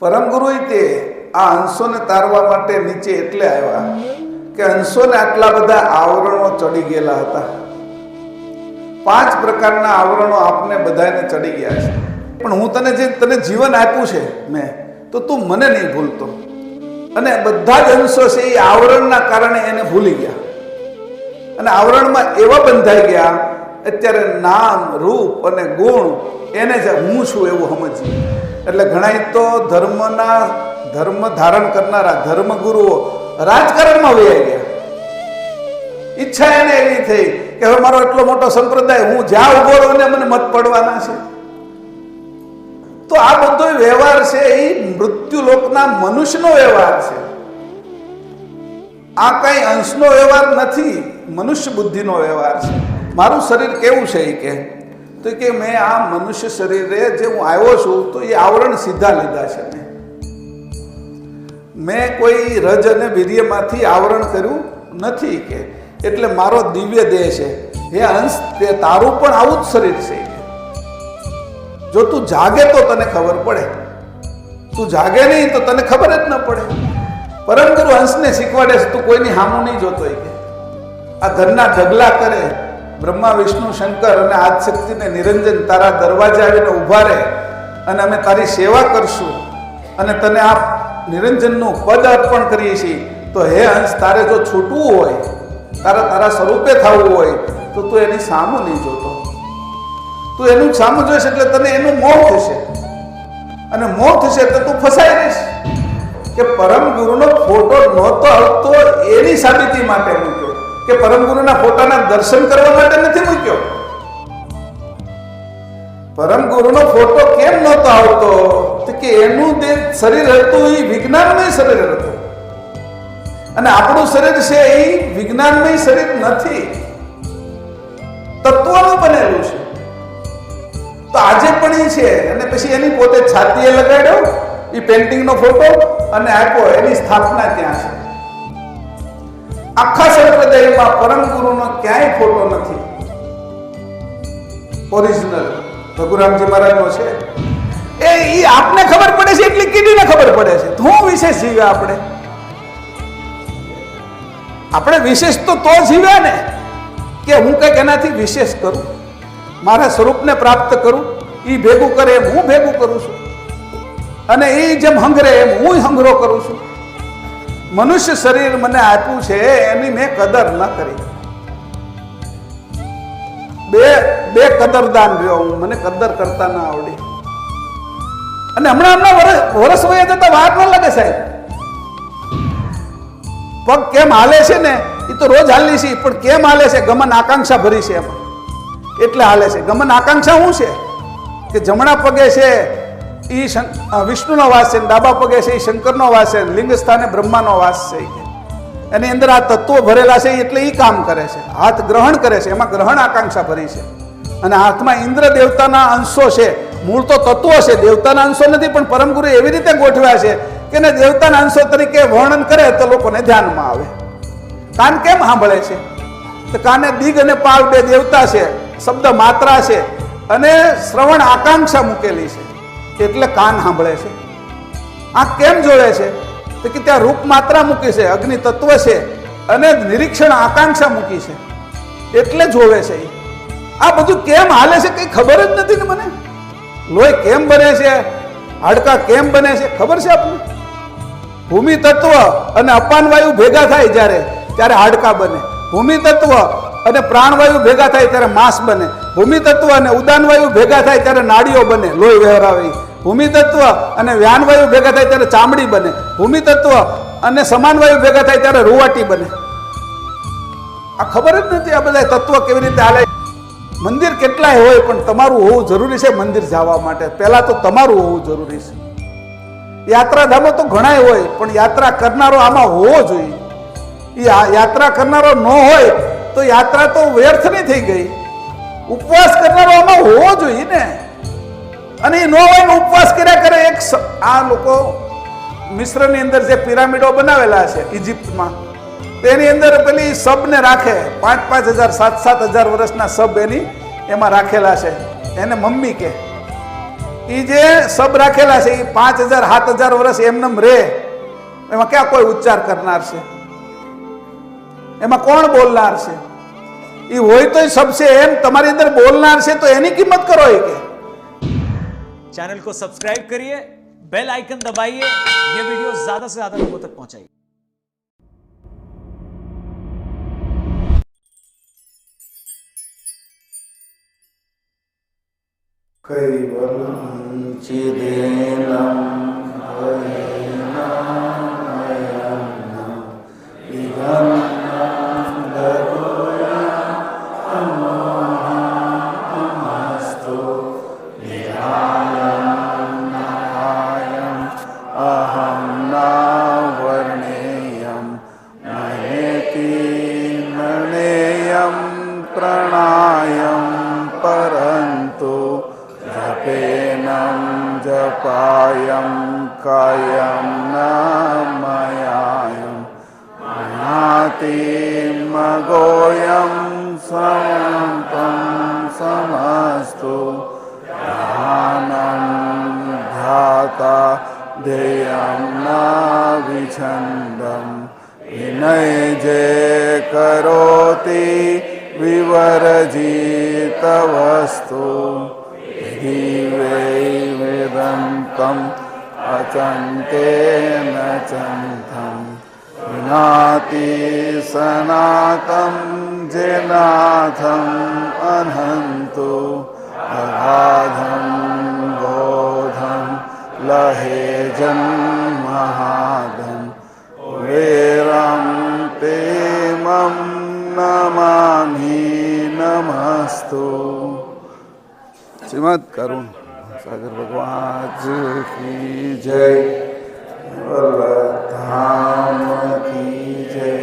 પરમ ગુરુએ તે આ અંશોને તારવા માટે નીચે એટલે આવ્યા કે અંશોને આટલા બધા આવરણો ચડી ગયેલા હતા. 5 પ્રકારના આવરણો આપને બધાને ચડી ગયા છે. પણ હું તને જીવન આપ્યું છે મેં, તો તું મને નહીં ભૂલતો. અને બધા જ અંશો છે એ આવરણના કારણે એને ભૂલી ગયા અને આવરણમાં એવા બંધાઈ ગયા. અત્યારે નામ, રૂપ અને ગુણ એને જ હું છું એવું સમજીએ. એટલે ઘણા તો ધર્મ ધારણ કરનારા ધર્મગુરુઓ રાજકારણમાં વહી ગયા. ઈચ્છા એને એવી થઈ કે હવે મારો એટલો મોટો સંપ્રદાય, હું જ્યાં ઉભો રહું ને મને મત પડવાના છે. તો આ બધો વ્યવહાર છે એ મૃત્યુલોકના મનુષ્યનો વ્યવહાર છે. આ કઈ અંશનો વ્યવહાર નથી, મનુષ્ય બુદ્ધિનો વ્યવહાર છે. મારું શરીર કેવું છે કે મેં આ મનુષ્ય શરીરે જે હું આવ્યો છું તો એ આવરણ સીધા લીધા છે. મેં કોઈ રજ અને વીર્યમાંથી આવરણ કર્યું નથી કે એટલે મારો દિવ્ય દેહ છે. હે અંશ, તે તારું પણ આવું જ શરીર છે. જો તું જાગે તો તને ખબર પડે, તું જાગે નહીં તો તને ખબર જ ન પડે. પરમ ગુરુ અંશને શીખવાડે છે તું કોઈની હામું નહીં જોતો. કે આ ઘરના ઢગલા કરે બ્રહ્મા, વિષ્ણુ, શંકર અને આદિશક્તિને નિરંજન તારા દરવાજે આવીને ઊભા રહે અને અમે તારી સેવા કરશું અને તને આ નિરંજનનું પદ અર્પણ કરીએ છીએ. તો હે અંશ, તારે જો છૂટવું હોય, તારા સ્વરૂપે થવું હોય તો તું એની સામું નહીં જોતો. તું એનું સામું જોઈશ એટલે તને એનું મોહ થશે અને મોહ થશે તો તું ફસાઈ રહીશ. કે પરમ ગુરુનો ફોટો નહોતો આવતો એની સાબિતી માટે મૂક્યો, કે પરમ ગુરુના ફોટાના દર્શન કરવા માટે નથી મૂક્યો. પરમ ગુરુનો ફોટો કેમ નહોતો આવતો? કે એનું જે શરીર હતું એ વિજ્ઞાનમય શરીર હતું અને આપણું શરીર છે એ વિજ્ઞાનમય શરીર નથી, તત્વનું બનેલું છે. તો આજે પણ એ છે. અને પછી એની પોતે છાતીએ લગાડ્યો એ પેન્ટિંગનો ફોટો અને આપ્યો, એની સ્થાપના ત્યાં છે. આખા સંપ્રદાયમાં પરમ ગુરુનો ક્યાંય ફોટો નથી. ઓરિજિનલ રઘુરામજી મહારાજનો છે. એ આપને ખબર પડે છે એટલી કીડીને ખબર પડે છે. હું વિશેષ જીવ્યા આપણે વિશેષ તો જીવ્યા ને કે હું કંઈક એનાથી વિશેષ કરું, મારા સ્વરૂપને પ્રાપ્ત કરું. એ ભેગું કરે એમ હું ભેગું કરું છું અને એ જેમ હંગરે એમ હું હંગરો કરું છું. મનુષ્ય શરીર મને આપ્યું છે એની મેં કદર ન કરી. બે કદરદાન રહ્યો હું, મને કદર કરતા ના આવડી. અને હમણાં વર્ષ વયા જતા વાર ન લાગે સાહેબ. પગ કેમ હાલે છે ને એ તો રોજ હાલી છે, પણ કેમ હાલે છે? ગમન આકાંક્ષા ભરી છે એમાં, એટલે હાલે છે. ગમન આકાંક્ષા શું છે કે જમણા પગે છે એ વિષ્ણુનો વાસ છે, ડાબા પગે છે એ શંકરનો વાસ છે, લિંગ સ્થાને બ્રહ્માનો વાસ છે. એની અંદર આ તત્વો ભરેલા છે એટલે એ કામ કરે છે. હાથ ગ્રહણ કરે છે, એમાં ગ્રહણ આકાંક્ષા ભરી છે. અને હાથમાં ઇન્દ્ર દેવતાના અંશો છે. મૂળ તો તત્વો છે, દેવતાના અંશો નથી. પણ પરમ ગુરુ એવી રીતે ગોઠવ્યા છે કે એને દેવતાના અંશો તરીકે વર્ણન કરે તો લોકોને ધ્યાનમાં આવે. કાન કેમ સાંભળે છે? તો કાને દિગ અને પાલ 2 દેવતા છે, શબ્દ માત્રા છે અને શ્રવણ આકાંક્ષા મૂકેલી છે એટલે કાન સાંભળે છે. આંખ કેમ જોડે છે? તો કે ત્યાં રૂપ માત્રા મૂકી છે, અગ્નિ તત્વ છે અને નિરીક્ષણ આકાંક્ષા મૂકી છે એટલે જોવે છે. આ બધું કેમ હાલે છે કઈ ખબર જ નથી ને મને. લોહી કેમ બને છે, હાડકા કેમ બને છે ખબર છે આપને? ભૂમિ તત્વ અને અપાન વાયુ ભેગા થાય ત્યારે હાડકા બને. ભૂમિ તત્વ અને પ્રાણવાયુ ભેગા થાય ત્યારે માંસ બને. ભૂમિ તત્વ અને ઉદાન વાયુ ભેગા થાય ત્યારે નાડીઓ બને, લોહી વહેરાવે. ભૂમિ તત્વ અને વ્યાન વાયુ ભેગા થાય ત્યારે ચામડી બને. ભૂમિ તત્વ અને સમાન વાયુ ભેગા થાય ત્યારે રૂવાટી બને. આ ખબર જ નથી આ બધા તત્વ કેવી રીતે હાલે. મંદિર કેટલાય હોય પણ તમારું હોવું જરૂરી છે. મંદિર જવા માટે પહેલા તો તમારું હોવું જરૂરી છે. યાત્રાધામો તો ઘણાય હોય પણ યાત્રા કરનારો આમાં હોવો જોઈએ. યાત્રા કરનારો ન હોય તો યાત્રા તો વ્યર્થ નહીં થઈ ગઈ. ઉપવાસ કરનારો આમાં હોવો જોઈએ ને. અને એ ન હોય ને ઉપવાસ કર્યા કરે. આ લોકો મિશ્રની અંદર જે પિરામિડો બનાવેલા છે ઇજિપ્તમાં, તેની અંદર પેલી સબને રાખે 5,000 7,000 વર્ષના સબ એમાં રાખેલા છે. એને મમ્મી કે એ જે સબ રાખેલા છે એ 5000 7000 વર્ષ એમનેમ રહે, એમાં ક્યાં કોઈ ઉચ્ચાર કરનાર છે? એમાં કોણ બોલનાર છે? એ હોય તો સબ છે એમ તમારી અંદર બોલનાર છે તો એની કિંમત કરો. એ કે चैनल को सब्सक्राइब करिए, बेल आइकन दबाइए, ये वीडियो ज्यादा से ज्यादा लोगों तक पहुंचाइए. कैवलं चिदेनं अहं न वर्णेयं महेति मणेयं प्रणायं परन्तु जपेनं जपायं कायं न मयायं मनाति मगोयं समं समस्तु ध्यानं ध्याता ध्येयं न विछन्दं विनय जे करोति विवर्जित वस्तु वै वेदन्तम् अचन्तेन चन्तं विनाति सनातं जेनाथम् अनन्तु अगाधं बोधं लहे जन्महादं वेरं तेमं नमामि नमस्तु. श्रीमद् करुण सागर भगवान की जय, वल्लधाम की जय.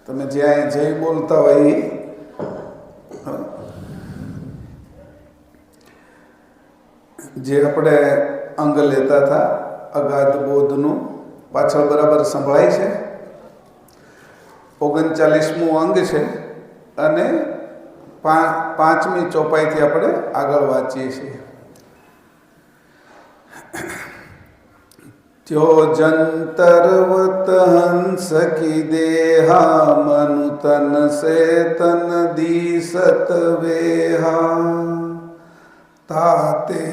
તમે જ્યાં જય બોલતા હોય જે આપણે અંગ લેતા હતા અગાધ બોધનું પાછળ બરાબર સંભળાય છે. 39મું અંગ છે અને 5મી ચોપાઈથી આપણે આગળ વાંચીએ છીએ. त्यो जंतरवत हंस की देहा मनु तन से तन दीसत वेहा ताते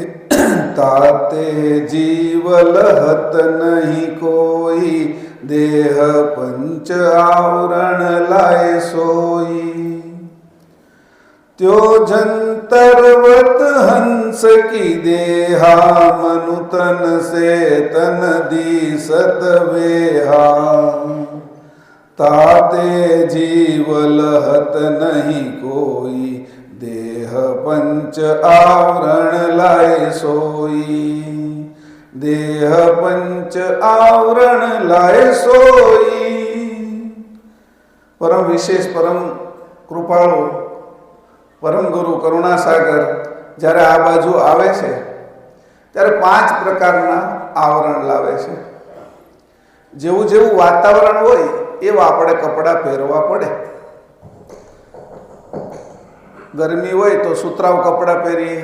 ताते जीव लहत नहीं कोई देह पंच आवरण लाए सोई. त्यो जंतरवत हंस की देहा मनु तन से तन दीसत वेहा ताते जीव लहत नहीं कोई देह पंच आवरण लाए सोई. देह पंच आवरण लाए सोई. परम विशेष परम कृपाळु પરમ ગુરુ કરુણાસાગર જ્યારે આ બાજુ આવે છે ત્યારે 5 પ્રકારના આવરણ લાવે છે. જેવું જેવું વાતાવરણ હોય એવા આપણે કપડાં પહેરવા પડે. ગરમી હોય તો સુતરાવ કપડાં પહેરીએ,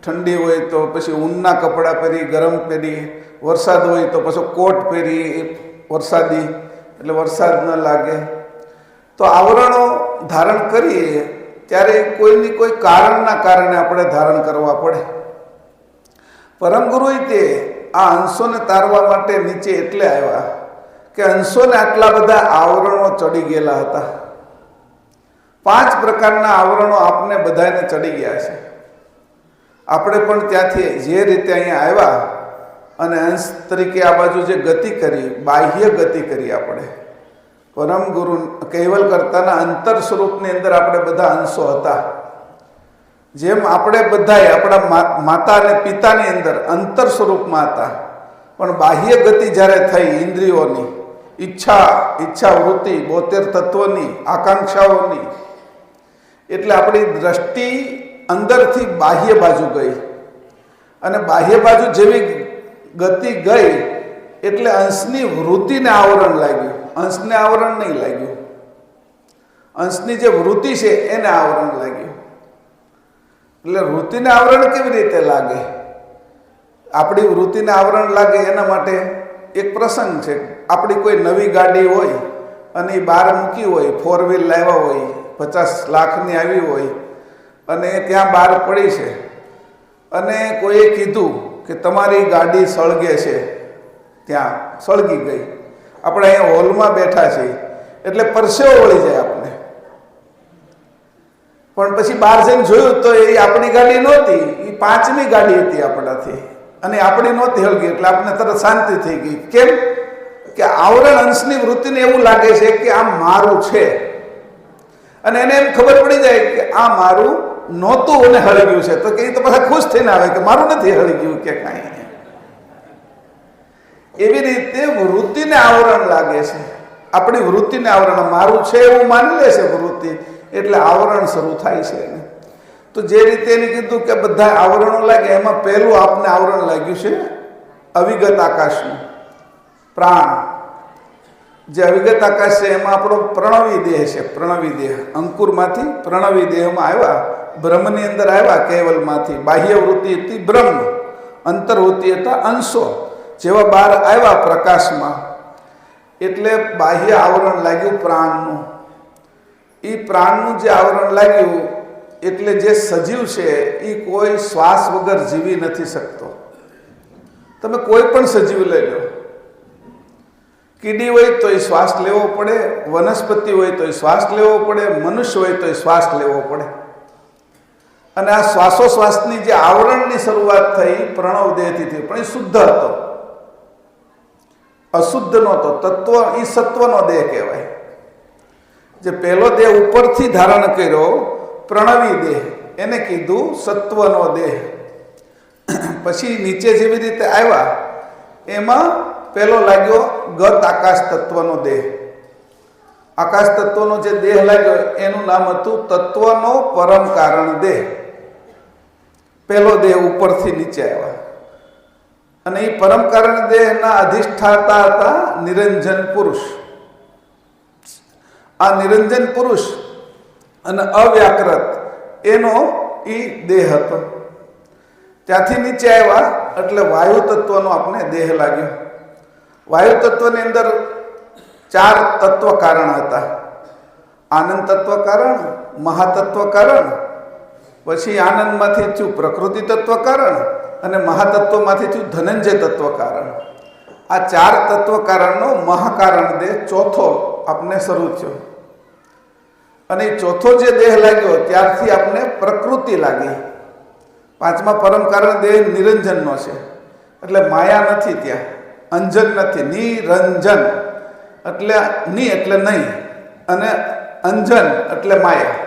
ઠંડી હોય તો પછી ઊનના કપડાં પહેરી, ગરમ પહેરીએ, વરસાદ હોય તો પછી કોટ પહેરીએ વરસાદી એટલે વરસાદ ન લાગે. તો આવરણો ધારણ કરીએ ત્યારે કોઈની કોઈ કારણના કારણે આપણે ધારણ કરવા પડે. પરમ ગુરુએ તે આ અંશોને તારવા માટે નીચે એટલે આવ્યા કે અંશોને આટલા બધા આવરણો ચડી ગયેલા હતા. 5 પ્રકારના આવરણો આપને બધાને ચડી ગયા છે. આપણે પણ ત્યાંથી જે રીતે અહીંયા આવ્યા અને અંશ તરીકે આ બાજુ જે ગતિ કરી, બાહ્ય ગતિ કરી આપણે પરમ ગુરુ કૈવલ કરતાના અંતર સ્વરૂપની અંદર આપણે બધા અંશો હતા. જેમ આપણે બધાય આપણા માતા અને પિતાની અંદર અંતર સ્વરૂપમાં હતા, પણ બાહ્ય ગતિ જ્યારે થઈ ઇન્દ્રિયોની, ઈચ્છા વૃત્તિ 72 તત્વોની, આકાંક્ષાઓની, એટલે આપણી દ્રષ્ટિ અંદરથી બાહ્ય બાજુ ગઈ અને બાહ્ય બાજુ જેવી ગતિ ગઈ એટલે અંશની વૃત્તિને આવરણ લાગ્યું, અંશને આવરણ નહીં લાગ્યું. અંશની જે વૃત્તિ છે એને આવરણ લાગ્યું. એટલે વૃત્તિને આવરણ કેવી રીતે લાગે? આપણી વૃત્તિને આવરણ લાગે એના માટે એક પ્રસંગ છે. આપણી કોઈ નવી ગાડી હોય અને એ બહાર મૂકી હોય, 4 વ્હીલ લાવ્યા હોય, 50 લાખની આવી હોય અને ત્યાં બહાર પડી છે અને કોઈએ કીધું કે તમારી ગાડી સળગે છે, ત્યાં સળગી ગઈ. આપણે અહીંયા હોલમાં બેઠા છીએ એટલે પરસેવો વળી જાય આપણને. પણ પછી બહાર જઈને જોયું તો એ આપણી ગાડી નહોતી, એ 5મી ગાડી હતી આપણાથી અને આપણી નહોતી હળગી. એટલે આપણે તરત શાંતિ થઈ ગઈ. કેમ કે આવરણ અંશની વૃત્તિને એવું લાગે છે કે આ મારું છે અને એને એમ ખબર પડી જાય કે આ મારું નહોતું અને હળગ્યું છે. તો કે એ તો પાછા ખુશ થઈને આવે કે મારું નથી હળગ્યું કે કાંઈ. એવી રીતે વૃત્તિને આવરણ લાગે છે. આપણી વૃત્તિને આવરણ મારું છે એવું માની લે છે વૃત્તિ, એટલે આવરણ શરૂ થાય છે એને. તો જે રીતે એને કીધું કે બધા આવરણો લાગે, એમાં પહેલું આપને આવરણ લાગ્યું છે અવિગત આકાશનું, પ્રાણ. જે અવિગત આકાશ છે એમાં આપણો પ્રણવી દેહ છે. પ્રણવી દેહ અંકુરમાંથી પ્રણવી દેહમાં આવ્યા, બ્રહ્મની અંદર આવ્યા, કેવલમાંથી. બાહ્ય વૃત્તિ હતી બ્રહ્મ, અંતર્વૃત્તિ હતા અંશો. જેવા બહાર આવ્યા પ્રકાશમાં એટલે બાહ્ય આવરણ લાગ્યું પ્રાણનું. એ પ્રાણનું જે આવરણ લાગ્યું એટલે જે સજીવ છે એ કોઈ શ્વાસ વગર જીવી નથી શકતો. તમે કોઈ પણ સજીવ લઈ લો, કીડી હોય તો એ શ્વાસ લેવો પડે, વનસ્પતિ હોય તો એ શ્વાસ લેવો પડે, મનુષ્ય હોય તો એ શ્વાસ લેવો પડે. અને આ શ્વાસોશ્વાસની જે આવરણની શરૂઆત થઈ પ્રણવ દેહથી થઈ, પણ એ શુદ્ધ હતો, અશુદ્ધ નહોતો. તત્વ એ સત્વનો દેહ કહેવાય. જે પહેલો દેહ ઉપરથી ધારણ કર્યો પ્રણવી દેહ, એને કીધું સત્વનો દેહ. પછી નીચે જેવી રીતે આવ્યા એમાં પહેલો લાગ્યો ગત આકાશ તત્વનો દેહ. આકાશ તત્વનો જે દેહ લાગ્યો એનું નામ હતું તત્વનો પરમ કારણ દેહ. પહેલો દેહ ઉપરથી નીચે આવ્યા અને એ પરમ કારણ દેહના અધિષ્ઠાતા હતા નિરંજન પુરુષ. આ નિરંજન પુરુષ અને અવ્યાકૃત એનો એ દેહ હતો. ત્યાંથી નીચે આવ્યા એટલે વાયુ તત્વનો આપણે દેહ લાગ્યો. વાયુ તત્વની અંદર 4 તત્વ કારણ હતા. આનંદ તત્વ કારણ, મહાતત્વ કારણ, પછી આનંદમાંથી થયું પ્રકૃતિ તત્વ કારણ અને મહાતત્વમાંથી થયું ધનંજય તત્વ કારણ. આ 4 તત્વ કારણનો મહાકારણ દેહ ચોથો આપણે શરૂ થયો. અને એ ચોથો જે દેહ લાગ્યો ત્યારથી આપણે પ્રકૃતિ લાગી. 5મા પરમ કારણ દેહ નિરંજનનો છે એટલે માયા નથી ત્યાં, અંજન નથી. નિરંજન એટલે ની એટલે નહીં અને અંજન એટલે માયા.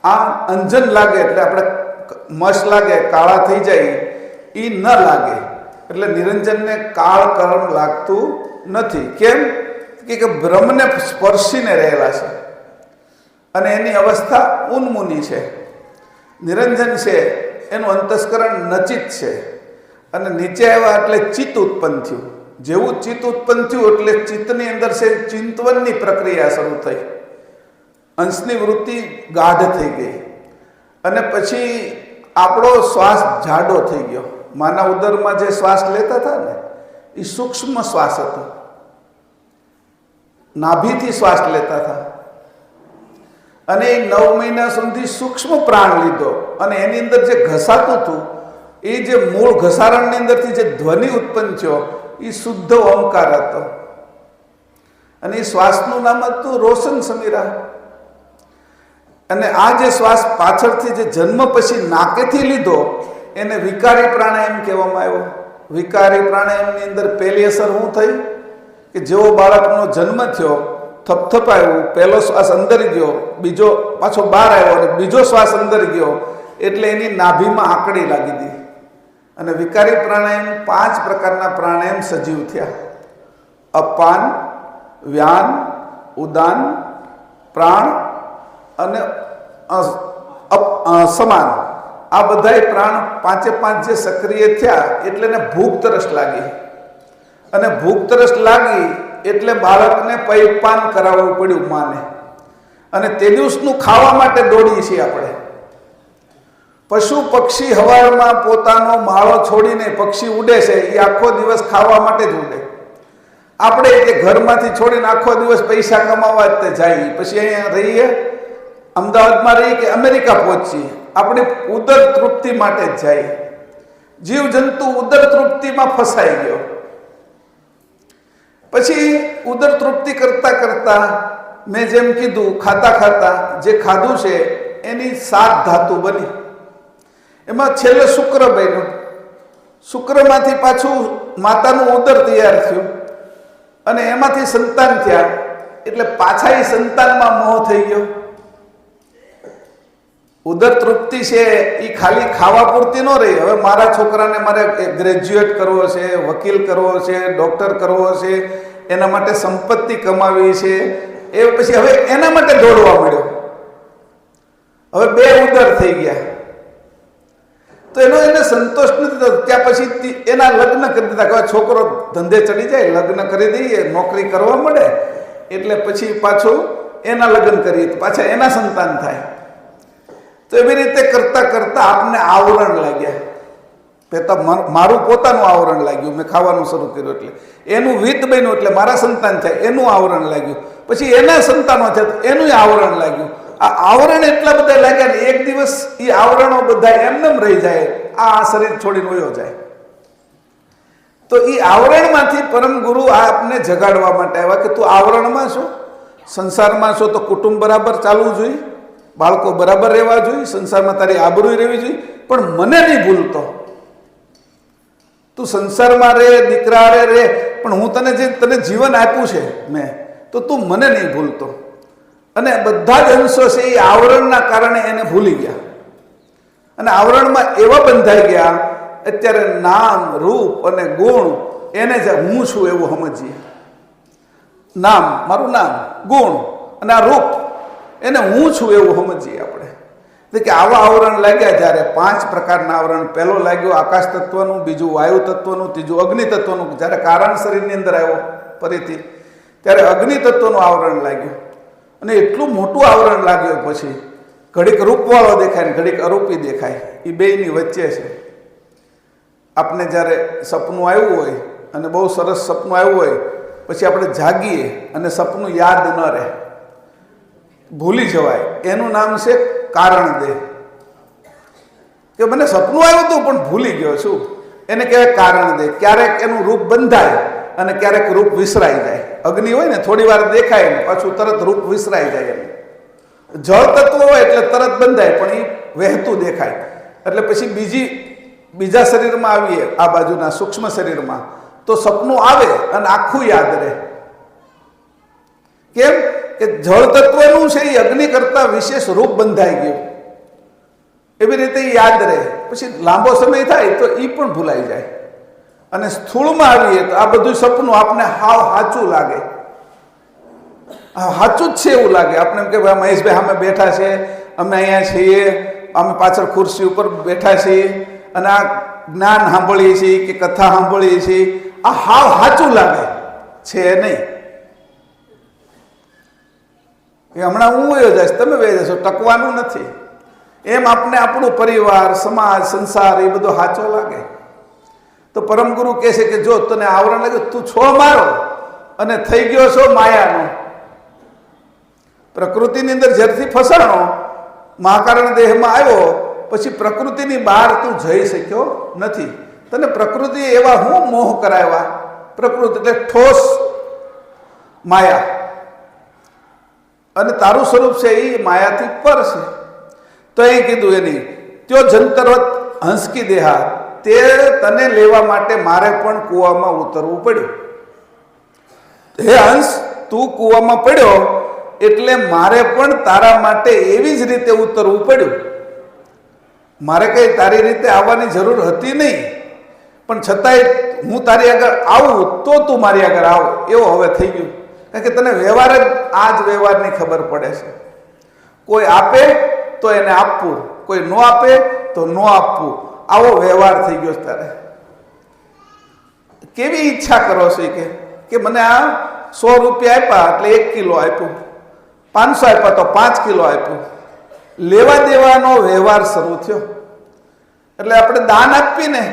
આ અંજન લાગે એટલે આપણે મસ લાગે, કાળા થઈ જાય, એ ન લાગે. એટલે નિરંજનને કાળ કર્મ લાગતું નથી. કેમ કે બ્રહ્મને સ્પર્શીને રહેલા છે અને એની અવસ્થા ઉન્મુની છે. નિરંજન છે એનું અંતસ્કરણ નચિત છે અને નીચે આવ્યા એટલે ચિત્ત ઉત્પન્ન થયું. જેવું ચિત્ત ઉત્પન્ન થયું એટલે ચિત્તની અંદર છે ચિંતવનની પ્રક્રિયા શરૂ થઈ. અંશની વૃત્તિ ગાઢ થઈ ગઈ અને પછી આપણો શ્વાસ જાડો થઈ ગયો. માના ઉદરમાં જે શ્વાસ લેતા હતા ને એ સૂક્ષ્મ શ્વાસ હતો, નાભીથી શ્વાસ લેતા હતા અને એ 9 મહિના સુધી સૂક્ષ્મ પ્રાણ લીધો અને એની અંદર જે ઘસાતું હતું એ જે મૂળ ઘસારણની અંદરથી જે ધ્વનિ ઉત્પન્ન થયો એ શુદ્ધ ઓમકાર હતો અને એ શ્વાસનું નામ હતું રોશન સમીરા. અને આ જે શ્વાસ પાછળથી જે જન્મ પછી નાકેથી લીધો એને વિકારી પ્રાણાયામ કહેવામાં આવ્યો. વિકારી પ્રાણાયામની અંદર પહેલી અસર શું થઈ કે જેવો બાળકનો જન્મ થયો, થપથપાયું, પહેલો શ્વાસ અંદર ગયો, બીજો પાછો બહાર આવ્યો અને બીજો શ્વાસ અંદર ગયો એટલે એની નાભીમાં આંકડી લાગી હતી. અને વિકારી પ્રાણાયામ 5 પ્રકારના પ્રાણાયામ સજીવ થયા: અપાન, વ્યાન, ઉદાન, પ્રાણ અને સમાન. આ બધાય પ્રાણ 5 જે સક્રિય થયા એટલે એને ભૂખ તરસ લાગી અને ભૂખ તરસ લાગી એટલે બાળકને પૈપાન કરાવવું પડ્યું માને. અને તે દિવસનું ખાવા માટે દોડીએ છીએ આપણે. પશુ પક્ષી હવારમાં પોતાનો માળો છોડીને પક્ષી ઉડે છે, એ આખો દિવસ ખાવા માટે જ ઉડે. આપણે કે ઘરમાંથી છોડીને આખો દિવસ પૈસા કમાવા જ તે જાય, પછી અહીંયા રહીએ, અમદાવાદમાં રહીએ કે અમેરિકા પહોંચીએ, આપણે ઉદર તૃપ્તિ માટે જ જાય. જીવજંતુ ઉદર તૃપ્તિમાં ફસાઈ ગયો. પછી ઉદર તૃપ્તિ કરતા કરતા મેં જેમ કીધું, ખાતા ખાતા જે ખાધું છે એની 7 ધાતુ બની. એમાં છેલ્લે શુક્ર બન્યો. શુક્રમાંથી પાછું માતાનું ઉદર તૈયાર થયું અને એમાંથી સંતાન થયા. એટલે પાછા એ સંતાનમાં મોહ થઈ ગયો. ઉદર તૃપ્તિ છે એ ખાલી ખાવા પૂરતી ન રહી. હવે મારા છોકરાને મારે ગ્રેજ્યુએટ કરવો છે, વકીલ કરવો છે, ડોક્ટર કરવો છે, એના માટે સંપત્તિ કમાવી છે, એ પછી હવે એના માટે દોડવા મળ્યો. હવે 2 ઉદર થઈ ગયા. તો એને સંતોષ નથી થતો. ત્યાં પછી એના લગ્ન કરી દીધા કે છોકરો ધંધે ચડી જાય, લગ્ન કરી દઈએ, નોકરી કરવા મળે, એટલે પછી પાછું એના લગ્ન કરીએ તો પાછા એના સંતાન થાય. તો એવી રીતે કરતા કરતા આપને આવરણ લાગ્યા. પહેલા મારું પોતાનું આવરણ લાગ્યું, મેં ખાવાનું શરૂ કર્યું એટલે એનું વિત બન્યું, એટલે મારા સંતાન થાય એનું આવરણ લાગ્યું, પછી એના સંતાનો થયા એનું આવરણ લાગ્યું. આ આવરણ એટલા બધા લાગ્યા ને એક દિવસ એ આવરણો બધા એમને રહી જાય, આ શરીર છોડીને વયો જાય. તો એ આવરણમાંથી પરમ ગુરુ આપને જગાડવા માટે આવ્યા કે તું આવરણમાં છો, સંસારમાં છો તો કુટુંબ બરાબર ચાલવું જોઈએ, બાળકો બરાબર રહેવા જોઈએ, સંસારમાં તારી આબરૂ રહેવી જોઈએ, પણ મને નહીં ભૂલતો. તું સંસારમાં રહે, દીકરા રહે, પણ હું તને જીવન આપ્યું છે મેં, તો તું મને નહીં ભૂલતો. અને બધા જ અંશો છે એ આવરણના કારણે એને ભૂલી ગયા અને આવરણમાં એવા બંધાઈ ગયા. અત્યારે નામ, રૂપ અને ગુણ એને જ હું છું એવું સમજીએ. નામ મારું નામ, ગુણ અને આ રૂપ એને હું છું એવું સમજીએ આપણે. એટલે કે આવા આવરણ લાગ્યા જ્યારે 5 પ્રકારના આવરણ. પહેલો લાગ્યો આકાશ તત્વનું, બીજું વાયુ તત્વનું, ત્રીજું અગ્નિ તત્વનું. જ્યારે કારણ શરીરની અંદર આવ્યો ફરીથી ત્યારે અગ્નિ તત્વનું આવરણ લાગ્યું. અને એટલું મોટું આવરણ લાગ્યું પછી ઘડીક રૂપવાળો દેખાય ને ઘડીક અરૂપી દેખાય, એ બેયની વચ્ચે છે. આપણે જ્યારે સપનું આવ્યું હોય અને બહુ સરસ સપનું આવ્યું હોય, પછી આપણે જાગીએ અને સપનું યાદ ન રહે, ભૂલી જવાય, એનું નામ છે કારણ દેહ. કે મને સપનું આવ્યું હતું પણ ભૂલી ગયો છું, એને કહેવાય કારણ દેહ. ક્યારેક એનું રૂપ બંધાય અને ક્યારેક રૂપ વિસરાઈ જાય. અગ્નિ હોય ને થોડી વાર દેખાય ને પાછું તરત રૂપ વિસરાઈ જાય. એમ જળ તત્વ હોય એટલે તરત બંધાય પણ એ વહેતું દેખાય. એટલે પછી બીજા શરીરમાં આવીએ, આ બાજુના સૂક્ષ્મ શરીરમાં, તો સપનું આવે અને આખું યાદ રહે. કેમ કે જળ તત્વનું છે એ અગ્નિ કરતા વિશેષ રૂપ બંધાઈ ગયું, એવી રીતે યાદ રહે. પછી લાંબો સમય થાય તો એ પણ ભૂલાઈ જાય. અને સ્થૂળમાં આવીએ તો આ બધું સપનું આપને હાવ સાચું લાગે, સાચું જ છે એવું લાગે. આપણે એમ કે ભાઈ મહેશભાઈ અમે બેઠા છે, અમે અહીંયા છીએ, અમે પાછળ ખુરશી ઉપર બેઠા છીએ અને આ જ્ઞાન સાંભળીએ છીએ કે કથા સાંભળીએ છીએ, આ હાવ સાચું લાગે છે નહીં. કે હમણાં હું વયો જઈશ, તમે વહી જશો, ટકવાનું નથી. એમ આપને આપણું પરિવાર, સમાજ, સંસાર એ બધો સાચો લાગે. તો પરમ ગુરુ કહે છે કે જો તને આવરણ લાગે, તું છો મારો અને થઈ ગયો છો માયાનો. પ્રકૃતિની અંદર જ્યારથી ફસાણો, મહાકારણ દેહમાં આવ્યો, પછી પ્રકૃતિની બહાર તું જઈ શક્યો નથી. તને પ્રકૃતિએ એવા હું મોહ કરાવ્યા. પ્રકૃતિ એટલે ઠોસ માયા, અને તારું સ્વરૂપ છે એ માયાથી પર છે. તો એ કીધું એની ત્યો જંતરવત હંસકી દેહા, તે તને લેવા માટે મારે પણ કૂવામાં ઉતરવું પડ્યું. હે હંસ, તું કૂવામાં પડ્યો એટલે મારે પણ તારા માટે એવી જ રીતે ઉતરવું પડ્યું. મારે કઈ તારી રીતે આવવાની જરૂર હતી નહીં, પણ છતાંય હું તારી આગળ આવું તો તું મારી આગળ આવ, એવો હવે થઈ ગયું. કારણ કે તને વ્યવહાર જ આ જ વ્યવહારની ખબર પડે છે. કોઈ આપે તો એને આપવું, કોઈ ન આપે તો ન આપવું, આવો વ્યવહાર થઈ ગયો તારે. કેવી ઈચ્છા કરો છો કે મને આ 100 રૂપિયા આપ્યા એટલે 1 કિલો આપ્યું, 500 આપ્યા તો 5 કિલો આપ્યું. લેવા દેવાનો વ્યવહાર શરૂ થયો. એટલે આપણે દાન આપીએ ને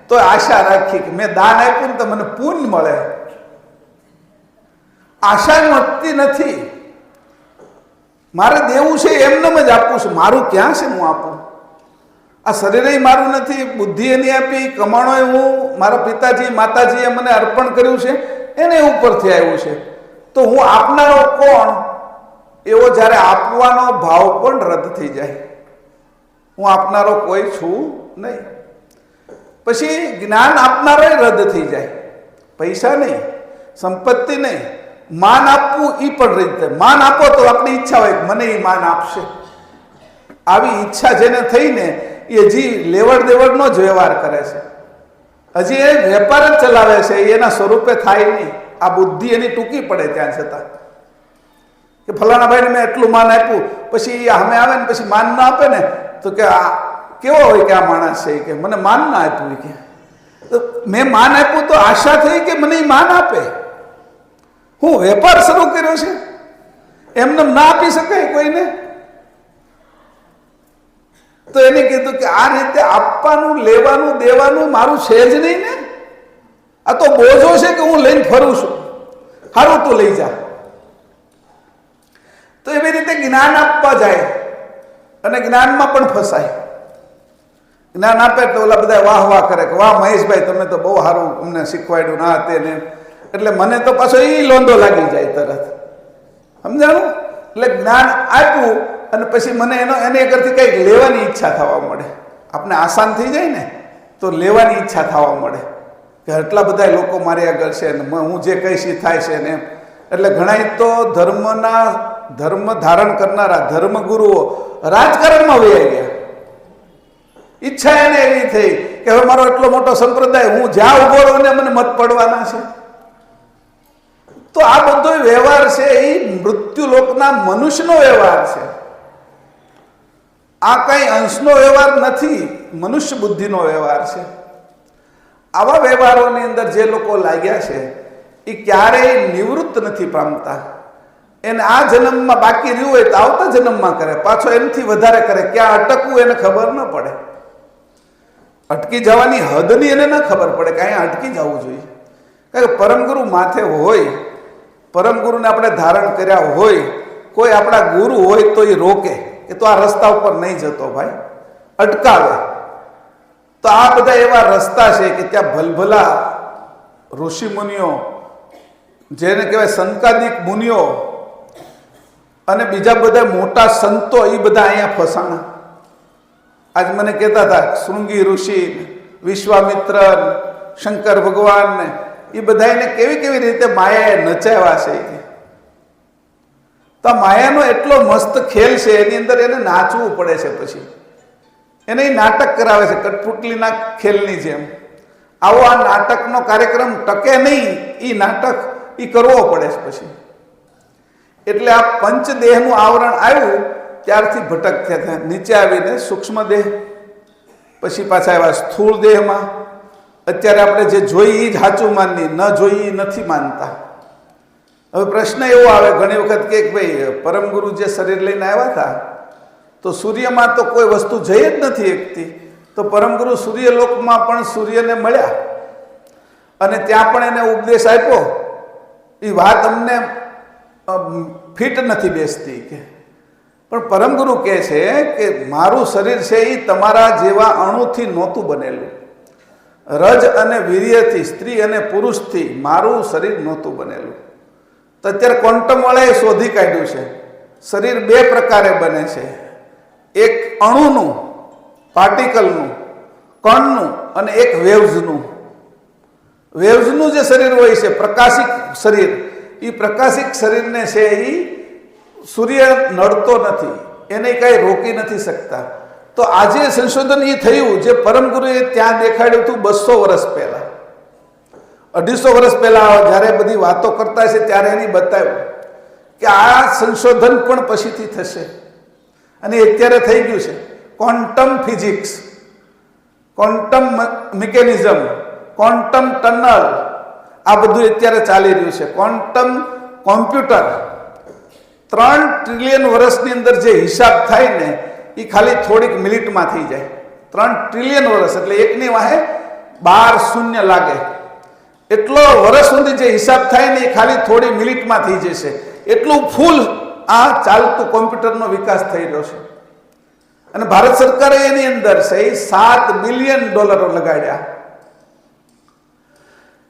તો આશા રાખી કે મેં દાન આપ્યું ને તો મને પુણ્ય મળે. આશા મળતી નથી. મારે દેવું છે એમનેમ જ આપવું છે. મારું ક્યાં છે હું આપું? આ શરીરે મારું નથી, બુદ્ધિ એની આપી, કમાણો હું મારા પિતાજી માતાજીએ મને અર્પણ કર્યું છે એને ઉપરથી આવ્યું છે. તો હું આપનારો કોણ? એવો જ્યારે આપવાનો ભાવ પણ રદ થઈ જાય. હું આપનારો કોઈ છું નહીં. પછી જ્ઞાન આપનારો રદ થઈ જાય. પૈસા નહીં, સંપત્તિ નહીં, માન આપવું એ પણ રહી જાય. માન આપો તો આપણી ઈચ્છા હોય મને એ માન આપશે. આવી ઈચ્છા જેને થઈને એ હજી લેવડ દેવડનો જ વ્યવહાર કરે છે. હજી એ વેપાર જ ચલાવે છે, એના સ્વરૂપે થાય નહીં. આ બુદ્ધિ એની ટૂંકી પડે ત્યાં છતાં કે ફલાણા ભાઈને મેં એટલું માન આપ્યું, પછી સામે આવે ને પછી માન ના આપે ને તો કે આ કેવો હોય કે આ માણસ છે કે મને માન ના આપ્યું. કે તો મેં માન આપ્યું તો આશા થઈ કે મને એ માન આપે. હું વેપાર શરૂ કર્યો છે, એમને ના આપી શકાય કોઈને. તો એને કીધું કે આ રીતે આપવાનું લેવાનું દેવાનું મારું છે જ નહીં ને. આ તો બોજો છે કે હું લઈને ફરું છું. સારું તું લઈ જા. તો એવી રીતે જ્ઞાન આપવા જાય અને જ્ઞાનમાં પણ ફસાય. જ્ઞાન આપે તો ઓલા બધા વાહ વાહ કરે કે વાહ મહેશભાઈ તમે તો બહુ સારું અમને શીખવાડ્યું ના તેને. એટલે મને તો પાછો એ લોંદો લાગી જાય તરત. સમજાણું? એટલે જ્ઞાન આપ્યું અને પછી મને એની આગળથી કંઈક લેવાની ઈચ્છા થવા મળે. આપણે આસાન થઈ જાય ને તો લેવાની ઈચ્છા થવા મળે કે આટલા બધા લોકો મારી આગળ છે ને હું જે કહીશ એ થાય છે ને. એટલે ઘણા તો ધર્મ ધારણ કરનારા ધર્મગુરુઓ રાજકારણમાં વહી ગયા. ઈચ્છા એને એવી થઈ કે હવે મારો એટલો મોટો સંપ્રદાય, હું જ્યાં ઉભો રહું ને મને મત પડવાના છે. તો આ બધો વ્યવહાર છે એ મૃત્યુલોકના મનુષ્યનો વ્યવહાર છે. આ કઈ અંશનો વ્યવહાર નથી, મનુષ્ય બુદ્ધિનો વ્યવહાર છે. આવા વ્યવહારોની અંદર જે લોકો લાગ્યા છે એ ક્યારેય નિવૃત્ત નથી પામતા. એને આ જન્મમાં બાકી રહ્યું હોય તો આવતા જન્મમાં કરે, પાછો એમથી વધારે કરે. ક્યાં અટકવું એને ખબર ન પડે. અટકી જવાની હદની એને ન ખબર પડે કે અહીંયા અટકી જવું જોઈએ. કારણ કે પરમગુરુ માથે હોય, પરમગુરુને આપણે ધારણ કર્યા હોય, કોઈ આપણા ગુરુ હોય તો એ રોકે કે તો આ રસ્તા ઉપર નહીં જતો ભાઈ, અટકાવે. તો આ બધા એવા રસ્તા છે કે ત્યાં ભલભલા ઋષિ મુનિઓ, જેને કહેવાય સંકાદિક મુનિઓ અને બીજા બધા મોટા સંતો, એ બધા અહીંયા ફસાણા. આજ મને કહેતા હતા શૃંગી ઋષિ, વિશ્વામિત્ર, શંકર ભગવાન ને એ બધાને કેવી કેવી રીતે માયાએ નચાવ્યા છે. તો માયાનો એટલો મસ્ત ખેલ છે, એની અંદર એને નાચવું પડે છે. પછી એને એ નાટક કરાવે છે કઠપુટલીના ખેલની જેમ. આવો આ નાટકનો કાર્યક્રમ ટકે નહીં, એ નાટક એ કરવો પડે છે પછી. એટલે આ પંચદેહનું આવરણ આવ્યું ત્યારથી ભટક થયા. નીચે આવીને સૂક્ષ્મ દેહ, પછી પાછા આવ્યા સ્થૂળ દેહમાં. અત્યારે આપણે જે જોઈએ એ જ સાચું માનીએ, ન જોઈએ એ નથી માનતા. હવે પ્રશ્ન એવો આવે ઘણી વખત કે ભાઈ પરમગુરુ જે શરીર લઈને આવ્યા હતા તો સૂર્યમાં તો કોઈ વસ્તુ જઈ જ નથી એકતી. તો પરમગુરુ સૂર્યલોકમાં પણ સૂર્યને મળ્યા અને ત્યાં પણ એને ઉપદેશ આપ્યો. એ વાત અમને ફિટ નથી બેસતી. કે પણ પરમગુરુ કહે છે કે મારું શરીર છે એ તમારા જેવા અણુથી નહોતું બનેલું. રજ અને વીર્યથી, સ્ત્રી અને પુરુષથી મારું શરીર નહોતું બનેલું. તો અત્યારે ક્વોન્ટમ વાળાએ શોધી કાઢ્યું છે શરીર બે પ્રકારે બને છે. એક અણુનું, પાર્ટિકલનું, કણનું, અને એક વેવ્સનું. વેવ્સનું જે શરીર હોય છે, પ્રકાશિક શરીર, એ પ્રકાશિક શરીરને છે એ સૂર્ય નડતો નથી, એને કાંઈ રોકી નથી શકતા. તો આજે સંશોધન એ થયું જે પરમગુરુએ ત્યાં દેખાડ્યું હતું 200 વર્ષ પહેલા, 250 વર્ષ પહેલા જ્યારે બધી વાતો કરતા છે ત્યારે એને બતાવ્યું કે આ સંશોધન પણ પછીથી થશે. અને અત્યારે થઈ ગયું છે. Quantum physics, quantum mechanism, quantum tunnel, આ બધું અત્યારે ચાલી રહ્યું છે. ક્વોન્ટમ કોમ્પ્યુટર, 3 ટ્રિલિયન વર્ષની અંદર જે હિસાબ થાય ને એ ખાલી થોડીક મિનિટમાં થઈ જાય. 3 ટ્રિલિયન વર્ષ એટલે એકની વાહે 12 શૂન્ય લાગે. એટલો વર્ષ સુધી જે હિસાબ થાય ને એ ખાલી થોડી મિનિટમાં થઈ જશે. એટલું ફૂલ આ ચાલતું કોમ્પ્યુટરનો વિકાસ થઈ રહ્યો છે. અને ભારત સરકારે એની અંદર છે $7 બિલિયન લગાડ્યા.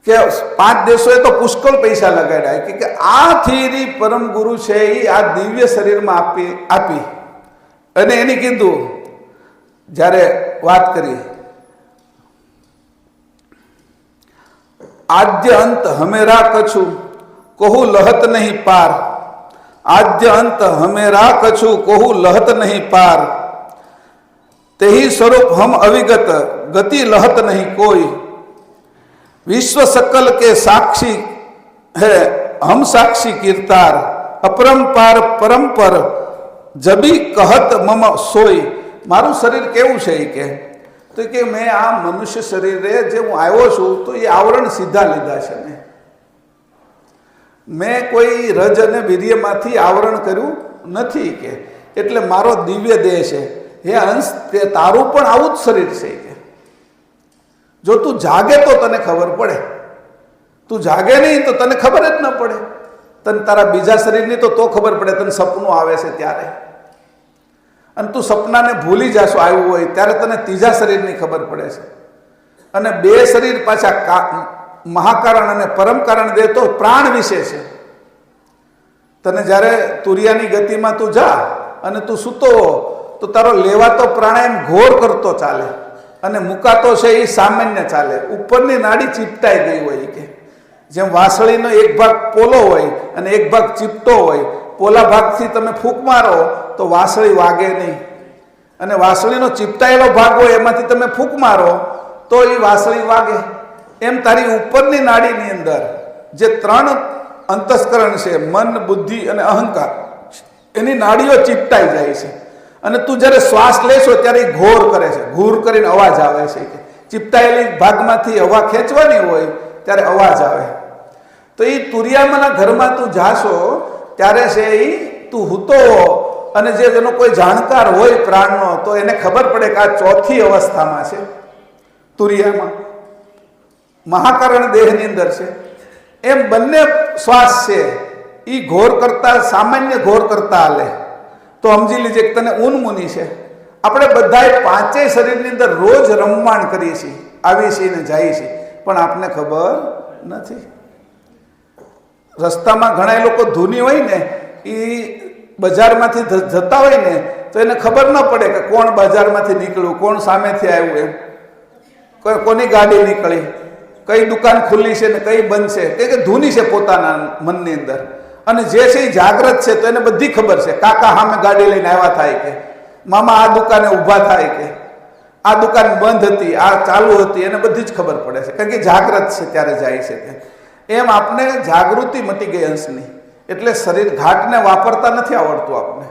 કે 5 દેશોએ તો પુષ્કળ પૈસા લગાડ્યા કે આ થિયરી પરમ ગુરુ છે એ આ દિવ્ય શરીરમાં આપી અને એની કીધું જ્યારે વાત કરી આદ્ય અંત હમેરા કછું કહું લહત નહીં પાર. આદ્ય અંત હમેરા કછું કહું લહત નહીં પાર. તેહી સ્વરૂપ હમ અવિગત ગતિ લહત નહીં કોઈ. विश्व सकल के साक्षी है हम साक्षी कीर्तार. अपरंपार परंपर जबी कहत मम सोई. मारू शरीर केवुं छे के तो कि मैं आ मनुष्य शरीर जे हूँ आव्यो छूं तो ये आवरण सीधा लीधा छे. मैं कोई रज अने वीर्यमांथी आवरण कर्युं नथी के एटले मारो दिव्य देह छे. हे अंश ते तारुं पण आवुं ज शरीर छे के जो तू जागे तो तने खबर पड़े. तू जागे नहीं तो तने खबर ज न पड़े. तने तारा बीजा शरीरनी तो खबर पड़े. तने सपनों आवे छे त्यारे अने तू सपनाने भूली जाशो आव्युं होय त्यारे तने तीजा शरीरनी खबर पड़े छे. अने बे शरीर पाछा महाकारण अने परम कारण दे तो प्राण विशे छे. तने ज्यारे तुरियानी गतिमां तू जा अने तू सूतो तो तारो लेवातो प्राणायाम घोर करतो चाले અને મુકાતો છે એ સામાન્ય ચાલે. ઉપરની નાડી ચીપટાઈ ગઈ હોય કે જેમ વાસળીનો એક ભાગ પોલો હોય અને એક ભાગ ચીપટો હોય. પોલા ભાગથી તમે ફૂંક મારો તો વાસળી વાગે નહીં અને વાસળીનો ચીપટાયેલો ભાગ હોય એમાંથી તમે ફૂંક મારો તો એ વાસળી વાગે. એમ તારી ઉપરની નાડીની અંદર જે 3 અંતસ્કરણ છે મન બુદ્ધિ અને અહંકાર એની નાડીઓ ચીપટાઈ જાય છે. અને તું જ્યારે શ્વાસ લેશો ત્યારે ઘોર કરે છે. ઘૂર કરીને અવાજ આવે છે કે ચીપટાયેલી ભાગમાંથી હવા ખેંચવાની હોય ત્યારે અવાજ આવે. તો એ તુરિયામાના ઘરમાં તું જાશો ત્યારે છે એ તું હૂતો અને જે એનો કોઈ જાણકાર હોય પ્રાણનો તો એને ખબર પડે કે આ ચોથી અવસ્થામાં છે. તુરિયામાં મહાકારણ દેહની અંદર છે. એમ બંને શ્વાસ છે એ ઘોર કરતા સામાન્ય ઘોર કરતા હાલે તો સમજી લીજે કે તને ઊન મુની છે. આપણે બધાય 5 શરીરની અંદર રોજ રમવાણ કરીએ છીએ, આવીએ છીએ ને જઈએ છીએ, પણ આપને ખબર નથી. રસ્તામાં ઘણા લોકો ધૂની હોય ને એ બજારમાંથી જતા હોય ને તો એને ખબર ન પડે કે કોણ બજારમાંથી નીકળ્યું, કોણ સામેથી આવ્યું, એમ કોની ગાડી નીકળી, કઈ દુકાન ખુલ્લી છે ને કઈ બંધ છે, કે ધૂની છે પોતાના મનની અંદર. અને જે છે એ જાગ્રત છે તો એને બધી ખબર છે. કાકા સામે ગાડી લઈને આવ્યા થાય કે મામા આ દુકાને ઊભા થાય કે આ દુકાન બંધ હતી, આ ચાલુ હતી, એને બધી જ ખબર પડે છે કારણ કે જાગ્રત છે ત્યારે જાય છે તે. એમ આપણે જાગૃતિ મટી ગઈ અંશની. એટલે શરીર ઘાટને વાપરતા નથી આવડતું. આપણે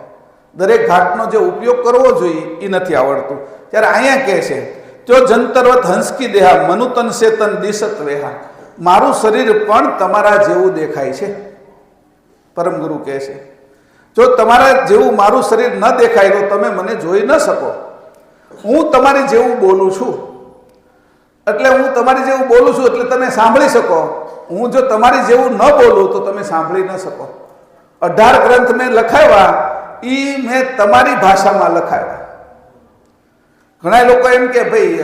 દરેક ઘાટનો જે ઉપયોગ કરવો જોઈએ એ નથી આવડતું. ત્યારે અહીંયા કહે છે જો જંતરવત હંસકી દેહા મનુતન સેતન દિશત વેહા. મારું શરીર પણ તમારા જેવું દેખાય છે. પરમ ગુરુ કહે છે જો તમારા જેવું મારું શરીર ન દેખાય તો તમે મને જોઈ ન શકો. હું તમારી જેવું બોલું છું એટલે હું તમારી જેવું બોલું છું એટલે તમે સાંભળી શકો. હું જો તમારી જેવું ન બોલું તો તમે સાંભળી ન શકો. 18 ગ્રંથ મેં લખાવ્યા એ મેં તમારી ભાષામાં લખાવ્યા. ઘણા લોકો એમ કે ભાઈ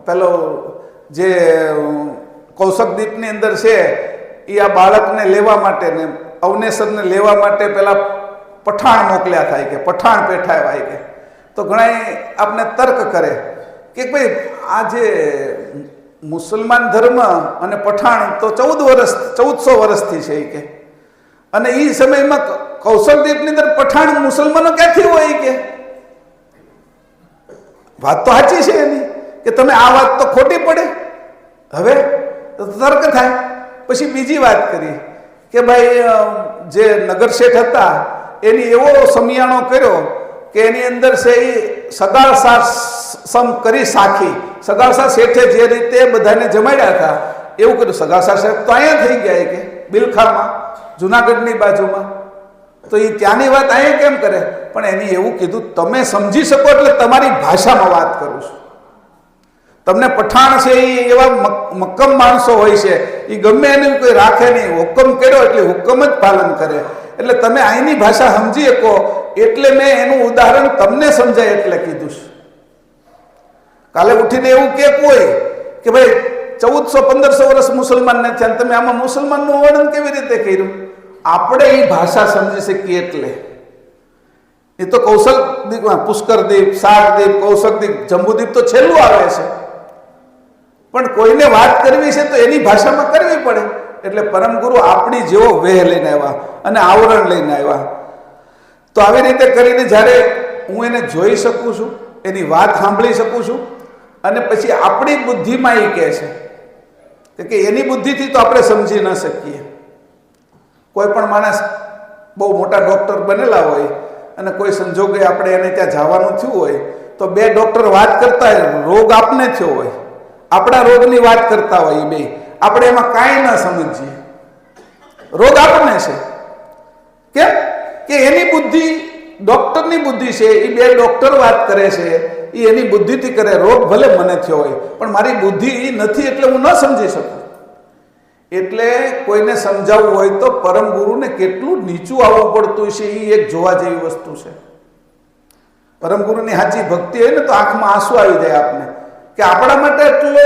પેલો જે કૌશકદીપની અંદર છે એ આ બાળકને લેવા માટે ને અવનેસરને લેવા માટે પેલા પઠાણ મોકલ્યા થાય કે પઠાણ પેઠાવ્યા કે. તો ઘણા આપણે તર્ક કરે કે ભાઈ આ જે મુસલમાન ધર્મ અને પઠાણ તો 1400 વર્ષથી છે કે, અને એ સમયમાં કૌશલદીપની અંદર પઠાણ મુસલમાનો ક્યાંથી હોય કે. વાત તો સાચી છે એની કે તમે આ વાત તો ખોટી પડે. હવે તર્ક થાય. પછી બીજી વાત કરી કે ભાઈ જે નગરશેઠ હતા એની એવો સમિયાણો કર્યો કે એની અંદર છે એ સગાળસા સમ કરી સાખી. સગાળસા શેઠે જે રીતે બધાને જમાડ્યા હતા એવું કર્યું. સગાળસા શેઠ તો અહીંયા થઈ ગયા કે બિલખામાં જુનાગઢની બાજુમાં. તો એ ત્યાંની વાત અહીંયા કેમ કરે? પણ એની એવું કીધું તમે સમજી શકો એટલે તમારી ભાષામાં વાત કરું છું. તમને પઠાણ છે એ એવા મક્કમ માણસો હોય છે, એ ગમે એનું કોઈ રાખે નહીં, હુકમ કર્યો એટલે હુકમ જ પાલન કરે. એટલે તમે અહીંની ભાષા સમજી શકો એટલે મેં એનું ઉદાહરણ તમને સમજાય એટલે કીધું છે. કાલે ઉઠીને એવું કે કોઈ કે ભાઈ 1400-1500 વર્ષ મુસલમાનને થયા, તમે આમાં મુસલમાનનું વર્ણન કેવી રીતે કર્યું? આપણે એ ભાષા સમજી શકીએ એટલે. એ તો કૌશલદીપ, પુષ્કરદીપ, શારદીપ, કૌશકદીપ, જંબુદીપ તો છેલ્લું આવે છે, પણ કોઈને વાત કરવી છે તો એની ભાષામાં કરવી પડે. એટલે પરમ ગુરુ આપણી જેવો વેહ લઈને આવ્યા અને આવરણ લઈને આવ્યા. તો આવી રીતે કરીને જ્યારે હું એને જોઈ શકું છું, એની વાત સાંભળી શકું છું, અને પછી આપણી બુદ્ધિમાં એ કહે છે કે એની બુદ્ધિથી તો આપણે સમજી ન શકીએ. કોઈ પણ માણસ બહુ મોટા ડૉક્ટર બનેલા હોય અને કોઈ સંજોગે આપણે એને ત્યાં જવાનું થયું હોય તો બે ડૉક્ટર વાત કરતા હોય, રોગ આપને થયો હોય, આપણા રોગની વાત કરતા હોય, બે આપણે એમાં કાંઈ ન સમજીએ, રોગ આપણને છે. કેમ કે એની બુદ્ધિ, ડૉક્ટરની બુદ્ધિ છે, એ બે ડૉક્ટર વાત કરે છે, એ એની બુદ્ધિથી કરે. રોગ ભલે મને થયો હોય પણ મારી બુદ્ધિ એ નથી એટલે હું ન સમજી શકું. એટલે કોઈને સમજાવવું હોય તો પરમ ગુરુને કેટલું નીચું આવવું પડતું છે એ એક જોવા જેવી વસ્તુ છે. પરમ ગુરુની સાચી ભક્તિ હોય ને તો આંખમાં આંસુ આવી જાય આપને કે આપણા માટે એટલો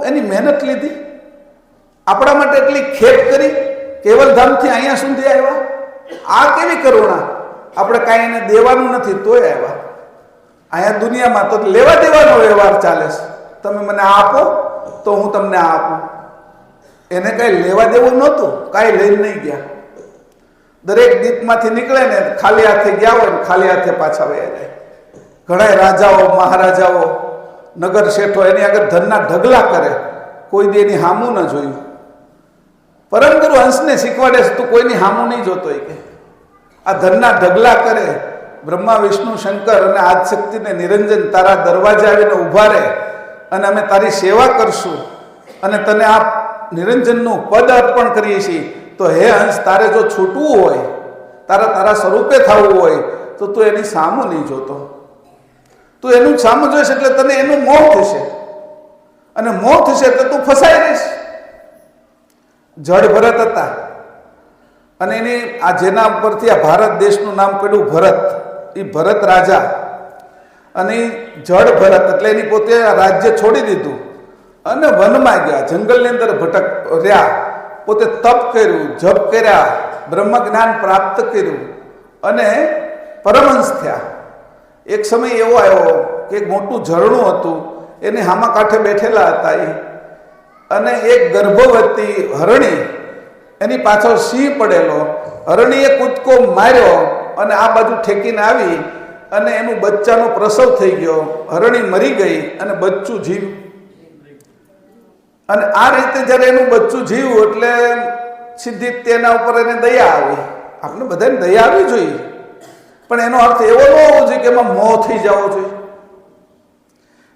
એની મહેનત લીધી, આપણા માટે એટલી ખેપ કરી, કેવલધામથી અહીંયા સુધી આવ્યા. આ કેવી કરુણા! આપણે કાંઈ એને દેવાનું નથી તોય આવ્યા. અહીંયા દુનિયામાં તો લેવા દેવાનો વ્યવહાર ચાલે છે. તમે મને આ આપો તો હું તમને આ આપું. એને કાંઈ લેવા દેવું નહોતું, કાંઈ લઈને નહીં ગયા. દરેક દીપમાંથી નીકળે ને ખાલી હાથે ગયા હોય ને ખાલી હાથે પાછા વયા જાય. ઘણા રાજાઓ, મહારાજાઓ, નગર શેઠો એની આગળ ધનના ઢગલા કરે, કોઈ દી એની હામું ન જોયું. પરમ ગુરુ હંસને શીખવાડે છે તું કોઈની હામું નહીં જોતો. એ કે આ ધનના ઢગલા કરે, બ્રહ્મા, વિષ્ણુ, શંકર અને આદિશક્તિને નિરંજન તારા દરવાજે આવીને ઊભા રહે અને અમે તારી સેવા કરશું અને તને આ નિરંજનનું પદ અર્પણ કરીએ છીએ. તો હે હંસ, તારે જો છૂટવું હોય, તારા સ્વરૂપે થવું હોય તો તું એની સામું નહીં જોતો. તું એનું સામું જોઈશ એટલે તને એનું મોહ થશે, અને મોહ થશે તો તું ફસાઈ રહીશ. જડ ભરત હતા અને એની આ જેના પરથી આ ભારત દેશનું નામ પડ્યું ભરત, એ ભરત રાજા. અને એ જડ ભરત એટલે એની પોતે રાજ્ય છોડી દીધું અને વનમાં ગયા, જંગલની અંદર ભટક રહ્યા, પોતે તપ કર્યું, જપ કર્યા, બ્રહ્મ જ્ઞાન પ્રાપ્ત કર્યું અને પરમહંસ થયા. એક સમય એવો આવ્યો કે એક મોટું ઝરણું હતું, એને હામા કાંઠે બેઠેલા હતા એ, અને એક ગર્ભવતી હરણી, એની પાછળ સિંહ પડેલો, હરણીએ કૂદકો માર્યો અને આ બાજુ ઠેકીને આવી અને એનું બચ્ચાનો પ્રસવ થઈ ગયો. હરણી મરી ગઈ અને બચ્ચું જીવ્યું. અને આ રીતે જ્યારે એનું બચ્ચું જીવ્યું એટલે સીધી તેના ઉપર એને દયા આવી. આપણે બધાને દયા આવી જોઈએ, પણ એનો અર્થ એવો ન હોવો જોઈએ કે એમાં મોહ થઈ જવો જોઈએ.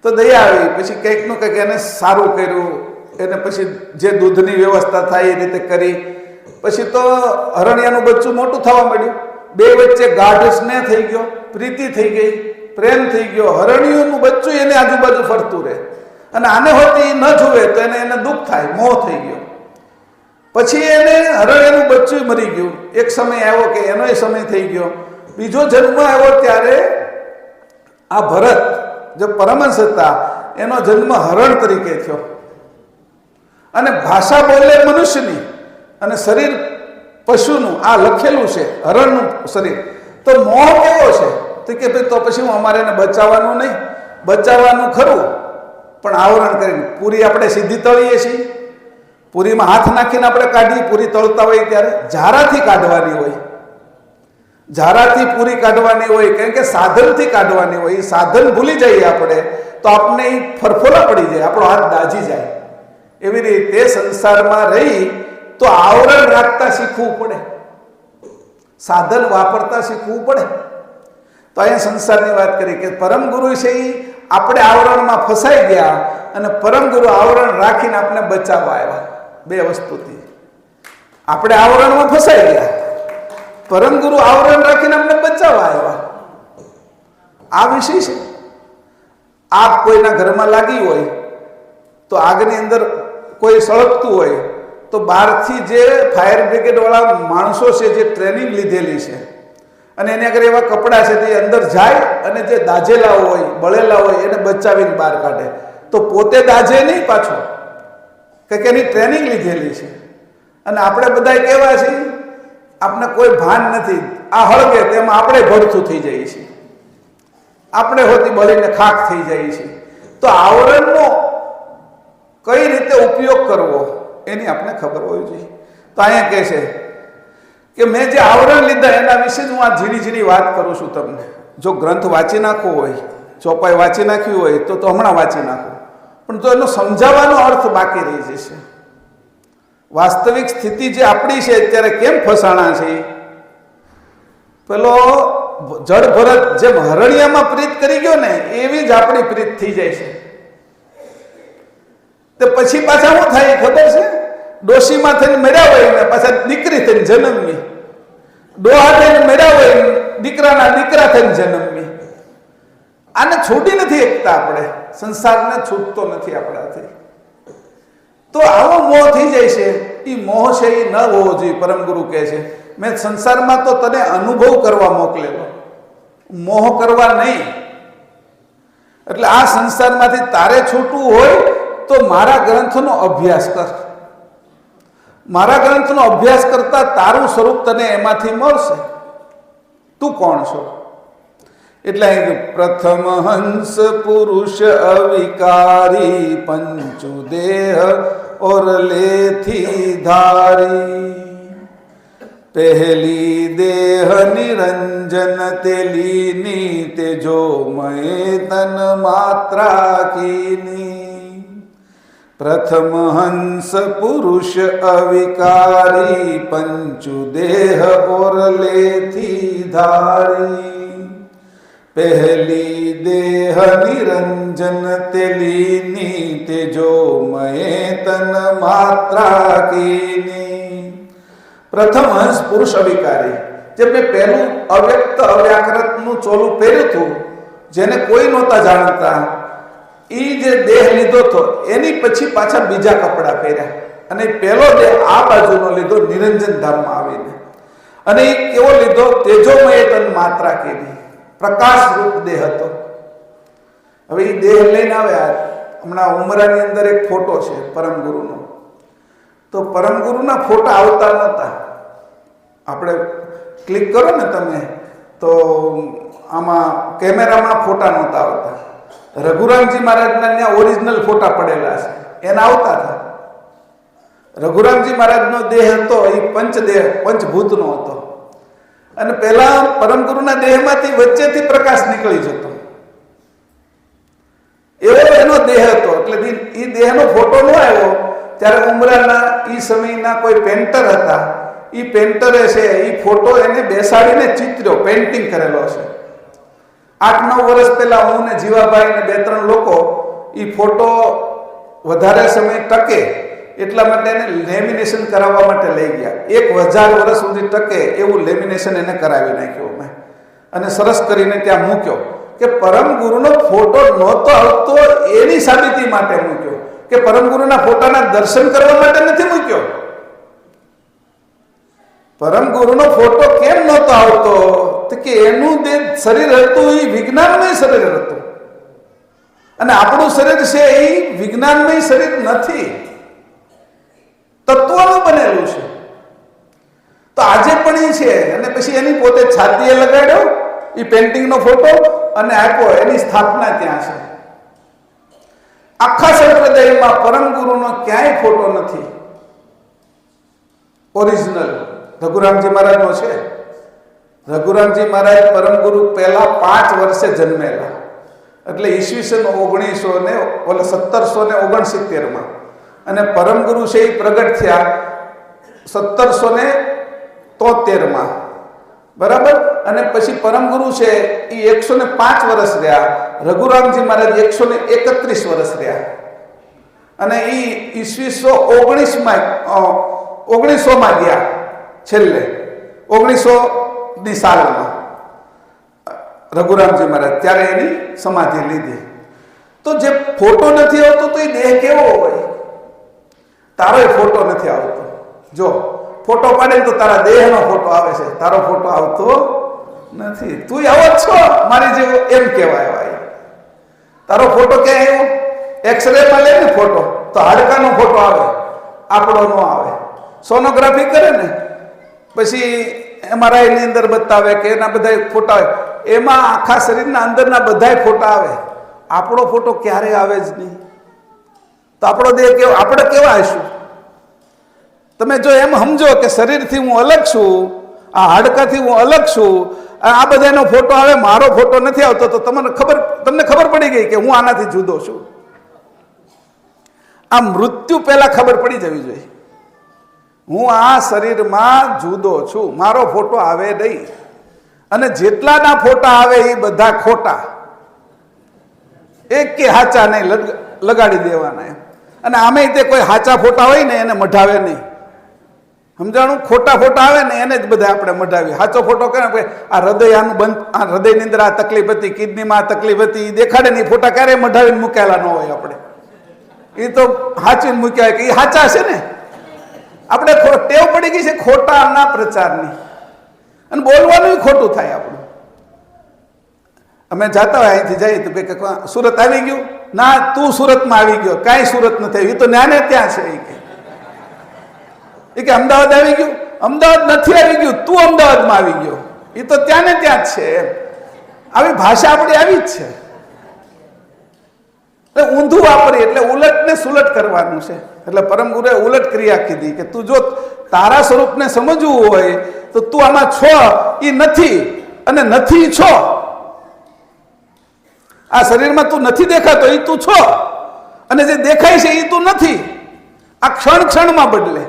તો દયા આવી, પછી કંઈકનું કંઈક એને સારું કર્યું, એને પછી જે દૂધની વ્યવસ્થા થાય એ રીતે કરી. પછી તો હરણિયાનું બચ્ચું મોટું થવા માંડ્યું, બે વચ્ચે ગાઢ સ્નેહ થઈ ગયો, પ્રીતિ થઈ ગઈ, પ્રેમ થઈ ગયો. હરણિયાનું બચ્ચું એને આજુબાજુ ફરતું રહે અને આને હોતી ન જુએ તો એને દુઃખ થાય, મોહ થઈ ગયો. પછી એને હરણિયાનું બચ્ચું મરી ગયું. એક સમય આવ્યો કે એનોય સમય થઈ ગયો. બીજો જન્મ આવ્યો ત્યારે આ ભરત જે પરમહંસ હતા એનો જન્મ હરણ તરીકે થયો. અને ભાષા બોલે મનુષ્યની અને શરીર પશુનું, આ લખેલું છે હરણનું શરીર. તો મોહ કેવો છે? તો કે ભાઈ તો પછી હું અમારે એને બચાવવાનું નહીં, બચાવવાનું ખરું પણ આવરણ કરીને. પૂરી આપણે સીધી તળીએ છીએ, પૂરીમાં હાથ નાખીને આપણે કાઢીએ, પૂરી તળતા હોય ત્યારે ઝારાથી કાઢવાની હોય, ઝારાથી પૂરી કાઢવાની હોય, કારણ કે સાધનથી કાઢવાની હોય. એ સાધન ભૂલી જઈએ આપણે તો આપણે એ ફરફોલા પડી જાય, આપણો હાથ દાજી જાય. એવી રીતે સંસારમાં રહી તો આવરણ રાખતા શીખવું પડે, સાધન વાપરતા શીખવું પડે. તો અહીંયા સંસારની વાત કરી કે પરમ ગુરુ છે એ આપણે આવરણમાં ફસાઈ ગયા અને પરમ ગુરુ આવરણ રાખીને આપણે બચાવવા આવ્યા. બે વસ્તુથી આપણે આવરણમાં ફસાઈ ગયા પરમ ગુરુ આવરણ રાખીને અમને બચાવવા આવ્યા. આ વિષય છે. આગ કોઈના ઘરમાં લાગી હોય તો આગની અંદર કોઈ સળગતું હોય તો બહારથી જે ફાયર બ્રિગેડ વાળા માણસો છે, જે ટ્રેનિંગ લીધેલી છે, અને એની આગળ એવા કપડાં છે તે અંદર જાય અને જે દાઝેલા હોય, બળેલા હોય એને બચાવીને બહાર કાઢે. તો પોતે દાઝે નહીં પાછો, કે એની ટ્રેનિંગ લીધેલી છે. અને આપણે બધા કેવા છીએ, આપણે કોઈ ભાન નથી. આ હળગે તેમાં આપણે ભડથું થઈ જઈએ છીએ, આપણે હોતી બળીને ખાખ થઈ જઈએ છીએ. તો આવરણનો કઈ રીતે ઉપયોગ કરવો એની આપણે ખબર હોવી જોઈએ. તો અહીંયા કહે છે કે મેં જે આવરણ લીધા એના વિશે જ હું આ ઝીણી ઝીણી વાત કરું છું તમને. જો ગ્રંથ વાંચી નાખવો હોય, ચોપાઈ વાંચી નાખ્યું હોય તો હમણાં વાંચી નાખો, પણ તો એનો સમજાવવાનો અર્થ બાકી રહી જશે. વાસ્તવિક સ્થિતિ જે આપણી છે અત્યારે કેમ ફસાણા છે, પેલો જળ ભરત જેમ હરણિયામાં પ્રીત કરી ગયો ને એવી જ આપણી પ્રીત થઈ જાય છે. તો પછી પાછા શું થાય ખબર છે? ડોશીમાં થઈને મેળ્યા હોય ને પાછા દીકરી થઈને જન્મવી, ડોહા થઈને મેળ્યા હોય દીકરાના દીકરા થઈને જન્મવી. આને છૂટી નથી એકતા. આપણે સંસારને છૂટતો નથી આપણાથી. તો આવો મોહ થઈ જાય છે. એ મોહ છે એ ન હોવો જોઈએ. પરમ ગુરુ કહે છે મેં સંસારમાં તો તને અનુભવ કરવા મોકલેલો, મોહ કરવા નહીં. એટલે આ સંસારમાંથી તારે છૂટવું હોય તો મારા ગ્રંથનો અભ્યાસ કર. મારા ગ્રંથનો અભ્યાસ કરતા તારું સ્વરૂપ તને એમાંથી મળશે. તું કોણ છો? એટલે પ્રથમ હંસ પુરુષ અવિકારી પંચુ દેહ ઓર લેથી ધારી પહેલી દેહ નિરંજન તેલીની તેજો મય તન માત્રા કીની પ્રથમ હંસ પુરુષ અવિકારી પંચુ દેહ ઓર લેથી ધારી પહેલી દેહ નિરંજન તેલીની તેજો મય તન માત્રા કીની. પ્રથમ હંસ પુરુષ અવિકારી, જે મેં પહેલું અવ્યક્ત અવ્યાકૃતનું ચોલું પહેર્યું હતું, જેને કોઈ નહોતા જાણતા, એ જે દેહ લીધો હતો એની પછી પાછા બીજા કપડાં પહેર્યા. અને પહેલો દેહ આ બાજુનો લીધો નિરંજન ધામમાં આવીને. અને એ કેવો લીધો? તેજોમય તન માત્રા કીની, પ્રકાશ રૂપ દેહ હતો. હવે એ દેહ લઈને આવ્યા. હમણાં ઉમરાની અંદર એક ફોટો છે પરમ ગુરુનો. તો પરમ ગુરુના ફોટા આવતા નહોતા. આપણે ક્લિક કરો ને તમે તો આમાં કેમેરામાં ફોટા નહોતા આવતા. રઘુરામજી મહારાજના ત્યાં ઓરિજિનલ ફોટા પડેલા છે, એના આવતા હતા. રઘુરામજી મહારાજનો દેહ હતો એ પંચદેહ, પંચભૂતનો હતો. અને પહેલા પરમ ગુરુના દેહમાંથી વચ્ચેથી પ્રકાશ નીકળી જતો, એવો એનો દેહ હતો. એટલે એ દેહનો ફોટો ન આવ્યો ત્યારે ઉમરાના એ સમયના કોઈ પેન્ટર હતા. એ પેન્ટરે છે એ ફોટો એને બેસાડીને ચિત્ર્યો, પેન્ટિંગ કરેલો છે. 8-9 વર્ષ પહેલા હું ને જીવાભાઈ ને 2-3 લોકો એ ફોટો વધારે સમય ટકે એટલા માટે એને લેમિનેશન કરાવવા માટે લઈ ગયા. 1000 વર્ષ સુધી ટકે એવું લેમિનેશન એને કરાવી નાખ્યું મેં, અને સરસ કરીને ત્યાં મૂક્યો. કે પરમ ગુરુનો ફોટો નહોતો આવતો એની સાબિતી માટે મૂક્યો, કે પરમ ગુરુના ફોટાના દર્શન કરવા માટે નથી મૂક્યો. પરમ ગુરુનો ફોટો કેમ નહોતો આવતો? તો કે એનું જે શરીર હતું એ વિજ્ઞાનમય શરીર હતું, અને આપણું શરીર છે એ વિજ્ઞાનમય શરીર નથી, તત્વનું બનેલું છે. તો આજે પણ એ છે. અને પછી એની પોતે છાતીએ લગાડ્યો એ પેન્ટિંગનો ફોટો અને આપ્યો. એની સ્થાપના ત્યાં છે. આખા સંપ્રદાયમાં પરમ ગુરુનો ક્યાંય ફોટો નથી ઓરિજિનલ. રઘુરામજી મહારાજનો છે. રઘુરામજી મહારાજ પરમ ગુરુ પહેલા 5 વર્ષે જન્મેલા, એટલે ઈસવીસન 1769 અને પરમ ગુરુ છે એ પ્રગટ થયા 1773 બરાબર. અને પછી પરમ ગુરુ છે એ 105 વર્ષ રહ્યા. રઘુરામજી મહારાજ 131 વર્ષ રહ્યા. અને એ ઈસવીસો 1900 માં ગયા છેલ્લે. 1900ની સાલમાં રઘુરામજી મહારાજ ત્યારે એની સમાધિ લીધી. તો જે ફોટો નથી આવતો તો એ દેહ કેવો હોય? તારો ફોટો નથી આવતો. જો ફોટો પાડે તો તારા દેહનો ફોટો આવે છે, તારો ફોટો આવતો નથી. તું આવો જ છો મારી જેવો, એમ કહેવાય ભાઈ. તારો ફોટો ક્યાં આવ્યો? એક્સરે માં લે ને ફોટો તો હાડકાનો ફોટો આવે, આપણો નો આવે. સોનોગ્રાફી કરે ને પછી MRI ની અંદર બતાવે કે એના બધા ફોટા આવે, એમાં આખા શરીરના અંદરના બધા ફોટા આવે. આપણો ફોટો ક્યારે આવે જ નહીં. તો આપણો દેહ કેવો, આપણે કેવા હશું? તમે જો એમ સમજો કે શરીરથી હું અલગ છું, આ હાડકાથી હું અલગ છું, આ બધાનો ફોટો આવે, મારો ફોટો નથી આવતો, તો તમને ખબર પડી ગઈ કે હું આનાથી જુદો છું. આ મૃત્યુ પહેલા ખબર પડી જવી જોઈએ. હું આ શરીરમાં જુદો છું, મારો ફોટો આવે નહીં. અને જેટલાના ફોટા આવે એ બધા ખોટા, એક કે હાચા નહીં, લગાડી દેવાના એમ. અને આમે તે કોઈ હાચા ફોટા હોય ને એને મઢાવે નહીં. સમજાણું? ખોટા ફોટા આવે ને એને જ બધા આપણે મઢાવીએ. સાચો ફોટો કરે ને આ હૃદય આનું બંધ, આ હૃદયની અંદર આ તકલીફ હતી, કિડનીમાં આ તકલીફ હતી, એ દેખાડે ને એ ફોટા ક્યારેય મઢાવીને મૂકેલા ન હોય. આપણે એ તો હાચીને મૂક્યા કે એ હાચા છે ને. આપણે ટેવ પડી ગઈ છે ખોટાના પ્રચારની, અને બોલવાનું ખોટું થાય આપણું. અમે જતા હોય અહીંથી જઈએ તો કે સુરત આવી ગયું, ના તું સુરતમાં આવી ગયો, કાંઈ સુરત નથી આવ્યું, એ તો ન્યાને ત્યાં છે. એ કે અમદાવાદ આવી ગયું, અમદાવાદ નથી આવી ગયું, તું અમદાવાદમાં આવી ગયો, એ તો ત્યાં ને ત્યાં જ છે. આવી ભાષા આપણી આવી જ છે. એટલે ઊંધું વાપરી, એટલે ઉલટ ને સુલટ કરવાનું છે. એટલે પરમ ગુરુએ ઉલટ ક્રિયા કીધી કે તું જો તારા સ્વરૂપને સમજવું હોય તો તું આમાં છો એ નથી, અને નથી છો. આ શરીરમાં તું નથી દેખાતો એ તું છો, અને જે દેખાય છે એ તું નથી. આ ક્ષણ ક્ષણમાં બદલે.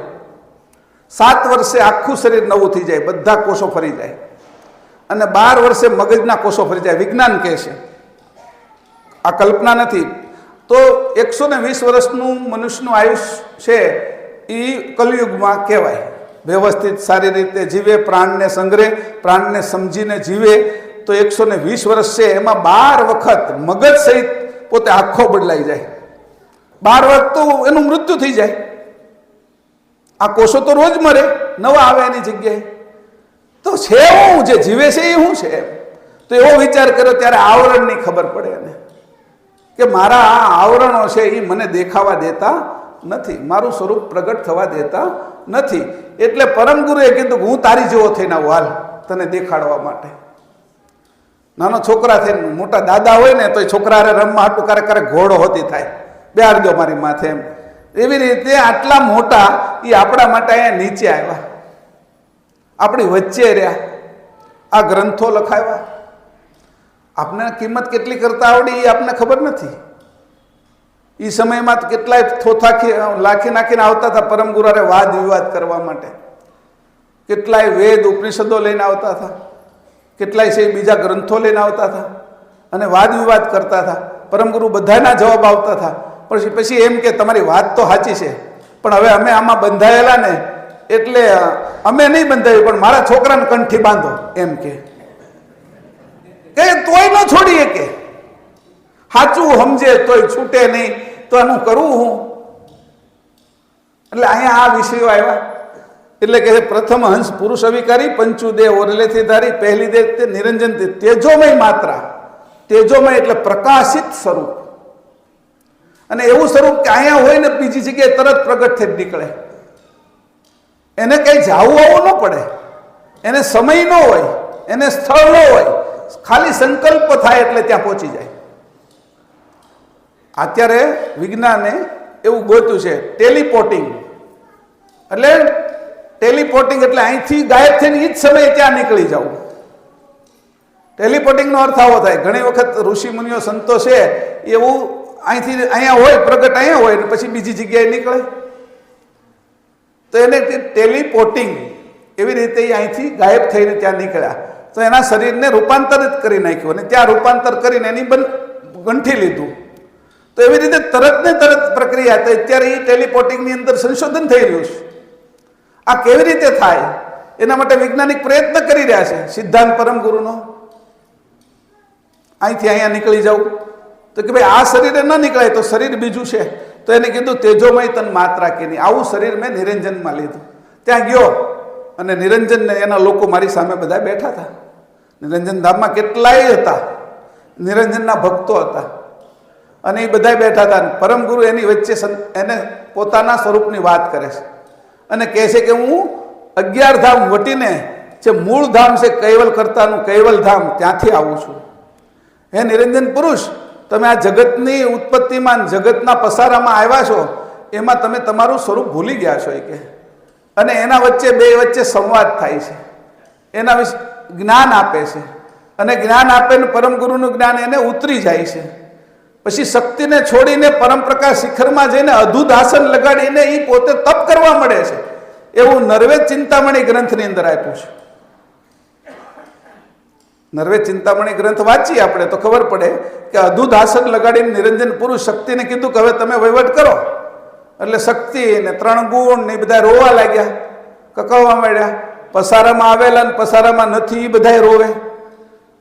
7 વર્ષે આખું શરીર નવું થઈ જાય, બધા કોષો ફરી જાય, અને 12 વર્ષે મગજના કોષો ફરી જાય. વિજ્ઞાન કહે છે, આ કલ્પના નથી. તો 120 વર્ષનું મનુષ્યનું આયુષ્ય છે એ કલયુગમાં કહેવાય. વ્યવસ્થિત સારી રીતે જીવે, પ્રાણને સંગ્રહે, પ્રાણને સમજીને જીવે તો 120 વર્ષ છે. એમાં 12 વખત મગજ સહિત પોતે આખો બદલાઈ જાય. 12 વખત તો એનું મૃત્યુ થઈ જાય. આ કોષો તો રોજ મરે, નવા આવે એની જગ્યાએ. તો છે હું જે જીવે છે એ શું છે? તો એવો વિચાર કર્યો ત્યારે આવરણની ખબર પડે એને કે મારા આ આવરણો છે એ મને દેખાવા દેતા નથી, મારું સ્વરૂપ પ્રગટ થવા દેતા નથી. એટલે પરમ ગુરુએ કીધું કે હું તારી જેવો થઈને આવું, હાલ તને દેખાડવા માટે. નાનો છોકરા થઈને, મોટા દાદા હોય ને તો એ છોકરા રમવા હાટું ક્યારેક ઘોડો હોતી થાય, બેહાડજો મારી માથે એમ. એવી રીતે આટલા મોટા એ આપણા માટે અહીંયા નીચે આવ્યા, આપણી વચ્ચે રહ્યા, આ ગ્રંથો લખાવ્યા. આપને કિંમત કેટલી કરતા આવડી એ આપને ખબર નથી. એ સમયમાં કેટલાય થોથા લાખી નાખીને આવતા હતા પરમ ગુરુએ વાદ વિવાદ કરવા માટે. કેટલાય વેદ ઉપનિષદો લઈને આવતા હતા, કેટલાય છે બીજા ગ્રંથો લઈને આવતા હતા અને વાદ વિવાદ કરતા હતા. પરમ ગુરુ બધાના જવાબ આવતા હતા. પછી એમ કે તમારી વાત તો સાચી છે, પણ હવે અમે આમાં બંધાયેલા ને એટલે અમે નહીં બંધાવી, પણ મારા છોકરાને કંઠી બાંધો એમ કે તોય ન છોડીએ, કે સાચું સમજે તોય છૂટે નહીં, તો એનું કરવું હું. એટલે અહીંયા આ વિષયો આવ્યા. એટલે કે પ્રથમ હંસ પુરુષ અવિકારી, પંચુ દેહ ઓરલેથી ધારી, પહેલી દેહ તે નિરંજન તેજોમય માત્રા. તેજોમય એટલે પ્રકાશિત સ્વરૂપ, અને એવું સ્વરૂપ કે અહીંયા હોય ને બીજી જગ્યાએ તરત પ્રગટ થઈ નીકળે. એને કઈ જાવું આવું ન પડે, એને સમય ન હોય, એને સ્થળ ન હોય, ખાલી સંકલ્પ થાય એટલે ત્યાં પહોંચી જાય. અત્યારે વિજ્ઞાને એવું ગોત્યું છે ટેલિપોર્ટિંગ. એટલે ટેલિપોર્ટિંગ એટલે અહીંથી ગાયબ થઈને એ જ સમયે ત્યાં નીકળી જવું. ટેલિપોર્ટિંગનો અર્થ આવો થાય. ઘણી વખત ઋષિ મુનિઓ સંતો છે એવું અહીંથી અહીંયા હોય, પ્રગટ અહીંયા હોય ને પછી બીજી જગ્યાએ નીકળે, તો એને ટેલિપોર્ટિંગ. એવી રીતે એ અહીંથી ગાયબ થઈને ત્યાં નીકળ્યા, તો એના શરીરને રૂપાંતરિત કરી નાખ્યું અને ત્યાં રૂપાંતર કરીને એની ગંઠી લીધું. તો એવી રીતે તરત ને તરત પ્રક્રિયા. તો અત્યારે એ ટેલિપોર્ટિંગની અંદર સંશોધન થઈ રહ્યું છે. આ કેવી રીતે થાય એના માટે વૈજ્ઞાનિક પ્રયત્ન કરી રહ્યા છે. સિદ્ધાંત પરમ ગુરુનો અહીંથી અહીંયા નીકળી જવું તો કે ભાઈ આ શરીરે ન નીકળાય તો શરીર બીજું છે, તો એને કીધું તેજોમય તન માત્રા કે નહીં. આવું શરીર મેં નિરંજનમાં લીધું. ત્યાં ગયો અને નિરંજન ને એના લોકો મારી સામે બધા બેઠા હતા. નિરંજન ધામમાં કેટલાય હતા, નિરંજનના ભક્તો હતા અને એ બધા બેઠા હતા. પરમ ગુરુ એની વચ્ચે એને પોતાના સ્વરૂપની વાત કરે છે અને કહે છે કે હું 11 ધામ વટીને જે મૂળ ધામ છે કૈવલ કરતાનું કૈવલ ધામ ત્યાંથી આવું છું. હે નિરંજન પુરુષ, તમે આ જગતની ઉત્પત્તિમાં જગતના પસારામાં આવ્યા છો, એમાં તમે તમારું સ્વરૂપ ભૂલી ગયા છો એ કે. અને એના વચ્ચે બે વચ્ચે સંવાદ થાય છે, એના વિશે જ્ઞાન આપે છે અને જ્ઞાન આપે ને પરમ ગુરુનું જ્ઞાન એને ઉતરી જાય છે. પછી શક્તિને છોડીને પરમ પ્રકાશ શિખરમાં જઈને અદ્ભુત આસન લગાડીને એ પોતે તપ કરવા મળે છે. એવું નરવેદ ચિંતામણી ગ્રંથની અંદર આપ્યું છે. નરવેદ ચિંતામણી ગ્રંથ વાંચીએ આપણે તો ખબર પડે કે અદ્ભુત આસન લગાડીને નિરંજન પુરુષ શક્તિને કીધું કે હવે તમે વહીવટ કરો. એટલે શક્તિ ને 3 ગુણ ને બધા રોવા લાગ્યા, કકવવા માંડ્યા. પસારામાં આવેલા ને પસારામાં નથી એ બધા રોવે.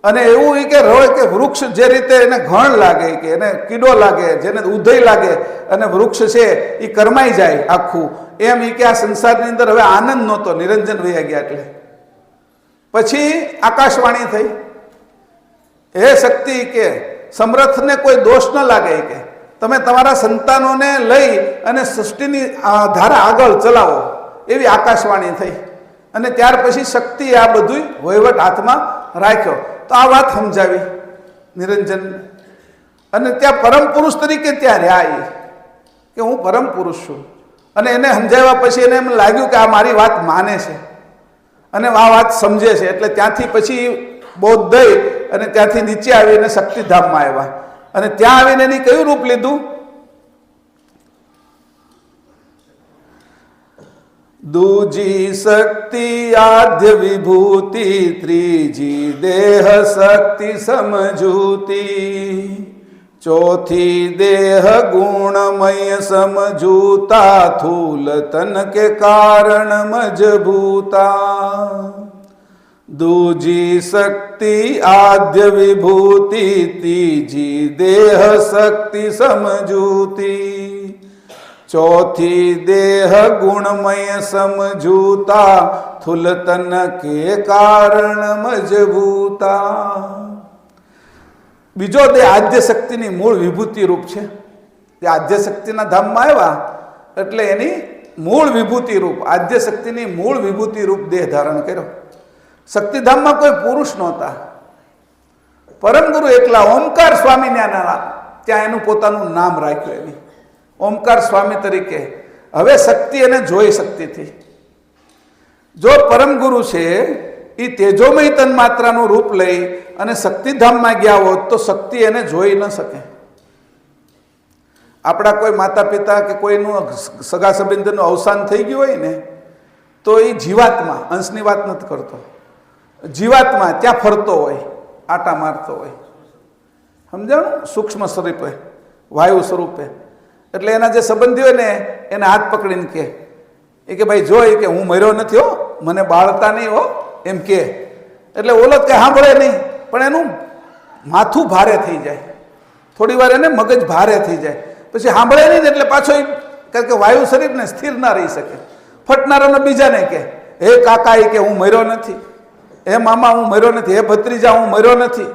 અને એવું એ કે રોવે કે વૃક્ષ જે રીતે એને ઘણ લાગે, કે એને કીડો લાગે, જેને ઉધઈ લાગે અને વૃક્ષ છે એ કરમાઈ જાય આખું, એમ એ કે આ સંસારની અંદર હવે આનંદ નહોતો. નિરંજન વહી ગયા એટલે પછી આકાશવાણી થઈ, હે શક્તિ કે સમર્થને કોઈ દોષ ન લાગે કે તમે તમારા સંતાનોને લઈ અને સૃષ્ટિની ધારા આગળ ચલાવો, એવી આકાશવાણી થઈ. અને ત્યાર પછી શક્તિએ આ બધું વહીવટ હાથમાં રાખ્યો. તો આ વાત સમજાવી નિરંજન. અને ત્યાં પરમ પુરુષ તરીકે ત્યાં રહ્યા કે હું પરમ પુરુષ છું. અને એને સમજાવ્યા પછી એને એમ લાગ્યું કે આ મારી વાત માને છે અને આ વાત સમજે છે. એટલે ત્યાંથી પછી બોધ દઈ અને ત્યાંથી નીચે આવીને શક્તિધામમાં આવ્યા. અને ત્યાં આવીને એની કયું રૂપ લીધું? દૂજી શક્તિ આદ્ય વિભૂતિ, ત્રીજી દેહ શક્તિ સમજૂતી, ચોથી દેહ ગુણમય સમજૂતા, થૂલ તન કે કારણ મજબૂતા. દૂજી શક્તિ આદ્ય વિભૂતિ, ત્રીજી દેહ શક્તિ સમજૂતી, ચોથી દેહ ગુણમય સમજૂતા, થૂલ તન કે કારણ મજબૂતા. બીજો દેહ આદ્ય શક્તિની મૂળ વિભૂતિ રૂપ છે. તે આદ્ય શક્તિના ધામમાં આવ્યા એટલે એની મૂળ વિભૂતિ રૂપ, આદ્ય શક્તિની મૂળ વિભૂતિ રૂપ દેહ ધારણ કર્યો. શક્તિધામમાં કોઈ પુરુષ નહોતા, પરમ ગુરુ એકલા ઓમકાર સ્વામી ત્યાં એનું પોતાનું નામ રાખ્યું. એની ઓમકાર સ્વામી તરીકે હવે શક્તિ એને જોઈ શકતી હતી. જો પરમ ગુરુ છે એ તેજોમય તન માત્રાનું રૂપ લઈ અને શક્તિધામમાં ગયા હોત તો શક્તિ એને જોઈ ન શકે. આપણા કોઈ માતા પિતા કે કોઈનું સગા સંબંધીનું અવસાન થઈ ગયું હોય ને તો એ જીવાત્મા, અંશની વાત નથી કરતો, જીવાત્મા ત્યાં ફરતો હોય, આટા મારતો હોય, સમજાણું? સૂક્ષ્મ સ્વરૂપે, વાયુ સ્વરૂપે. એટલે એના જે સંબંધી હોય ને એને હાથ પકડીને કે ભાઈ જોઈ કે હું મર્યો નથી હો, મને બાળતા નહીં હો, એમ કે. એટલે ઓલો કંઈ સાંભળે નહીં, પણ એનું માથું ભારે થઈ જાય, થોડી વાર એને મગજ ભારે થઈ જાય, પછી સાંભળે નહીં ને એટલે પાછો કારણ કે વાયુ શરીરને સ્થિર ના રહી શકે. ફટનારાને બીજાને કે હે કાકા એ કે હું મર્યો નથી, હે મામા હું મર્યો નથી, હે ભત્રીજા હું મર્યો નથી.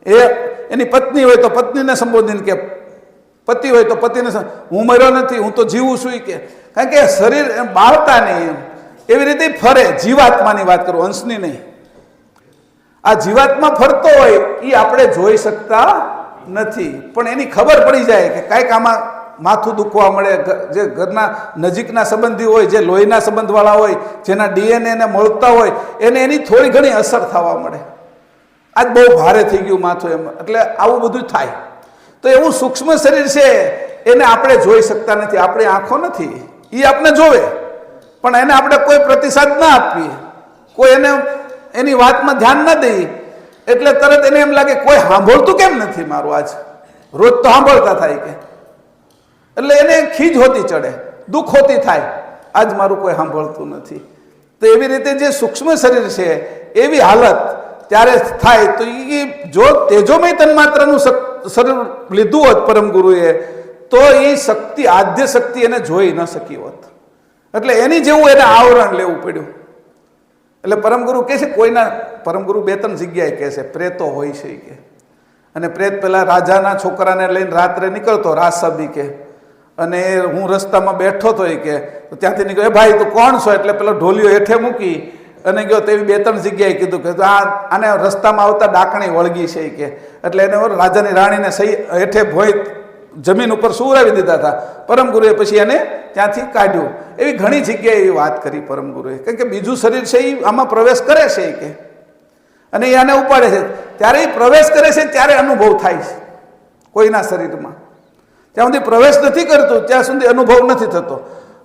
એ એની પત્ની હોય તો પત્નીને સંબોધીને કે, પતિ હોય તો પતિને હું મર્યો નથી, હું તો જીવું છું કે. કારણ કે શરીર બાળતા નહીં, એમ એવી રીતે ફરે. જીવાત્માની વાત કરું, અંશની નહીં. આ જીવાત્મા ફરતો હોય એ આપણે જોઈ શકતા નથી, પણ એની ખબર પડી જાય કે કાંઈક આમાં માથું દુખવા મળે. જે ઘરના નજીકના સંબંધી હોય, જે લોહીના સંબંધવાળા હોય, જેના ડીએનએ ને મળતા હોય, એને એની થોડી ઘણી અસર થવા મળે. આજ બહુ ભારે થઈ ગયું માથું, એમ. એટલે આવું બધું થાય. તો એવું સૂક્ષ્મ શરીર છે એને આપણે જોઈ શકતા નથી, આપણી આંખો નથી, એ આપણે જોવે પણ એને આપણે કોઈ પ્રતિસાદ ના આપીએ, કોઈ એને એની વાતમાં ધ્યાન ન દઈએ એટલે તરત એને એમ લાગે કોઈ સાંભળતું કેમ નથી મારું, આજ રોજ તો સાંભળતા થાય કે. એટલે એને ખીજ હોતી ચડે, દુઃખ હોતી થાય, આજ મારું કોઈ સાંભળતું નથી. તો એવી રીતે જે સૂક્ષ્મ શરીર છે એવી હાલત ત્યારે થાય તો એ જો તેજોમય તન્માત્રાનું શરીર લીધું હોત પરમ ગુરુએ તો એ શક્તિ, આદ્ય શક્તિ એને જોઈ ન શકી હોત. એટલે એની જેવું એને આવરણ લેવું પડ્યું. એટલે પરમગુરુ કહે છે, કોઈના પરમગુરુ 2-3 જગ્યાએ કહે છે પ્રેતો હોય છે કે, અને પ્રેત પેલા રાજાના છોકરાને લઈને રાત્રે નીકળતો રાસબી કે, અને હું રસ્તામાં બેઠો તો કે ત્યાંથી નીકળ્યો, ભાઈ તું કોણ છો? એટલે પેલો ઢોલિયો હેઠે મૂકી અને ગયો. તેવી 2-3 જગ્યાએ કીધું કે આને રસ્તામાં આવતા ડાકણી વળગી છે કે, એટલે એને રાજાની રાણીને સહી હેઠે ભોય જમીન ઉપર સુવરાવી દીધા હતા. પરમગુરુએ પછી એને ત્યાંથી કાઢ્યું. એવી ઘણી જગ્યાએ એવી વાત કરી પરમગુરુએ, કારણ કે બીજું શરીર છે એ આમાં પ્રવેશ કરે છે કે, અને એ આને ઉપાડે છે. ત્યારે એ પ્રવેશ કરે છે ત્યારે અનુભવ થાય છે કોઈના શરીરમાં. જ્યાં સુધી પ્રવેશ નથી કરતું ત્યાં સુધી અનુભવ નથી થતો.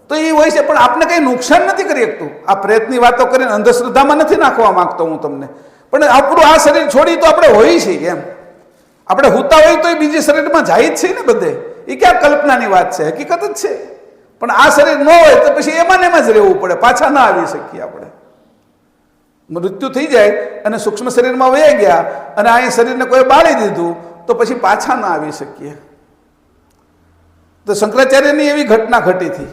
તો એ હોય છે, પણ આપણે કંઈ નુકસાન નથી કરી શકતું. આ પ્રેતની વાતો કરીને અંધશ્રદ્ધામાં નથી નાખવા માંગતો હું તમને, પણ આપણું આ શરીર છોડી તો આપણે હોઈએ છીએ એમ. આપણે હુતા હોય તો એ બીજી શરીરમાં જાય જ છે ને બધે. એ ક્યાં કલ્પનાની વાત છે, હકીકત જ છે. પણ આ શરીર ન હોય તો પછી એમાં ને એમાં જ રહેવું પડે, પાછા ના આવી શકીએ આપણે. મૃત્યુ થઈ જાય અને સૂક્ષ્મ શરીરમાં વહી ગયા અને અહીં શરીરને કોઈ બાળી દીધું તો પછી પાછા ના આવી શકીએ. તો શંકરાચાર્યની એવી ઘટના ઘટી હતી,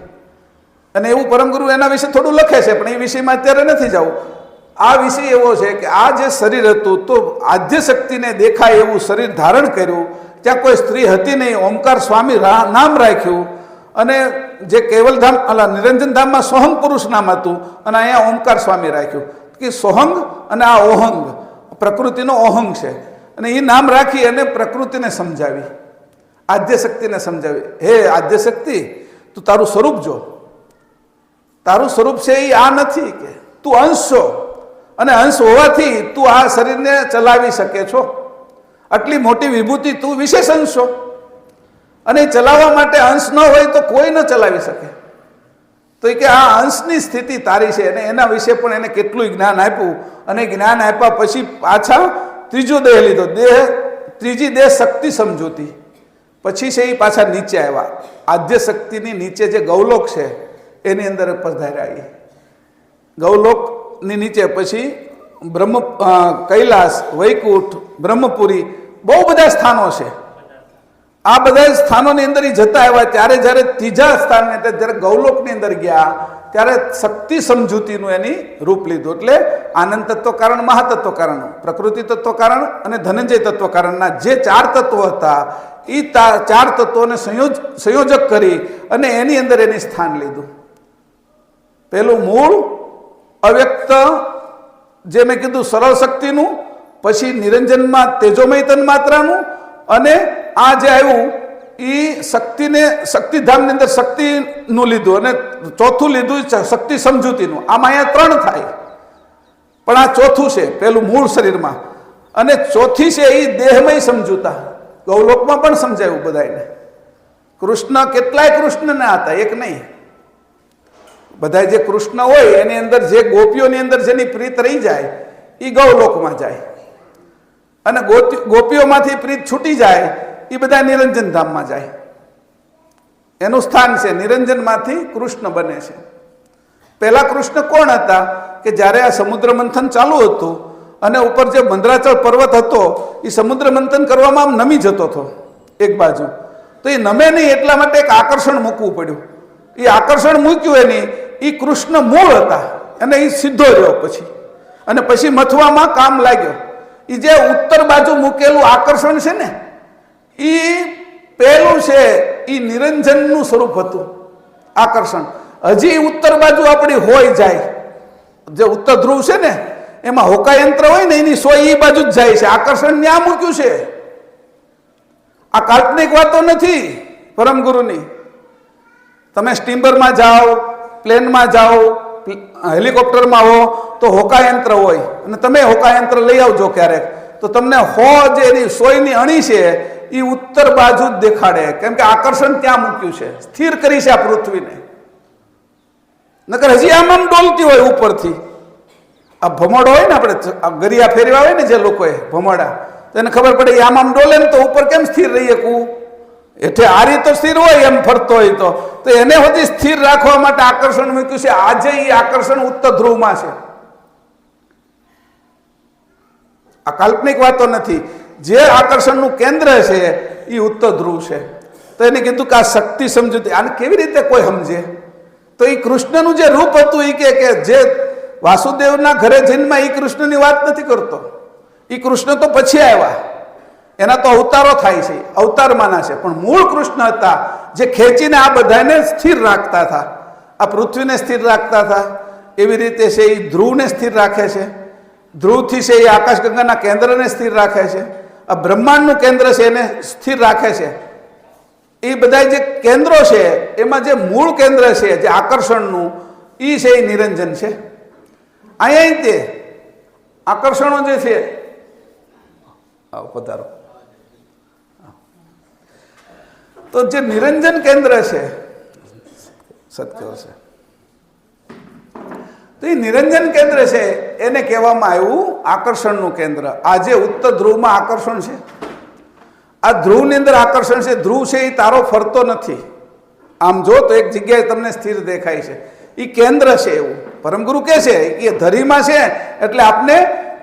અને એવું પરમગુરુ એના વિશે થોડું લખે છે, પણ એ વિષયમાં અત્યારે નથી જવું. આ વિષય એવો છે કે આ જે શરીર હતું તો આદ્ય શક્તિને દેખાય એવું શરીર ધારણ કર્યું. ત્યાં કોઈ સ્ત્રી હતી નહીં, ઓમકાર સ્વામી નામ રાખ્યું, અને જે કેવલધામ નિરંજન ધામમાં સોહંગ પુરુષ નામ હતું, અને અહીંયા ઓમકાર સ્વામી રાખ્યું કે સોહંગ અને આ ઓહંગ પ્રકૃતિનો ઓહંગ છે. અને એ નામ રાખી અને પ્રકૃતિને સમજાવી, આદ્ય શક્તિને સમજાવી, હે આદ્ય શક્તિ તું તારું સ્વરૂપ જો, તારું સ્વરૂપ છે એ આ નથી કે તું અંશ છો, અને અંશ હોવાથી તું આ શરીરને ચલાવી શકે છો. આટલી મોટી વિભૂતિ તું વિશેષ અંશ છો, અને ચલાવવા માટે અંશ ન હોય તો કોઈ ન ચલાવી શકે. તો એ કે આ અંશની સ્થિતિ તારી છે, અને એના વિશે પણ એને કેટલું જ્ઞાન આપ્યું. અને જ્ઞાન આપ્યા પછી પાછા ત્રીજો દેહ લીધો, ત્રીજી દેહ શક્તિ સમજૂતી. પછી છે એ પાછા નીચે આવ્યા, આદ્ય શક્તિની નીચે જે ગૌલોક છે એની અંદર પધાર્યા. ગૌલોકની નીચે પછી બ્રહ્મ, કૈલાસ, વૈકુંઠ, બ્રહ્મપુરી, બહુ બધા સ્થાનો છે. આ બધા સ્થાનોની અંદર એ જતા આવ્યા. ત્યારે જ્યારે ત્રીજા સ્થાનને જ્યારે ગૌલોકની અંદર ગયા ત્યારે શક્તિ સમજૂતીનું એની રૂપ લીધું. એટલે આનંદ તત્વ કારણ, મહાતત્વ કારણ, પ્રકૃતિ તત્વ કારણ અને ધનંજય તત્વ કારણના જે 4 તત્વો હતા એ 4 તત્વોને સંયોજક કરી અને એની અંદર એની સ્થાન લીધું. પેલું મૂળ અવ્યક્ત જે મેં કીધું સરળ શક્તિનું, પછી નિરંજનમાં તેજોમય તન્માત્રાનું, અને આ જે આવ્યું એ શક્તિને શક્તિધામની અંદર શક્તિનું લીધું, અને ચોથું લીધું શક્તિ સમજૂતીનું. આમાં અહીંયા 3 થાય, પણ આ ચોથું છે પેલું મૂળ શરીરમાં. અને ચોથી છે એ દેહમય સમજૂતા. ગૌલોકમાં પણ સમજાયું બધાને. કૃષ્ણ કેટલાય કૃષ્ણને હતા, એક નહીં. બધા જે કૃષ્ણ હોય એની અંદર જે ગોપીઓની અંદર જેની પ્રીત રહી જાય એ ગૌલોકમાં જાય, અને ગોપીઓમાંથી પ્રીત છૂટી જાય એ બધા નિરંજન ધામમાં જાય. એનું સ્થાન છે નિરંજનમાંથી કૃષ્ણ બને છે. પહેલા કૃષ્ણ કોણ હતા કે જ્યારે આ સમુદ્ર મંથન ચાલુ હતું અને ઉપર જે મંદરાચલ પર્વત હતો એ સમુદ્ર મંથન કરવામાં આમ નમી જતો હતો એક બાજુ. તો એ નમે નહીં એટલા માટે એક આકર્ષણ મૂકવું પડ્યું. એ આકર્ષણ મૂક્યું એની, એ કૃષ્ણ મૂળ હતા અને એ સીધો રહ્યો પછી, અને પછી મથવામાં કામ લાગ્યો. એ જે ઉત્તર બાજુ મૂકેલું આકર્ષણ છે ને એ પહેલું છે એ નિરંજનનું સ્વરૂપ હતું આકર્ષણ. હજી ઉત્તર બાજુ આપણી હોય જાય, જે ઉત્તર ધ્રુવ છે ને એમાં હોકાયંત્ર હોય ને એની સોય એ બાજુ જ જાય છે. આકર્ષણ ત્યાં મૂક્યું છે. આ કાલ્પનિક વાતો નથી પરમગુરુની. તમે સ્ટીમરમાં જાઓ, પ્લેનમાં જાઓ, હેલિકોપ્ટરમાં હો તો હોકાયંત્ર હોય, અને તમે હોકાયંત્ર લઈ આવજો ક્યારેક તો તમને જે એની સોયની અણી છે એ ઉત્તર બાજુ જ દેખાડે, કેમ કે આકર્ષણ ત્યાં મૂક્યું છે, સ્થિર કરી છે આ પૃથ્વીને. નકર હજી આમ ડોલતી હોય ઉપરથી. આ ભમરડો હોય ને, આપણે ગરિયા ફેરવા હોય ને જે લોકોએ ભમરડા, તો એને ખબર પડે આમ ડોલે ને તો ઉપર કેમ સ્થિર રહીએ કું હેઠે આરી તો સ્થિર હોય એમ ફરતો હોય તો તો એને સુધી સ્થિર રાખવા માટે આકર્ષણ મૂક્યું છે. આજે એ આકર્ષણ ઉત્તર ધ્રુવમાં છે. આ કાલ્પનિક વાતો નથી. જે આકર્ષણનું કેન્દ્ર છે એ ઉત્તર ધ્રુવ છે. તો એને કીધું કે આ શક્તિ સમજૂતી. આને કેવી રીતે કોઈ સમજે? તો એ કૃષ્ણનું જે રૂપ હતું એ કે જે વાસુદેવના ઘરે જન્મા એ કૃષ્ણની વાત નથી કરતો. એ કૃષ્ણ તો પછી આવ્યા, એના તો અવતારો થાય છે, અવતારમાંના છે. પણ મૂળ કૃષ્ણ હતા જે ખેંચીને આ બધાને સ્થિર રાખતા હતા. આ પૃથ્વીને સ્થિર રાખતા હતા. એવી રીતે છે એ ધ્રુવને સ્થિર રાખે છે. ધ્રુવથી છે એ આકાશગંગાના કેન્દ્રને સ્થિર રાખે છે. આ બ્રહ્માંડનું કેન્દ્ર છે એને સ્થિર રાખે છે. એ બધા જે કેન્દ્રો છે એમાં જે મૂળ કેન્દ્ર છે જે આકર્ષણનું એ છે એ નિરંજન છે. અહીંયા તે આકર્ષણો જે છે, પધારો, તો જે નિરંજન કેન્દ્ર છે સત્ય છે, તો એ નિરંજન કેન્દ્ર છે એને કહેવામાં આવ્યું આકર્ષણનું કેન્દ્ર. આજે ઉત્તર ધ્રુવમાં આકર્ષણ છે. આ ધ્રુવની અંદર આકર્ષણ છે. ધ્રુવ છે એ તારો ફરતો નથી. આમ જો તો એક જગ્યાએ તમને સ્થિર દેખાય છે. એ કેન્દ્ર છે એવું પરમગુરુ કહે છે કે ધરીમાં છે એટલે આપને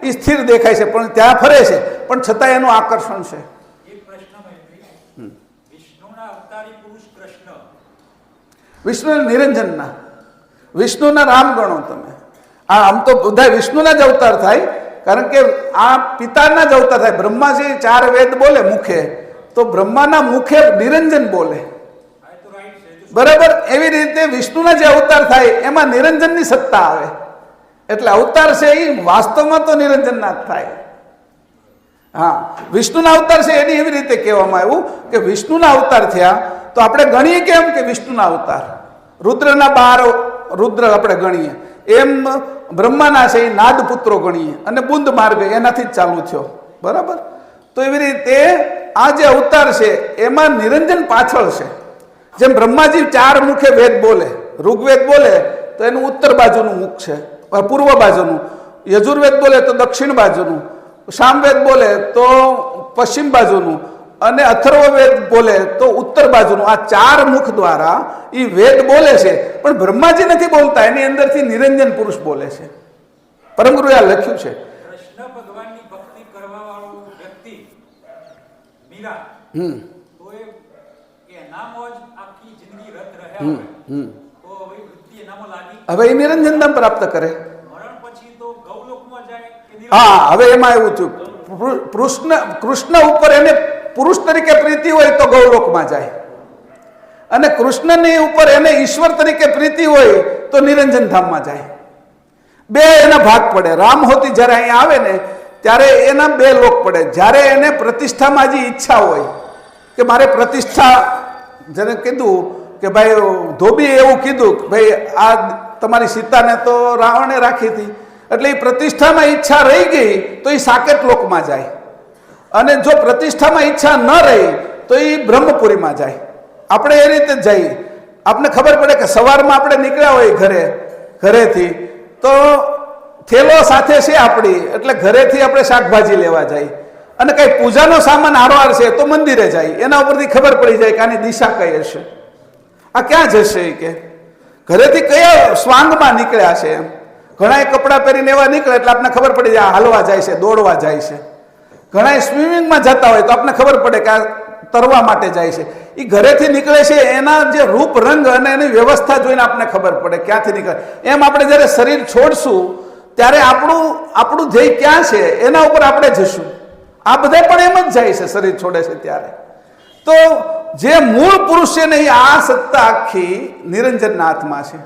એ સ્થિર દેખાય છે પણ ત્યાં ફરે છે, પણ છતાં એનું આકર્ષણ છે. વિષ્ણુ નિરંજનના, વિષ્ણુના રામ ગણો તમે. આમ તો બધા વિષ્ણુના જ અવતાર થાય, કારણ કે આ પિતાના જ અવતાર થાય. બ્રહ્માજી 4 વેદ બોલે મુખે, તો બ્રહ્માના મુખે નિરંજન બોલે, બરાબર. એવી રીતે વિષ્ણુના જે અવતાર થાય એમાં નિરંજનની સત્તા આવે. એટલે અવતાર છે એ વાસ્તવમાં તો નિરંજનના જ થાય. હા, વિષ્ણુના અવતાર છે એની એવી રીતે કહેવામાં આવ્યું કે વિષ્ણુના અવતાર થયા તો આપણે ગણીએ કેમ કે વિષ્ણુના અવતાર. રુદ્રના 12 રુદ્ર આપણે ગણીએ એમ બ્રહ્માના છે એ નાદ પુત્રો ગણીએ અને બુંદ માર્ગ એનાથી જ ચાલુ થયો, બરાબર. તો એવી રીતે આ જે અવતાર છે એમાં નિરંજન પાછળ છે. જેમ બ્રહ્માજી 4 મુખે વેદ બોલે, ઋગ્વેદ બોલે તો એનું ઉત્તર બાજુનું મુખ છે, પૂર્વ બાજુનું. યજુર્વેદ બોલે તો દક્ષિણ બાજુનું. સામવેદ બોલે તો પશ્ચિમ બાજુનું. અને અથર્વવેદ બોલે તો ઉત્તર બાજુનું. આ 4 મુખ દ્વારા એ વેદ બોલે છે, પણ બ્રહ્માજી નથી બોલતા, એની અંદરથી નિરંજન પુરુષ બોલે છે. પરમગુરુએ આ લખ્યું છે. કૃષ્ણ ભગવાનની ભક્તિ કરવા વાળો વ્યક્તિ મીરા, તો એ એનામાં જ આખી જિંદગી રત રહ્યા હોય, તો હવે વૃત્તિ એનામાં લાગી, હવે એ નિરંજન ધામ પ્રાપ્ત કરે. મરણ પછી તો ગૌલોકમાં જાય કે હા, હવે એમાં એવું થયું, કૃષ્ણ ઉપર એને પુરુષ તરીકે પ્રીતિ હોય તો ગૌલોકમાં જાય, અને કૃષ્ણની ઉપર એને ઈશ્વર તરીકે પ્રીતિ હોય તો નિરંજન ધામમાં જાય. 2 એના ભાગ પડે. રામ હોતી જ્યારે અહીંયા આવે ને ત્યારે એના 2 લોક પડે. જ્યારે એને પ્રતિષ્ઠામાં જે ઈચ્છા હોય કે મારે પ્રતિષ્ઠા, જેને કીધું કે ભાઈ ધોબીએ એવું કીધું કે ભાઈ આ તમારી સીતાને તો રાવણે રાખી હતી, એટલે એ પ્રતિષ્ઠામાં ઈચ્છા રહી ગઈ તો એ સાકેત લોકમાં જાય. અને જો પ્રતિષ્ઠામાં ઈચ્છા ન રહી તો એ બ્રહ્મપુરીમાં જાય. આપણે એ રીતે જ જઈએ. આપણે ખબર પડે કે સવારમાં આપણે નીકળ્યા હોય ઘરેથી તો થેલો સાથે છે આપણી, એટલે ઘરેથી આપણે શાકભાજી લેવા જાય, અને કંઈ પૂજાનો સામાન આરોહાર છે તો મંદિરે જાય. એના ઉપરથી ખબર પડી જાય કે આની દિશા કઈ હશે, આ ક્યાં જશે. કે ઘરેથી કયા સ્વાંગમાં નીકળ્યા છે. એમ ઘણા કપડાં પહેરીને એવા નીકળે એટલે આપણને ખબર પડી જાય હાલવા જાય છે, દોડવા જાય છે. ઘણા સ્વિમિંગમાં જતા હોય તો આપણને ખબર પડે કે આ તરવા માટે જાય છે. એ ઘરેથી નીકળે છે, એના જે રૂપ રંગ અને એની વ્યવસ્થા જોઈને આપણને ખબર પડે ક્યાંથી નીકળે. એમ આપણે જ્યારે શરીર છોડશું ત્યારે આપણું ધ્યેય ક્યાં છે એના ઉપર આપણે જશું. આ બધા પણ એમ જ જાય છે શરીર છોડે છે ત્યારે. તો જે મૂળ પુરુષ છે ને એ આ સત્તા આખી નિરંજનના હાથમાં છે.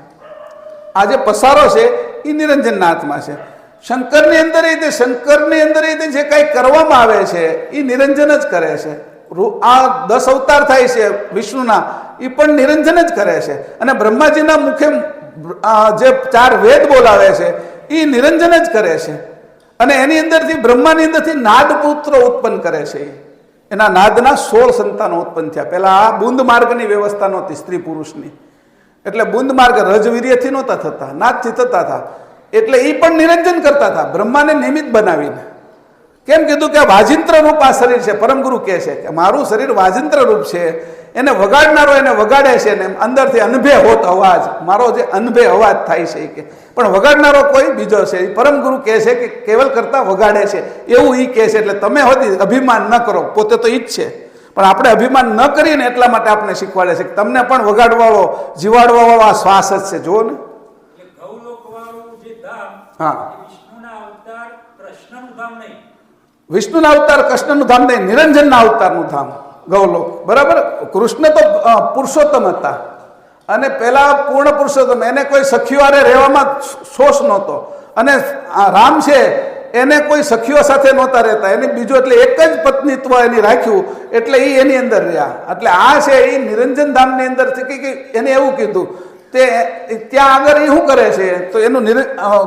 આ જે પસારો છે એ નિરંજનના હાથમાં છે. શંકરની અંદર જે કંઈ કરવામાં આવે છે એ નિરંજન જ કરે છે. આ 10 અવતાર થાય છે વિષ્ણુના, એ પણ નિરંજન જ કરે છે. અને બ્રહ્માજીના મુખે જે 4 વેદ બોલાવે છે એ નિરંજન જ કરે છે. અને એની અંદરથી બ્રહ્માની અંદરથી નાદ પુત્રો ઉત્પન્ન કરે છે. એના નાદના 16 સંતાનો ઉત્પન્ન થયા. પહેલા આ બુંદ માર્ગની વ્યવસ્થા નહોતી સ્ત્રી પુરુષની, એટલે બુંદ માર્ગ રજવીર્યથી નહોતા થતા, નાદથી થતા હતા. એટલે એ પણ નિરંજન કરતા હતા બ્રહ્માને નિમિત્ત બનાવીને. કેમ કીધું કે વાજિંત્ર રૂપ આ શરીર છે? પરમગુરુ કહે છે કે મારું શરીર વાજિંત્ર રૂપ છે, એને વગાડનારો એને વગાડે છે ને અંદરથી અનભે હોત અવાજ, મારો જે અનભે અવાજ થાય છે કે, પણ વગાડનારો કોઈ બીજો છે. પરમગુરુ કહે છે કે કેવલ કરતા વગાડે છે એવું એ કહે છે. એટલે તમે હોતી અભિમાન ન કરો, પોતે તો ઈ જ છે, પણ આપણે અભિમાન ન કરીએ ને એટલા માટે આપણે શીખવાડે છે કે તમને પણ વગાડવાળો જીવાડવા વાળો આ શ્વાસ જ છે. જુઓ ને, ગૌલોકવાળું જે ધામ, હા, એ વિષ્ણુના અવતાર કૃષ્ણનું ધામ નહીં. વિષ્ણુના અવતાર કૃષ્ણનું ધામ નહીં, નિરંજનના અવતારનું ધામ ગૌલોક. બરાબર. કૃષ્ણ તો પુરુષોત્તમ હતા અને પેલા પૂર્ણ પુરુષોત્તમ, એને કોઈ સખીઓ હારે રહેવામાં શોષ નહોતો. અને રામ છે એને કોઈ સખીઓ સાથે નહોતા રહેતા, એને બીજું એટલે એક જ પત્નીત્વ એની રાખ્યું, એટલે એ એની અંદર રહ્યા. એટલે આ છે એ નિરંજન ધામની અંદર એને એવું કીધું તે ત્યાં આગળ એ શું કરે છે તો એનું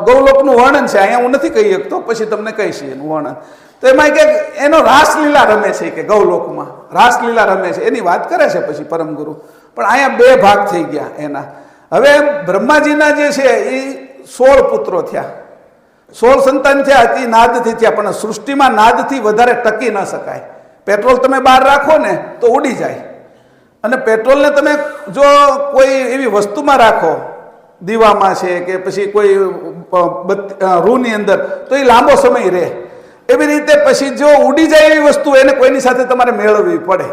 ગૌલોકનું વર્ણન છે. અહીંયા હું નથી કહી શકતો, પછી તમને કહીશ એનું વર્ણન. તો એમાં કે એનો રાસલીલા રમે છે કે ગૌલોકમાં રાસલીલા રમે છે એની વાત કરે છે પછી પરમગુરુ. પણ અહીંયા બે ભાગ થઈ ગયા એના. હવે બ્રહ્માજીના જે છે એ 16 પુત્રો થયા, 16 સંતાન થયા, એ નાદથી થયા. પણ સૃષ્ટિમાં નાદથી વધારે ટકી ન શકાય. પેટ્રોલ તમે બહાર રાખો ને તો ઉડી જાય, અને પેટ્રોલને તમે જો કોઈ એવી વસ્તુમાં રાખો, દીવામાં છે કે પછી કોઈ રૂની અંદર, તો એ લાંબો સમય રહે. એવી રીતે પછી જો ઉડી જાય એવી વસ્તુ એને કોઈની સાથે તમારે મેળવવી પડે,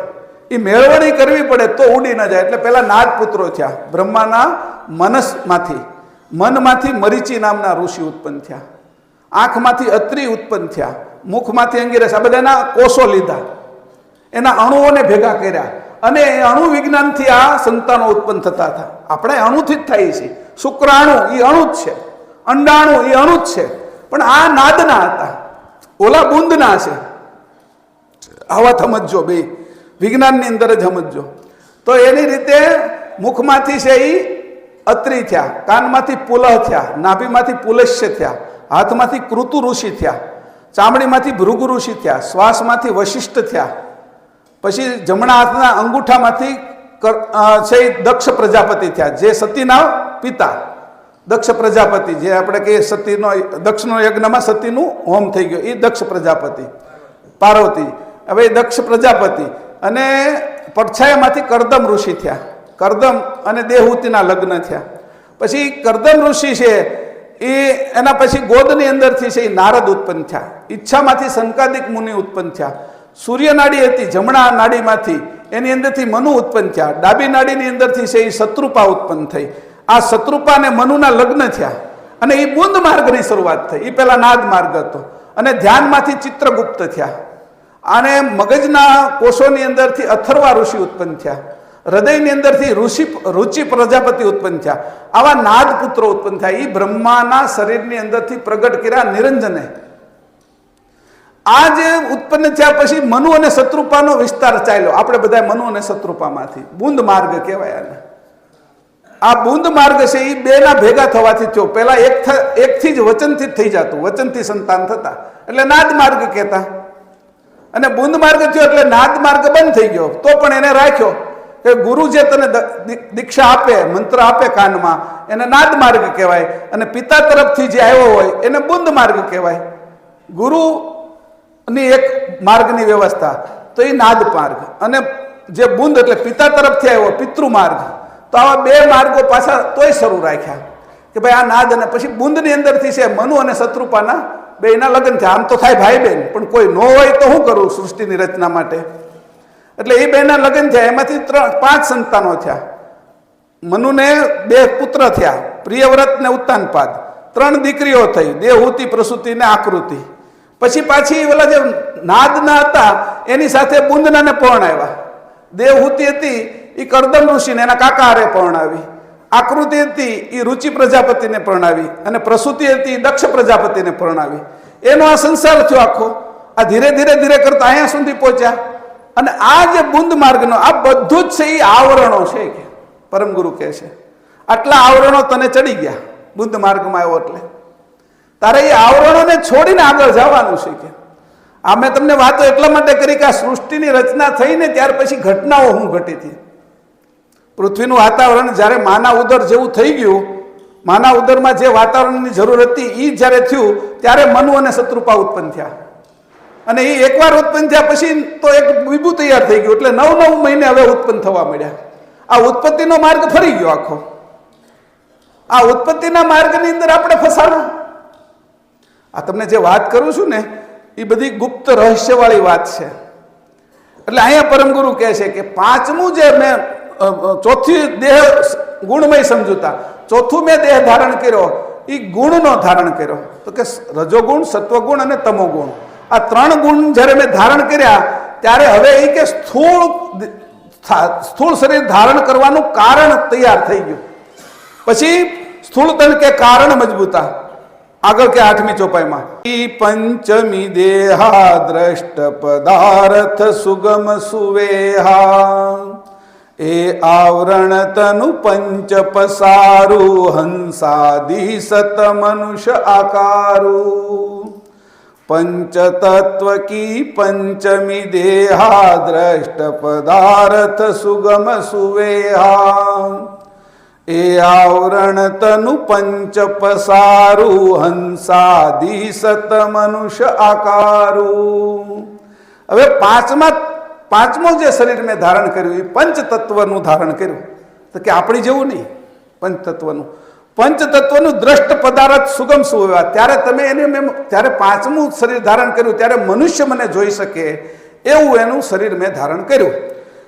એ મેળવણી કરવી પડે તો ઉડી ન જાય. એટલે પેલા નાદ પુત્રો થયા. બ્રહ્માના મનમાંથી મરીચી નામના ઋષિ ઉત્પન્ન થયા, આંખમાંથી અત્રિ ઉત્પન્ન થયા, મુખમાંથી અંગીરસ. આ બધાના કોષો લીધા, એના અણુઓને ભેગા કર્યા, અને એ અણુ વિજ્ઞાનથી આ સંતાનો ઉત્પન્ન થતા હતા. આપણે અણુથી જ થાય છે. શુક્રાણુ એ અણુ જ છે, અંડાણુ એ અણુ જ છે, પણ આ નાદના હતા, ઓલા બુંદના છે. આવા સમજો, બે વિજ્ઞાનની અંદર જ સમજો. તો એની રીતે મુખમાંથી છે એ અત્રિ થયા, કાનમાંથી પુલહ થયા, નાભીમાંથી પુલસ્ય થયા, હાથમાંથી કૃતુ ઋષિ થયા, ચામડીમાંથી ભૃગુ ઋષિ થયા, શ્વાસમાંથી વશિષ્ઠ થયા. પછી જમણા હાથના અંગૂઠામાંથી છે દક્ષ પ્રજાપતિ થયા, જે સતીના પિતા દક્ષ પ્રજાપતિ, જે આપણે કહીએ સતીનો દક્ષનો યજ્ઞમાં સતીનું હોમ થઈ ગયો, એ દક્ષ પ્રજાપતિ, પાર્વતી. હવે દક્ષ પ્રજાપતિ. અને પડછાયામાંથી કરદમ ઋષિ થયા, કરદમ અને દેવહૂતિના લગ્ન થયા. પછી કરદમ ઋષિ છે એ એના પછી ગોદની અંદરથી છે એ નારદ ઉત્પન્ન થયા, ઈચ્છામાંથી સંકાદિક મુનિ ઉત્પન્ન થયા. સૂર્ય નાડી હતી, જમણા નાડીમાંથી એની અંદરથી મનુ ઉત્પન્ન થયા, ડાબી નાડીની અંદરથી છે એ શત્રુપા ઉત્પન્ન થઈ. આ શત્રુપા અને મનુના લગ્ન થયા, અને એ બુંદ માર્ગની શરૂઆત થઈ. એ પેલા નાદ માર્ગ હતો. અને ધ્યાનમાંથી ચિત્રગુપ્ત થયા, અને મગજના કોષોની અંદરથી અથર્વા ઋષિ ઉત્પન્ન થયા, હૃદયની અંદરથી રુચિ પ્રજાપતિ ઉત્પન્ન થયા. આવા નાદ પુત્રો ઉત્પન્ન થયા. એ બ્રહ્માના શરીરની અંદરથી પ્રગટ કર્યા નિરંજને. આ જે ઉત્પન્ન થયા પછી મનુ અને શત્રુપાનો વિસ્તાર ચાલ્યો. આપણે બધા મનુ અને શત્રુપામાંથી બુંદ માર્ગ કહેવાય આને. આ બુંદ માર્ગ છે એ બેના ભેગા થવાથી થયો. પહેલા એકથી જ વચનથી જ થઈ જતું, વચનથી સંતાન થતા, એટલે નાદ માર્ગ કહેતા. અને બુંદ માર્ગ થયો એટલે નાદ માર્ગ બંધ થઈ ગયો. તો પણ એને રાખ્યો કે ગુરુ જે તને દીક્ષા આપે, મંત્ર આપે કાનમાં, એને નાદ માર્ગ કહેવાય. અને પિતા તરફથી જે આવ્યો હોય એને બુંદ માર્ગ કહેવાય. ગુરુની એક માર્ગની વ્યવસ્થા તો એ નાદ માર્ગ, અને જે બુંદ એટલે પિતા તરફથી આવ્યો પિતૃ માર્ગ. તો આવા બે માર્ગો પાછા તોય શરૂ રાખ્યા કે ભાઈ આ નાદ. અને પછી બુંદની અંદરથી છે મનુ અને શત્રુપાના બેના લગ્ન થયા. આમ તો થાય ભાઈ બહેન, પણ કોઈ ન હોય તો શું કરું સૃષ્ટિની રચના માટે. એટલે એ બેના લગ્ન થયા. એમાંથી 5 સંતાનો થયા. મનુને 2 પુત્ર થયા, પ્રિયવ્રત ને ઉત્તાનપાદ. 3 દીકરીઓ થઈ, દેવહૂતિ, પ્રસૂતિ ને આકૃતિ. પછી પાછી ઓલા જે નાદના હતા એની સાથે બુંદનાને પરણાવ્યા. દેવહૂતિ હતી એ કરદમ ઋષિને એના કાકા હારે પરણાવી. આકૃતિ હતી એ રુચિ પ્રજાપતિને પરણાવી, અને પ્રસૂતિ હતી એ દક્ષ પ્રજાપતિને પરણાવી. એનો આ સંસાર થયો આખો. આ ધીરે ધીરે ધીરે કરતા અહીંયા સુધી પહોંચ્યા. અને આ જે બુંદ માર્ગનો આ બધું જ છે એ આવરણો છે કે પરમગુરુ કહે છે આટલા આવરણો તને ચડી ગયા બુંદ માર્ગમાં આવ્યો એટલે તારે એ આવરણોને છોડીને આગળ જવાનું છે કે. આ મેં તમને વાતો એટલા માટે કરી કે આ સૃષ્ટિની રચના થઈને ત્યાર પછી ઘટનાઓ શું ઘટી હતી. પૃથ્વીનું વાતાવરણ જ્યારે માના ઉદર જેવું થઈ ગયું, માના ઉદરમાં જે વાતાવરણની જરૂર હતી એ જ્યારે થયું ત્યારે મનુ અને શત્રુપા ઉત્પન્ન થયા. અને એ એકવાર ઉત્પન્ન થયા પછી તો એક વિભુ તૈયાર થઈ ગયું, એટલે 9 મહિને હવે ઉત્પન્ન થવા મળ્યા. આ ઉત્પત્તિનો માર્ગ ફરી ગયો આખો. આ ઉત્પત્તિના માર્ગની અંદર આપણે ફસાણા. આ તમને જે વાત કરું છું ને એ બધી ગુપ્ત રહસ્યવાળી વાત છે. એટલે અહીંયા પરમગુરુ કહે છે કે પાંચમું જે મેં ચોથી દેહ ગુણમય સમજૂતા, ચોથું મેં દેહ ધારણ કર્યો એ ગુણનો ધારણ કર્યો. તો કે રજોગુણ, સત્વગુણ અને તમોગુણ, આ 3 ગુણ જ્યારે મેં ધારણ કર્યા ત્યારે હવે એ કે સ્થૂળ શરીર ધારણ કરવાનું કારણ તૈયાર થઈ ગયું. પછી સ્થૂળ તન કે કારણ મજબૂતા. આગળ કે 8મી ચોપાઈમાં ઈ પંચમી દેહા દ્રષ્ટ પદાર્થ સુગમ સુવેહા એ આવરણ તનુ પંચ પસારુ હંસાદી સત મનુષ્ય આકારુ पंचतत्व की पंचमी देहा द्रष्ट पदार्थ सुगम सुवेहा ए आवरण तनु पंच पसारु हंसादि सत मनुष्य आकारु. હવે પાંચમો જે શરીર મેં ધારણ કર્યું એ પંચતત્વનું ધારણ કર્યું. તો કે આપણી જેવું નહીં, પંચતત્વનું દ્રષ્ટ પદાર્થ સુગમ સુવેવા. ત્યારે તમે એને મેં ત્યારે 5મું શરીર ધારણ કર્યું ત્યારે મનુષ્ય મને જોઈ શકે એવું એનું શરીર મેં ધારણ કર્યું.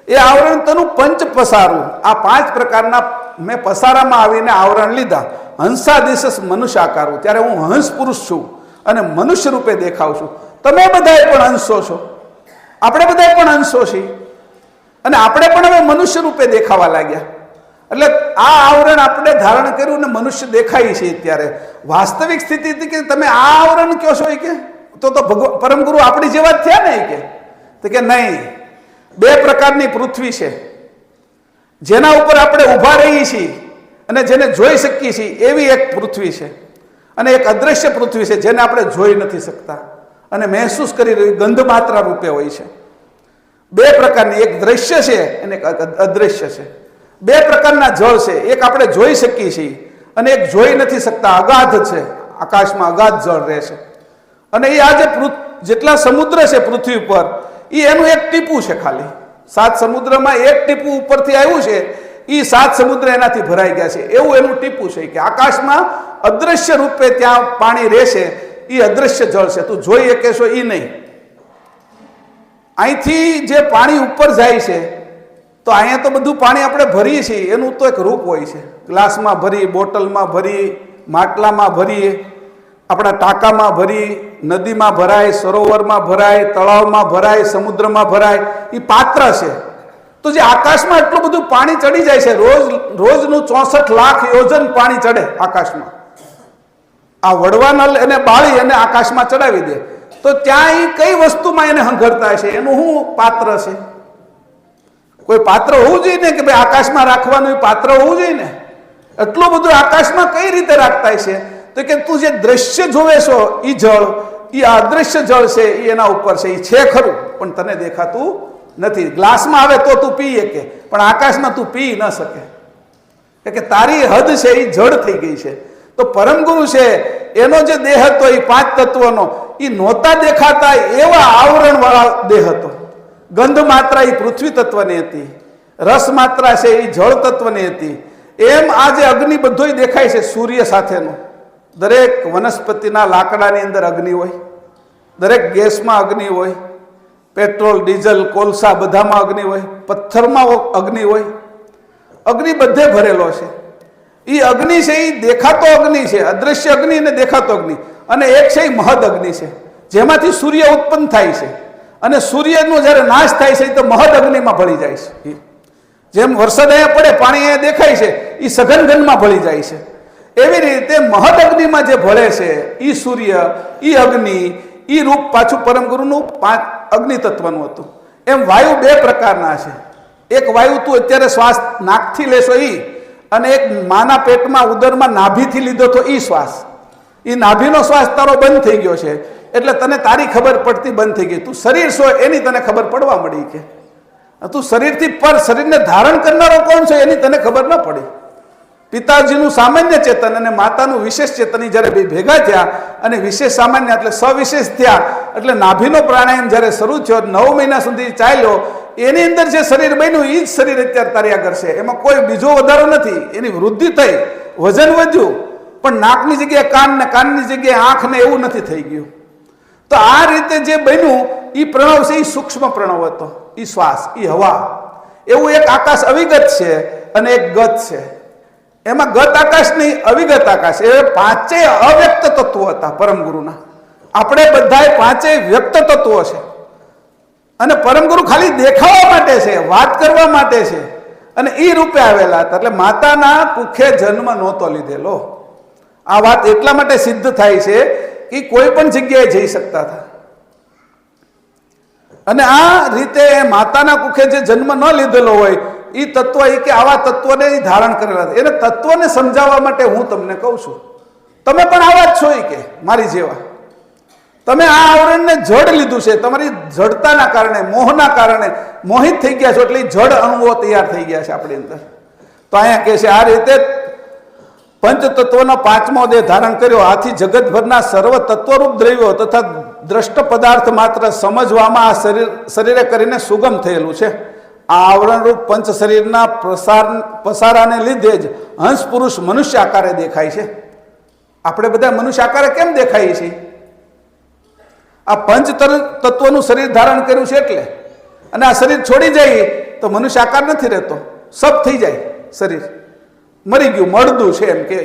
એ આવરણ તનું પંચ પસારું, આ 5 પ્રકારના મેં પસારામાં આવીને આવરણ લીધા. હંસાદિશ મનુષ્ય આકારું, ત્યારે હું હંસ પુરુષ છું અને મનુષ્ય રૂપે દેખાવ છું. તમે બધાએ પણ હંસો છો, આપણે બધાએ પણ હંસો છીએ અને આપણે પણ હવે મનુષ્ય રૂપે દેખાવા લાગ્યા. એટલે આ આવરણ આપણે ધારણ કર્યું ને મનુષ્ય દેખાય છે. ત્યારે વાસ્તવિક સ્થિતિ હતી કે તમે આ આવરણ કયો છો કે તો પરમગુરુ આપણી જેવા જ થયા ને કે નહીં. 2 પ્રકારની પૃથ્વી છે જેના ઉપર આપણે ઊભા રહીએ છીએ અને જેને જોઈ શકીએ છીએ એવી એક પૃથ્વી છે, અને એક અદ્રશ્ય પૃથ્વી છે જેને આપણે જોઈ નથી શકતા અને મહેસૂસ કરી રહી ગંધ માત્રા રૂપે હોય છે. 2 પ્રકારની, એક દ્રશ્ય છે અને એક અદ્રશ્ય છે. 2 પ્રકારના જળ છે, એક આપણે જોઈ શકીએ છીએ અને એક જોઈ નથી શકતા, અગાધ છે, આકાશમાં અગાધ જળ રહે છે. અને એ આજે જેટલા સમુદ્ર છે પૃથ્વી પર એ એનું એક ટીપું છે ખાલી. 7 સમુદ્રમાં એક ટીપું ઉપરથી આવ્યું છે, એ 7 સમુદ્ર એનાથી ભરાઈ ગયા છે એવું એનું ટીપું છે. કે આકાશમાં અદ્રશ્ય રૂપે ત્યાં પાણી રહેશે, એ અદ્રશ્ય જળ છે, તું જોઈ શકેશો એ નહીં. અહીંથી જે પાણી ઉપર જાય છે તો અહીંયા તો બધું પાણી આપણે ભરીએ છીએ, એનું તો એક રૂપ હોય છે. ગ્લાસમાં ભરી, બોટલમાં ભરી, માટલામાં ભરીએ, આપણા ટાંકામાં ભરી, નદીમાં ભરાય, સરોવરમાં ભરાય, તળાવમાં ભરાય, સમુદ્રમાં ભરાય, એ પાત્ર છે. તો જે આકાશમાં એટલું બધું પાણી ચડી જાય છે, રોજનું 64 લાખ યોજન પાણી ચડે આકાશમાં. આ વડવાનળ એને બાળી અને આકાશમાં ચડાવી દે તો ત્યાં એ કઈ વસ્તુમાં એને હંઘરતા છે, એનું શું પાત્ર છે? કોઈ પાત્ર હોવું જોઈએ ને કે ભાઈ આકાશમાં રાખવાનું પાત્ર હોવું જોઈએ ને. એટલું બધું આકાશમાં કઈ રીતે રાખતા છે? તો કે તું જે દ્રશ્ય જોવે છો એ જળ, એ અદ્રશ્ય જળ છે, એ એના ઉપર છે, એ છે ખરું પણ તને દેખાતું નથી. ગ્લાસમાં આવે તો તું પી શકે પણ આકાશમાં તું પી ન શકે, કે તારી હદ છે એ જળ થઈ ગઈ છે. તો પરમગુરુ છે એનો જે દેહ હતો એ 5 તત્વનો, એ નહોતા દેખાતા એવા આવરણ વાળા દેહ હતો. ગંધ માત્રા એ પૃથ્વી તત્વની હતી, રસ માત્રા છે એ જળ તત્વની હતી. એમ આ જે અગ્નિ બધો દેખાય છે સૂર્ય સાથેનો. દરેક વનસ્પતિના લાકડાની અંદર અગ્નિ હોય, દરેક ગેસમાં અગ્નિ હોય, પેટ્રોલ, ડીઝલ, કોલસા બધામાં અગ્નિ હોય, પથ્થરમાં અગ્નિ હોય, અગ્નિ બધે ભરેલો છે. એ અગ્નિ છે એ દેખાતો અગ્નિ છે, અદ્રશ્ય અગ્નિ અને દેખાતો અગ્નિ. અને એક છે એ મહદ અગ્નિ છે જેમાંથી સૂર્ય ઉત્પન્ન થાય છે, અને સૂર્યનો જ્યારે નાશ થાય છે તો મહદ અગ્નિમાં ભળી જાય છે. જેમ વરસાદ અહીંયા પડે, પાણી અહીંયા દેખાય છે, એ સઘન ઘનમાં ભળી જાય છે. એવી રીતે મહદ અગ્નિમાં જે ભળે છે એ સૂર્ય, એ અગ્નિ, એ રૂપ પાછું પરમગુરુનું 5 અગ્નિ તત્વનું હતું. એમ વાયુ 2 પ્રકારના છે. એક વાયુ તું અત્યારે શ્વાસ નાકથી લેશો એ, અને એક માના પેટમાં ઉદરમાં નાભીથી લીધો તો એ શ્વાસ. એ નાભીનો શ્વાસ તારો બંધ થઈ ગયો છે એટલે તને તારી ખબર પડતી બંધ થઈ ગઈ. તું શરીર છો એની તને ખબર પડવા મળી, કે તું શરીરથી પર, શરીરને ધારણ કરનારો કોણ છે એની તને ખબર ન પડી. પિતાજીનું સામાન્ય ચેતન અને માતાનું વિશેષ ચેતન જ્યારે બે ભેગા થયા અને વિશેષ સામાન્ય એટલે સવિશેષ થયા એટલે નાભીનો પ્રાણાયામ જ્યારે શરૂ થયો 9 મહિના સુધી ચાલ્યો, એની અંદર જે શરીર બન્યું એ જ શરીર અત્યારે તાર્યા કરશે. એમાં કોઈ બીજો વધારો નથી. એની વૃદ્ધિ થઈ, વજન વધ્યું, પણ નાકની જગ્યાએ કાન ને કાનની જગ્યાએ આંખ ને એવું નથી થઈ ગયું. તો આ રીતે જે બન્યું એ પ્રણવ છે, એ સૂક્ષ્મ પ્રણવ હતો, એ શ્વાસ, એ હવા. એવું એક આકાશ અવિગત છે અને એક ગત છે. એમાં ગત આકાશ નહીં, અવિગત આકાશ. એ પાંચેય અવ્યક્ત તત્વો હતા પરમગુરુના. આપણે બધાય પાંચેય વ્યક્ત તત્વો છે અને પરમગુરુ ખાલી દેખાવા માટે છે, વાત કરવા માટે છે અને એ રૂપે આવેલા હતા. એટલે માતાના કુખે જન્મ નહોતો લીધેલો. આ વાત એટલા માટે સિદ્ધ થાય છે કે કોઈ પણ જગ્યાએ જઈ શકતા હતા. અને આ રીતે માતાના કુખે જે જન્મ ન લીધેલો હોય એ તત્વ, એ કે આવા તત્વને ધારણ કરેલા હતા. એને તત્વને સમજાવવા માટે હું તમને કહું છું, તમે પણ આવા જ છો કે મારી જેવા. તમે આ આવરણને જડ લીધું છે, તમારી જડતાના કારણે, મોહના કારણે મોહિત થઈ ગયા છો, એટલે જડ અણુઓ તૈયાર થઈ ગયા છે આપણી અંદર. તો અહીંયા કહે છે આ રીતે પંચતત્વનો 5મો દેહ ધારણ કર્યો. આથી જગતભરના સર્વ તત્વરૂપ દ્રવ્યો તથા દ્રષ્ટ પદાર્થ માત્ર સમજવામાં આ શરીરે કરીને સુગમ થયેલું છે. આ આવરણરૂપ પંચ શરીરના પસારાને લીધે જ હંસ પુરુષ મનુષ્ય આકારે દેખાય છે. આપણે બધા મનુષ્ય આકારે કેમ દેખાઈએ છીએ? આ પંચ તત્વનું શરીર ધારણ કર્યું છે એટલે. અને આ શરીર છોડી જાય તો મનુષ્ય આકાર નથી રહેતો, સબ થઈ જાય શરીર, મરી ગયું, મળદું છે એમ કે.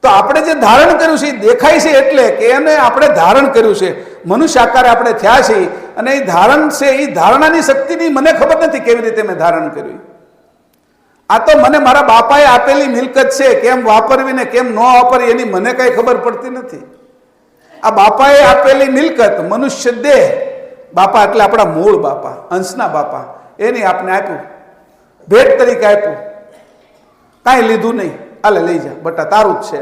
તો આપણે જે ધારણ કર્યું છે એ દેખાય છે એટલે કે એને આપણે ધારણ કર્યું છે, મનુષ્ય આકારે આપણે થયા છીએ. અને એ ધારણ છે, એ ધારણાની શક્તિની મને ખબર નથી કેવી રીતે મેં ધારણ કર્યું. આ તો મને મારા બાપાએ આપેલી મિલકત છે, કેમ વાપરવી ને કેમ ન વાપરવી એની મને કઈ ખબર પડતી નથી. આ બાપાએ આપેલી મિલકત, મનુષ્ય દેહ, બાપા એટલે આપણા મૂળ બાપા, અંશના બાપા, એની આપને આપ્યું, ભેટ તરીકે આપ્યું. કાંઈ લીધું નહીં, આલે લઈ જા બટા, તારું જ છે.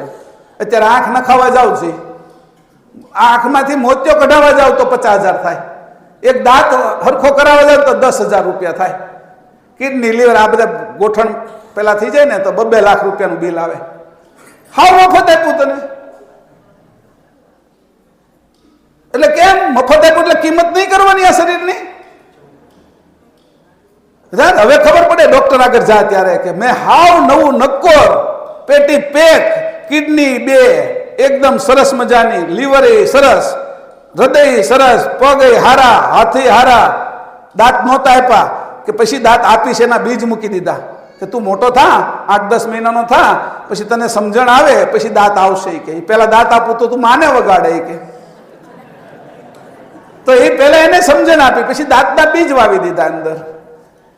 અત્યારે આંખ નખાવા જાવ છે, આંખમાંથી મોતિયો કઢાવવા જાવ તો 50,000 થાય, એક દાંત હરખો કરાવવા જાવ તો 10,000 રૂપિયા થાય, કિડની લીવર આ બધા ગોઠણ પેલા થઈ જાય ને તો 2 લાખ રૂપિયાનું બિલ આવે. હાવ મફત આપ્યું તને. એટલે કેમ મફત આપ્યું? એટલે કિંમત નહીં કરવાની આ શરીરની. હવે ખબર પડે ડોક્ટર આગળ જા ત્યારે કે મેં હાવ નવું નક્કોર, પેટી પેક, કિડની 2 એકદમ સરસ મજાની, લીવર સરસ, હૃદય સરસ, પગ હારા, હાથી હારા, દાંત નહોતા આપ્યા કે પછી દાંત આપીશ એના બીજ મૂકી દીધા કે તું મોટો થા, 8-10 મહિનાનો થા, પછી તને સમજણ આવે પછી દાંત આવશે કે. પેલા દાંત આપું તો તું માને વગાડે કે. તો એ પેલા એને સમજણ આપી, પછી દાંતના બીજ વાવી દીધા અંદર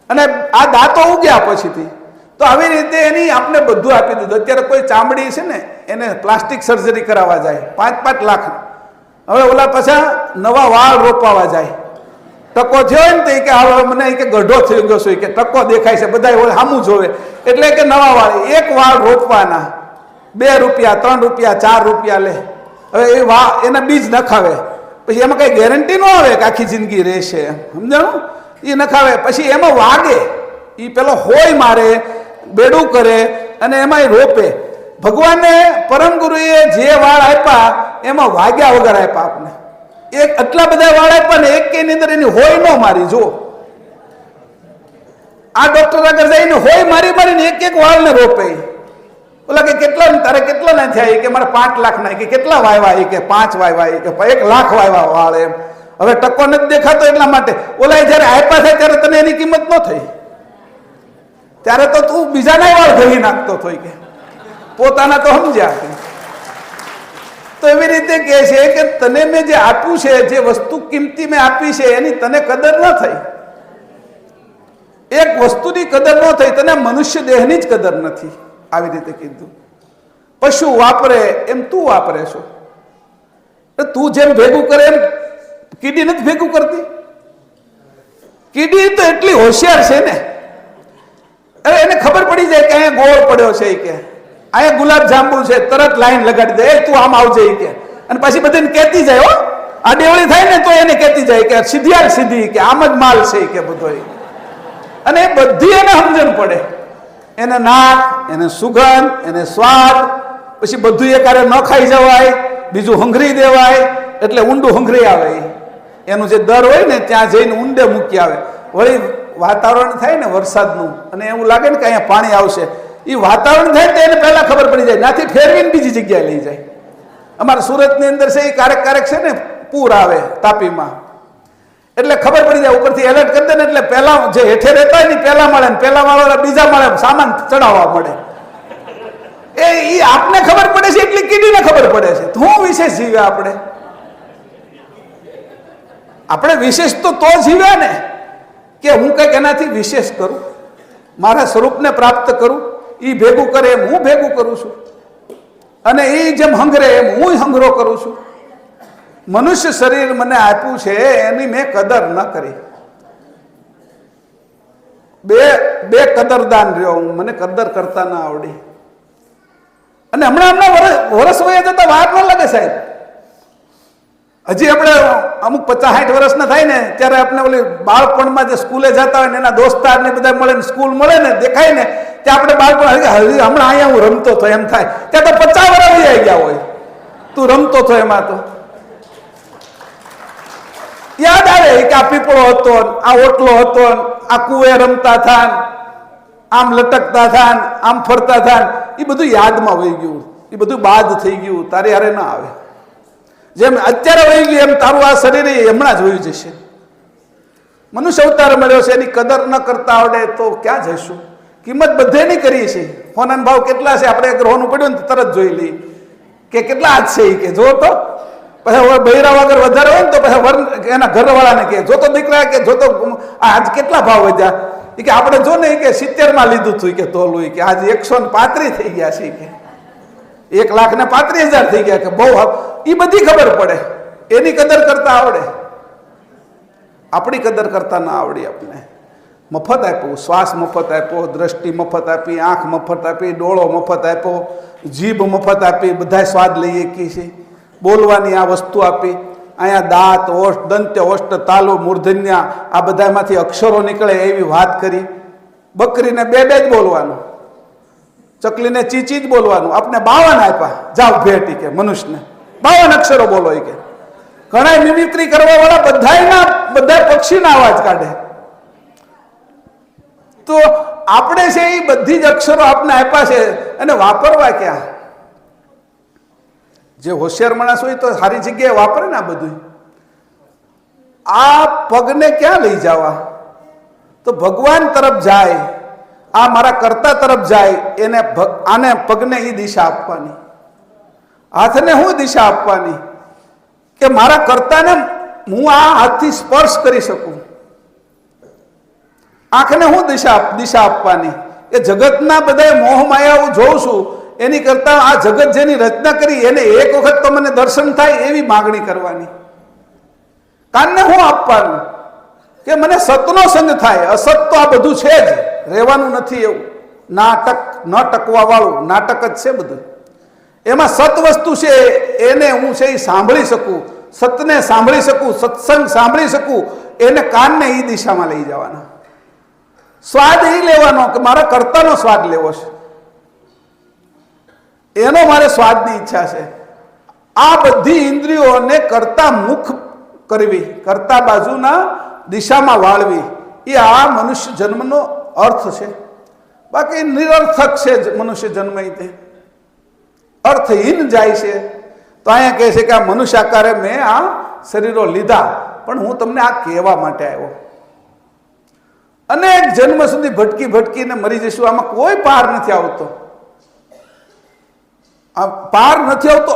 અને આ દાંતો ઉગ્યા પછીથી. તો આવી રીતે એની આપણે બધું આપી દીધું. અત્યારે કોઈ ચામડી છે ને એને પ્લાસ્ટિક સર્જરી કરાવવા જાય 5-5 લાખ. હવે ઓલા પાછા નવા વાળ રોપાવા જાય. ટકો થયો ને તો કે હવે મને કે ગઢો થઈ ગયો છે કે ટકો દેખાય છે, બધા સામું જોવે એટલે કે નવા વાળ, એક વાળ રોપવાના 2 રૂપિયા, 3 રૂપિયા, 4 રૂપિયા લે. હવે એ એના બીજ નખાવે, પછી એમાં કઈ ગેરંટી ન આવે કે આખી જિંદગી રહેશે, સમજાણું? એ નખાવે, પછી એમાં વાગે, એ પેલો હોય મારે, બેડું કરે અને એમાં રોપે. ભગવાને પરમ ગુરુએ જે વાળ આપ્યા એમાં વાગ્યા વગર આપ્યા આપને. એક આટલા બધા વાળ આપ્યા ને એક ની અંદર એની હોય ન મારી. જો આ ડોક્ટર આગળ જઈને હોય મારી મારીને એક વાળને રોપે. ઓલા કે કેટલા તારે કેટલા ના થયા કે મારે 5 લાખ ના, કે કેટલા વાવ્યા કે 5 વાવ્યા કે 1 લાખ વાવ્યા વાળ. એમ હવે ટકો નથી દેખાતો એટલા માટે. ઓલા જયારે આપ્યા થાય ત્યારે તને એની કિંમત ન થઈ, ત્યારે તો તું બીજાના વાળ ઘડી નાખતો થોય કે પોતાના તો સમજ્યા. તો એવી રીતે કહે છે કે તને મેં જે આપ્યું છે, જે વસ્તુ કિંમતી મેં આપી છે એની તને કદર ન થઈ. એક વસ્તુની કદર ન થઈ, તને મનુષ્ય દેહની જ કદર નથી. આવી રીતે કીધું. પશુ વાપરે એમ તું વાપરે છો. તું જેમ ભેગું કરે એમ કીડી નથી ભેગું કરતી. કીડી તો એટલી હોશિયાર છે ને, અરે એને ખબર પડી જાય કે અહીંયા ગોળ પડ્યો છે કે અહીંયા ગુલાબ જાંબુ છે, તરત લાઈન લગાડી દે, તું આમ આવજે કે. અને પછી બધાને કહેતી જાય, હો આ ડેવળી થાય ને તો એને કહેતી જાય કે સીધી સીધી કે આમ જ માલ છે કે બધો. અને એ બધી એને સમજણ પડે. એને નાક, એને સુગંધ, એને સ્વાદ, પછી બધું એકારે ન ખાઈ જવાય, બીજું હંગરી દેવાય, એટલે ઊંડું હંગરી આવે. એનું જે દર હોય ને ત્યાં જઈને ઊંડે મૂકી આવે. વળી વાતાવરણ થાય ને વરસાદનું, અને એવું લાગે ને કે અહીંયા પાણી આવશે, એ વાતાવરણ થાય તો એને પહેલા ખબર પડી જાય, નાથી ફેરવીને બીજી જગ્યાએ લઈ જાય. અમારા સુરતની અંદર છે એ ક્યારેક છે ને પૂર આવે તાપીમાં, એટલે ખબર પડી જાય, ઉપરથી એલર્ટ કરી દે ને એટલે પહેલા જે હેઠે રહેતા હોય ને પહેલા મળે, ને પહેલા વાળા બીજા મળે, સામાન ચડાવવા મળે. એ આપને ખબર પડે છે એટલી કીડીને ખબર પડે છે. તો હું વિશેષ જીવ્યા આપણે વિશેષ તો જીવ્યા ને કે હું કંઈક એનાથી વિશેષ કરું, મારા સ્વરૂપને પ્રાપ્ત કરું. એ ભેગું કરે એમ હું ભેગું કરું છું, અને એ જેમ હંગરે એમ હું હંગરો કરું છું. મનુષ્ય શરીર મને આપ્યું છે એની મેં કદર ન કરી. બે કદરદાન રહ્યો હું, મને કદર કરતા ના આવડી. અને હમણાં વર્ષ વયા જતા વાર ન લાગે સાહેબ. હજી આપણે અમુક 50-60 વર્ષના થાય ને ત્યારે આપણે ઓલી બાળપણમાં જે સ્કૂલે જતા હોય ને એના દોસ્તાર ને બધા મળે ને સ્કૂલ મળે ને દેખાય ને ત્યાં આપણે બાળપણ હમણાં અહીંયા હું રમતો હતો એમ થાય. ત્યાં તો 50 વર્ષ આવી ગયા હોય, તું રમતો હતો એમાં. તો યાદ આવે કે આ પીપળો હતો, આ ઓટલો હતો, આ કુએ રમતા થા, આમ લટકતા થા, આમ ફરતા થા. એ બધું યાદમાં વહી ગયું, એ બધું બાદ થઈ ગયું, તારે હારે ના આવે. જેમ અત્યારે વહી ગયું એમ તારું આ શરીર હમણાં જ વહી જશે. મનુષ્ય અવતાર મળ્યો છે, એની કદર ન કરતા આવડે તો ક્યાં જઈશું? કિંમત બધેની કરીએ છીએ. હોનાનો ભાવ કેટલા છે આપણે અગર હોનું પડ્યું ને તરત જોઈ લઈએ કે કેટલા હાથ છે. કે જો તો પછી બૈરા વગર વધારે હોય ને તો પછી એના ઘરવાળાને કે જો તો દીકરા કે જો તો આજ કેટલા ભાવ વધ્યા. એ કે આપણે જો ને કે 70 લીધું હતું કે તોલું, કે આજે 135 થઈ ગયા છે, કે 1,35,000 થઈ ગયા. કે બહુ એ બધી ખબર પડે, એની કદર કરતા આવડે, આપણી કદર કરતા ના આવડી. આપણે મફત આપ્યું, શ્વાસ મફત આપ્યો, દ્રષ્ટિ મફત આપી, આંખ મફત આપી, ડોળો મફત આપ્યો, જીભ મફત આપી, બધા સ્વાદ લઈએ કી છે, બોલવાની આ વસ્તુ આપી. અહીંયા દાંત, ઓષ્ઠ, દંત્ય, ઓષ્ઠ, તાલુ, મૂર્ધન્ય આ બધામાંથી અક્ષરો નીકળે એવી વાત કરી. બકરીને બે જ બોલવાનું, ચકલીને ચીચી જ બોલવાનું. આપણે 52 આપ્યા, જાવ ભેટી કે મનુષ્યને 52 અક્ષરો બોલો. કે ઘણા મિમિક્રી કરવા વાળા બધા પક્ષીના અવાજ કાઢે. તો આપણે છે એ બધી જ અક્ષરો આપણે આપ્યા છે, અને વાપરવા ક્યાં? જે હોશિયાર માણસ હોય તો સારી જગ્યાએ વાપરે ને. આ બધું આ પગને ક્યાં લઈ જવા? તો ભગવાન તરફ જાય, આ મારા કર્તા તરફ જાય. એને આને પગને એ દિશા આપવાની, હાથને હું દિશા આપવાની કે મારા કર્તાને હું આ હાથથી સ્પર્શ કરી શકું. આંખને હું દિશા આપવાની કે જગતના બધા મોહ માયાઓ જોઉં છું, એની કરતા આ જગત જેની રચના કરી એને એક વખત તો મને દર્શન થાય એવી માગણી કરવાની. કાનને હું આપવાનું કે મને સતનો સંગ થાય. અસત તો આ બધું છે જ, રહેવાનું નથી એવું. નાટક ન ટકવા વાળું નાટક જ છે બધું. એમાં સત વસ્તુ છે, એને હું છે એ સાંભળી શકું, સતને સાંભળી શકું, સત્સંગ સાંભળી શકું. એને કાનને એ દિશામાં લઈ જવાના. સ્વાદ એ લેવાનો કે મારા કર્તાનો સ્વાદ લેવો છે, એનો મારે સ્વાદની ઈચ્છા છે. આ બધી ઇન્દ્રિયોને કરતા મુખ કરવી, કરતા બાજુના દિશામાં વાળવી, એ આ મનુષ્ય જન્મનો અર્થ છે. બાકી નિરર્થક છે મનુષ્ય જન્મ, તે અર્થહીન જાય છે. તો અહીંયા કહે છે કે આ મનુષ્ય આકારે મેં આ શરીરો લીધા, પણ હું તમને આ કહેવા માટે આવ્યો. અનેક જન્મ સુધી ભટકીને મરી જઈશું, આમાં કોઈ પાર નથી આવતો. આ પાર નથી આવતો.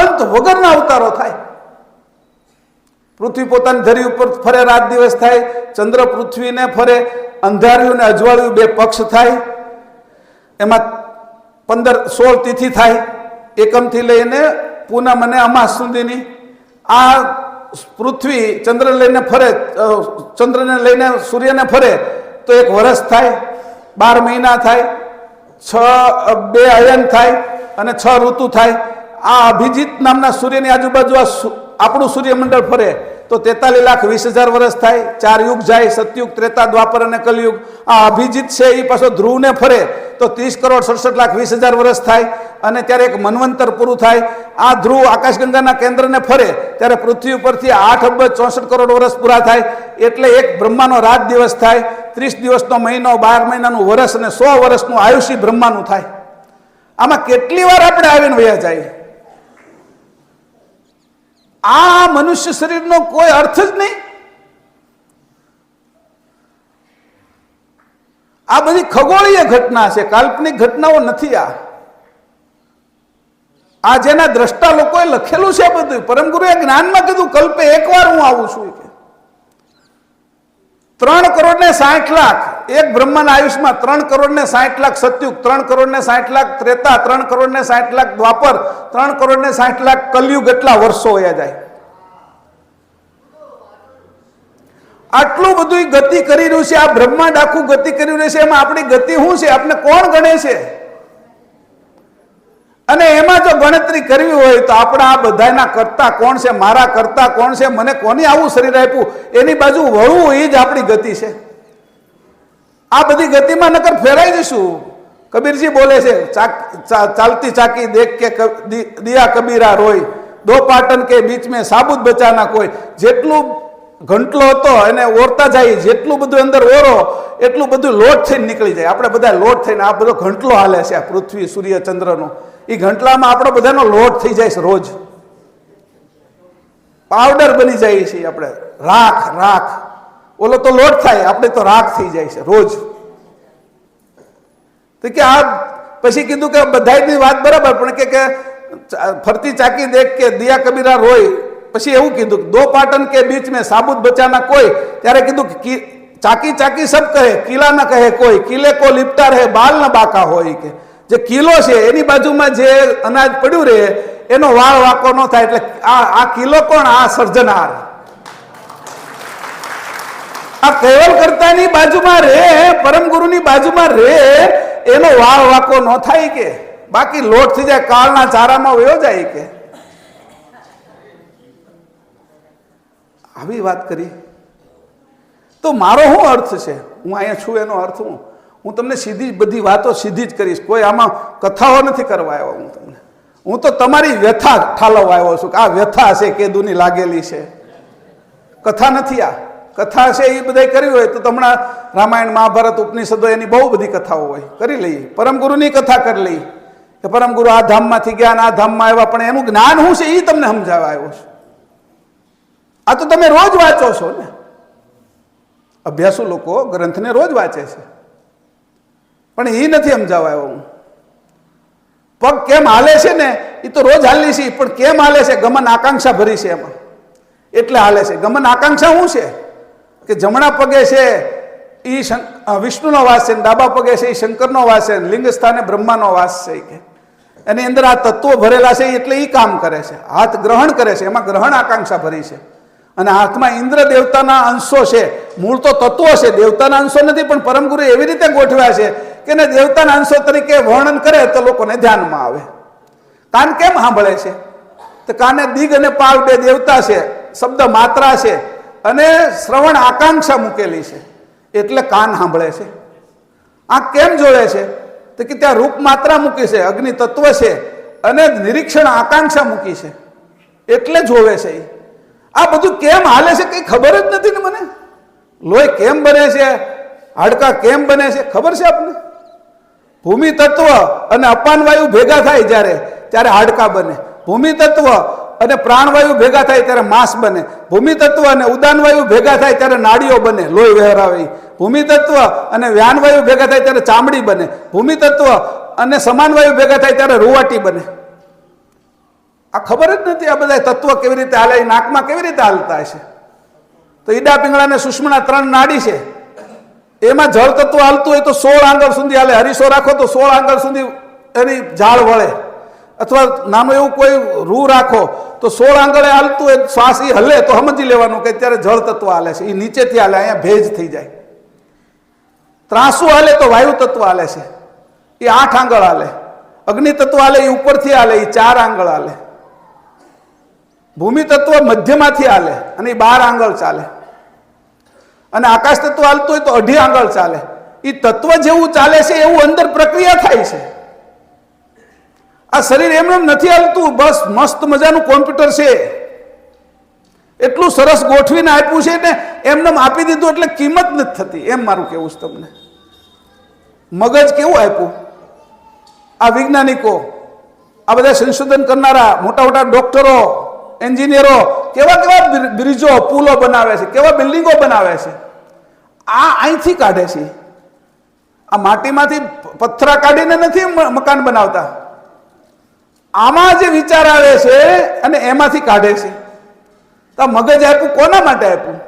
અંત વગરના અવતારો થાય. પૃથ્વી પોતાની ધરી ઉપર ફરે, રાત દિવસ થાય. ચંદ્ર પૃથ્વીને ફરે, અંધારિયું ને અજવાળિયું બે પક્ષ થાય. એમાં 15-16 તિથિ થાય, એકમથી લઈને પૂનમ અને અમાસ સુધીની. આ પૃથ્વી ચંદ્ર લઈને ફરે, ચંદ્રને લઈને સૂર્યને ફરે તો 1 વર્ષ થાય, 12 મહિના થાય, 2 અયન થાય અને 6 ઋતુ થાય. આ અભિજીત નામના સૂર્યની આજુબાજુ આપણું સૂર્યમંડળ ફરે તો 43,20,000 વર્ષ થાય, 4 યુગ જાય, સતયુગ, ત્રેતા, દ્વાપર અને કલયુગ. આ અભિજીત છે એ પાછો ધ્રુવને ફરે તો 30,67,20,000 વર્ષ થાય અને ત્યારે એક મન્વંતર પૂરું થાય. આ ધ્રુવ આકાશગંગાના કેન્દ્રને ફરે ત્યારે પૃથ્વી ઉપરથી 8,64,00,00,000 વર્ષ પૂરા થાય. એટલે એક બ્રહ્માનો રાત દિવસ થાય, 30 દિવસનો મહિનો, 12 મહિનાનું વર્ષ અને 100 વર્ષનું આયુષ્ય બ્રહ્માનું થાય. આમાં કેટલી વાર આપણે આવીને વયા જાય? આ મનુષ્ય શરીરનો કોઈ અર્થ જ નહીં. આ બધી ખગોળીય ઘટના છે, કાલ્પનિક ઘટનાઓ નથી. આ જેના દ્રષ્ટા લોકોએ લખેલું છે બધું. પરમ ગુરુએ જ્ઞાનમાં કીધું કલ્પે એકવાર હું આવું છું કે 3,60,00,000 એક બ્રહ્માના આયુષ્યમાં 3,60,00,000 સતયુગ, 3,60,00,000 ત્રેતા, 3,60,00,000 દ્વાપર, 3,60,00,000 કલયુગ, એટલા વર્ષો વયા જાય. આટલું બધું ગતિ કરી રહ્યું છે, આ બ્રહ્માંડ આખું ગતિ કરી રહ્યું છે. એમાં આપણી ગતિ શું છે? આપણે કોણ ગણે છે? અને એમાં જો ગણતરી કરવી હોય તો આપણા આ બધાના કરતા કોણ છે, મારા કરતા કોણ છે, મને કોની આવું શરીર આપ્યું, એની બાજુ વળવું એ જ આપણી ગતિ છે. આ બધી ગતિમાં નકર ફેરાઈ જઈશું. કબીરજી બોલે છે, ચાલતી ચાકી દેખ કે દિયા કબીરા રોય, દો પાટન કે બીચ में સાબુત બચાના કોઈ. જેટલું ઘંટલો હતો એને ઓરતા જાય, જેટલું બધું અંદર ઓરો એટલું બધું લોટ થઈને નીકળી જાય. આપણે બધા લોટ થઈને આ બધો ઘંટલો હાલે છે, આ પૃથ્વી, સૂર્ય, ચંદ્રનો. એ ઘંટલામાં આપણો બધાનો લોટ થઈ જાય છે. રોજ પાવડર બની જાય છે. આપણે રાખ, ઓલો તો લોટ થાય, આપણે તો રાખ થઈ જાય છે રોજ. તો કે આ પછી કીધું કે બધાની વાત બરાબર, પણ કે ફરતી ચાકી દેખ કે દિયા કબીરા રોય. પછી એવું કીધું દો પાટન કે બીચ में સાબુત બચાના કોઈ. ત્યારે કીધું કે ચાકી ચાકી સબ કહે, કિલા ન કહે કોઈ, કિલે કો લિપટા રહે, બાલ ન બાકા હોય. કે જે કિલો છે એની બાજુમાં જે અનાજ પડ્યું રહે એનો વાળ વાકો ન થાય. એટલે આ કિલો કોણ? આ સર્જનાર. આ કેવલ કર્તાની બાજુમાં રહે, પરમ ગુરુની બાજુમાં રહે, એનો વાળ વાકો ન થાય. કે બાકી લોટ થઈ જાય, કાળના ચારામાં વયો જાય. કે આવી વાત કરી તો મારો શું અર્થ છે? હું અહીંયા છું એનો અર્થ હું તમને સીધી બધી વાતો સીધી જ કરીશ. કોઈ આમાં કથાઓ નથી કરવા આવ્યો. હું તો તમારી વ્યથા ઠાલવવા આવ્યો છું કે આ વ્યથા છે કેદુની લાગેલી છે. કથા નથી. આ કથા છે એ બધા કરી હોય તો હમણાં રામાયણ, મહાભારત, ઉપનિષદો એની બહુ બધી કથાઓ હોય, કરી લઈએ. પરમ ગુરુની કથા કરી લઈએ કે પરમ ગુરુ આ ધામમાંથી ગયા અને આ ધામમાં આવ્યા, પણ એનું જ્ઞાન શું છે એ તમને સમજાવવા આવ્યો છે. આ તો તમે રોજ વાંચો છો ને. અભ્યાસુ લોકો ગ્રંથને રોજ વાંચે છે, પણ એ નથી સમજાવવા આવ્યો હું. પગ કેમ હાલે છે ને એ તો રોજ હાલી છે, પણ કેમ હાલે છે? ગમન આકાંક્ષા ભરી છે એમાં, એટલે હાલે છે. ગમન આકાંક્ષા શું છે? કે જમણા પગે છે એ વિષ્ણુનો વાસ છે, ડાબા પગે છે એ શંકરનો વાસ છે, લિંગ સ્થાને બ્રહ્માનો વાસ છે. કે એની અંદર આ તત્વો ભરેલા છે એટલે એ કામ કરે છે. હાથ ગ્રહણ કરે છે, એમાં ગ્રહણ આકાંક્ષા ભરી છે. અને હાથમાં ઇન્દ્ર દેવતાના અંશો છે. મૂળ તો તત્વો છે, દેવતાના અંશો નથી, પણ પરમ ગુરુ એવી રીતે ગોઠવ્યા છે કે એને દેવતાના અંશો તરીકે વર્ણન કરે તો લોકોને ધ્યાનમાં આવે. કાન કેમ સાંભળે છે? તો કાને દિગ અને પાલ બે દેવતા છે, શબ્દ માત્રા છે, અને શ્રવણ આકાંક્ષા મૂકેલી છે એટલે કાન સાંભળે છે. આંખ કેમ જોવે છે? તો કે ત્યાં રૂપ માત્રા મૂકી છે, અગ્નિ તત્વ છે, અને નિરીક્ષણ આકાંક્ષા મૂકી છે એટલે જોવે છે. આ બધું કેમ હાલે છે કઈ ખબર જ નથી ને મને. લોહી કેમ બને છે, હાડકા કેમ બને છે ખબર છે આપને? ભૂમિ તત્વ અને અપાનવાયુ ભેગા થાય ત્યારે હાડકા બને. ભૂમિ તત્વ અને પ્રાણવાયુ ભેગા થાય ત્યારે માંસ બને. ભૂમિ તત્વ અને ઉદાનવાયુ ભેગા થાય ત્યારે નાડીઓ બને, લોહી વહેરાવે. ભૂમિ તત્વ અને વ્યાનવાયુ ભેગા થાય ત્યારે ચામડી બને. ભૂમિ તત્વ અને સમાનવાયુ ભેગા થાય ત્યારે રૂવાટી બને. આ ખબર જ નથી આ બધા તત્વ કેવી રીતે હાલે, નાકમાં કેવી રીતે હાલતા હશે. તો ઈડા, પિંગળા અને સુષ્મના 3 નાડી છે. એમાં જળ તત્વ હાલતું હોય તો 16 આંગળ સુધી હાલે. હરીસો રાખો તો 16 આંગળ સુધી એની ઝાડ વળે. અથવા નાનું એવું કોઈ રૂ રાખો તો 16 આંગળે હાલતું હોય, શ્વાસ એ હલે તો સમજી લેવાનું કે અત્યારે જળ તત્વ હાલે છે. એ નીચેથી હાલે, અહીંયા ભેજ થઈ જાય. ત્રાસુ હાલે તો વાયુ તત્વ હાલે છે, એ 8 આંગળ હાલે. અગ્નિ તત્વ હાલે એ ઉપરથી હાલે, એ 4 આંગળ હાલે. ભૂમિ તત્વ મધ્યમાંથી હાલે અને એ 12 આંગળ ચાલે, અને આકાશ તત્વ હાલતું હોય તો 2.5 આંગળ ચાલે. એ તત્વ જેવું ચાલે છે એવું અંદર પ્રક્રિયા થાય છે. આ શરીર એમને નથી હાલતું, બસ મસ્ત મજાનું કોમ્પ્યુટર છે, એટલું સરસ ગોઠવીને આપ્યું છે ને એમને આપી દીધું એટલે કિંમત નથી થતી. એમ મારું કેવું છે તમને. મગજ કેવું આપ્યું આ વૈજ્ઞાનિકો, આ બધા સંશોધન કરનારા મોટા મોટા ડોક્ટરો, એન્જિનિયરો કેવા કેવા બ્રિજો પુલો બનાવે છે, કેવા બિલ્ડિંગો બનાવે છે. આ અહીંથી કાઢે છે. આ માટીમાંથી પથ્થરા કાઢીને નથી મકાન બનાવતા. આમાં જે વિચાર આવે છે અને એમાંથી કાઢે છે. તો મગજ આપ્યું કોના માટે આપ્યું?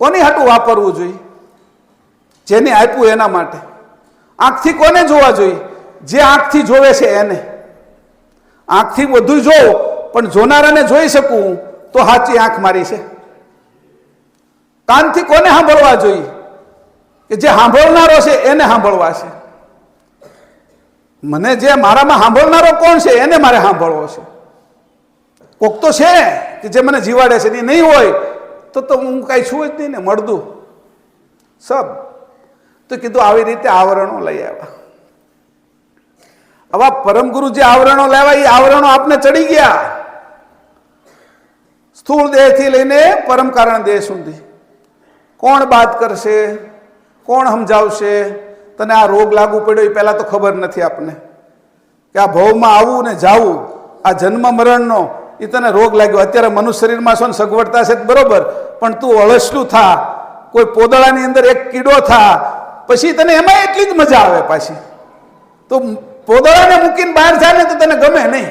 કોની હાટું વાપરવું જોઈએ? જેને આપ્યું એના માટે. આંખથી કોને જોવા જોઈએ? જે આંખથી જોવે છે એને. આંખથી બધું જોઉં પણ જોનારાને જોઈ શકું તો સાચી આંખ મારી છે. કાનથી કોને સાંભળવા જોઈએ? કે જે સાંભળનારો છે એને સાંભળવા છે. મને જે મારામાં સાંભળનારો કોણ છે એને મારે સાંભળવો છે. કોક તો છે કે જે મને જીવાડે છે. નહીં હોય તો હું કાંઈ છું જ નહીં ને, મળદું સબ. તો કીધું આવી રીતે આવરણો લઈ આવ્યા. આવા પરમગુરુ જે આવરણો લાવ્યા એ આવરણો આપને ચડી ગયા, સ્થૂળ દેહથી લઈને પરમ કારણ દેહ સુધી. કોણ બાદ કરશે? કોણ સમજાવશે? તને આ રોગ લાગુ પડ્યો એ પહેલાં તો ખબર નથી આપને, કે આ ભવમાં આવવું ને જાવું, આ જન્મ મરણનો એ તને રોગ લાગ્યો. અત્યારે મનુષ્ય શરીરમાં શું સગવડતા છે બરોબર, પણ તું અળસલું થા, કોઈ પોદળાની અંદર એક કીડો થા, પછી તને એમાં એટલી જ મજા આવે પાછી. તો પોદળાને મૂકીને બહાર જાય ને તો તને ગમે નહીં.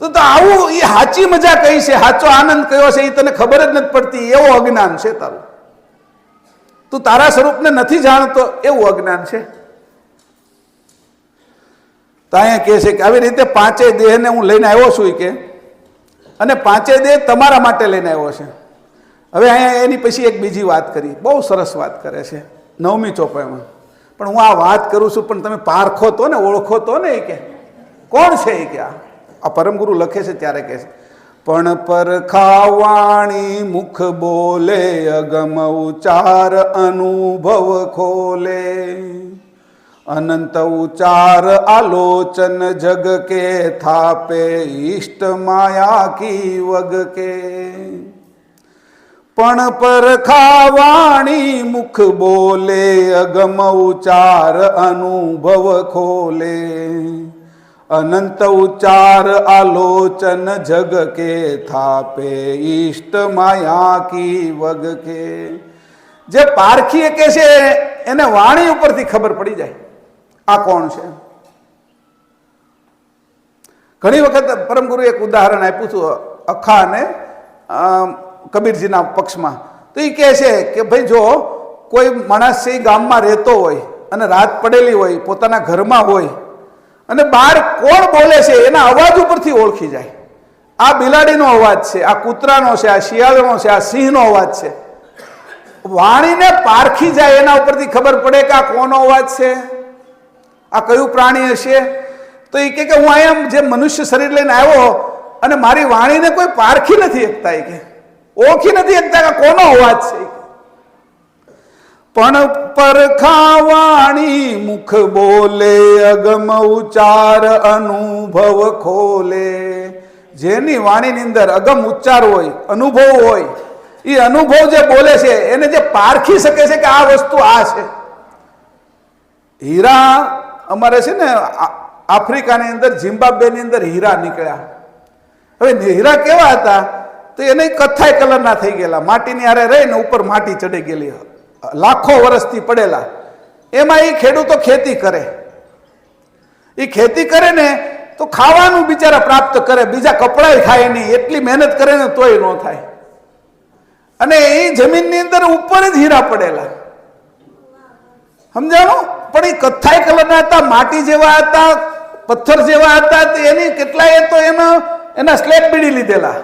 તો આવું એ સાચી મજા કઈ છે, સાચો આનંદ કયો છે એ તને ખબર જ નથી પડતી. એવું અજ્ઞાન છે તારું. તું તારા સ્વરૂપને નથી જાણતો એવું અજ્ઞાન છે. તો અહીંયા કહે છે કે આવી રીતે 5 દેહને હું લઈને આવ્યો છું કે, અને 5 દેહ તમારા માટે લઈને આવ્યો છે. હવે અહીંયા એની પછી એક બીજી વાત કરી, બહુ સરસ વાત કરે છે 9મી ચોપાઈમાં. પણ હું આ વાત કરું છું પણ તમે પારખો તો ને, ઓળખો તો ને. એ કે કોણ છે? એ કે આ પરમગુરુ લખે છે ત્યારે કહે છે, પણ પરખાવાણી મુખ બોલે, અગમ ઉચાર અનુભવ ખોલે, અનંત ઉચાર આલોચન જગ કે, થાપે ઈષ્ટ માયા કી વગ કે. પણ પરખાવાણી મુખ બોલે, અગમ ઉચાર અનુભવ ખોલે, અનંત ઉચાર આલોચન જગ કે, થાપે ઈષ્ટ માયા કી વગ કે. જે પારખી કે છે એને વાણી ઉપરથી ખબર પડી જાય આ કોણ છે. ઘણી વખત પરમગુરુએ એક ઉદાહરણ આપ્યું હતું અખા અને કબીરજીના પક્ષમાં. તો એ કહે છે કે ભાઈ જો કોઈ માણસ છે ગામમાં રહેતો હોય અને રાત પડેલી હોય, પોતાના ઘરમાં હોય, અને બહાર કોણ બોલે છે એના અવાજ ઉપરથી ઓળખી જાય. આ બિલાડીનો અવાજ છે, આ કૂતરાનો છે, આ શિયાળનો છે, આ સિંહનો અવાજ છે. વાણીને પારખી જાય એના ઉપરથી ખબર પડે કે આ કોનો અવાજ છે, આ કયું પ્રાણી હશે. તો એ કે હું અહીંયા જે મનુષ્ય શરીર લઈને આવ્યો અને મારી વાણીને કોઈ પારખી નથી શકતા, એ કે ઓળખી નથી શકતા કે કોનો અવાજ છે. પણ પરખાવાણી મુખ બોલે, અગમ ઉચાર અનુભવ ખોલે. જેની વાણીની અંદર અગમ ઉચ્ચાર હોય, અનુભવ હોય, એ અનુભવ જે બોલે છે એને જે પારખી શકે છે કે આ વસ્તુ આ છે. હીરા અમારે છે ને આફ્રિકાની અંદર, ઝિમ્બાબ્વેની અંદર હીરા નીકળ્યા. હવે હીરા કેવા હતા તો એને કથ્થાઈ કલરના થઈ ગયેલા, માટીની હારે રહીને ઉપર માટી ચડી ગયેલી, લાખો વર્ષથી પડેલા. એમાં એ ખેડૂતો ખેતી કરે. એ ખેતી કરે ને તો ખાવાનું બિચારા પ્રાપ્ત કરે, બીજા કપડાય ખાય નહીં, એટલી મહેનત કરે ને તોય ન થાય. અને એ જમીનની અંદર ઉપર જ હીરા પડેલા, સમજાણું? પણ એ કથ્થાઈ કલરના હતા, માટી જેવા હતા, પથ્થર જેવા હતા. એની કેટલાય તો એના સ્લેબ બીડી લીધેલા,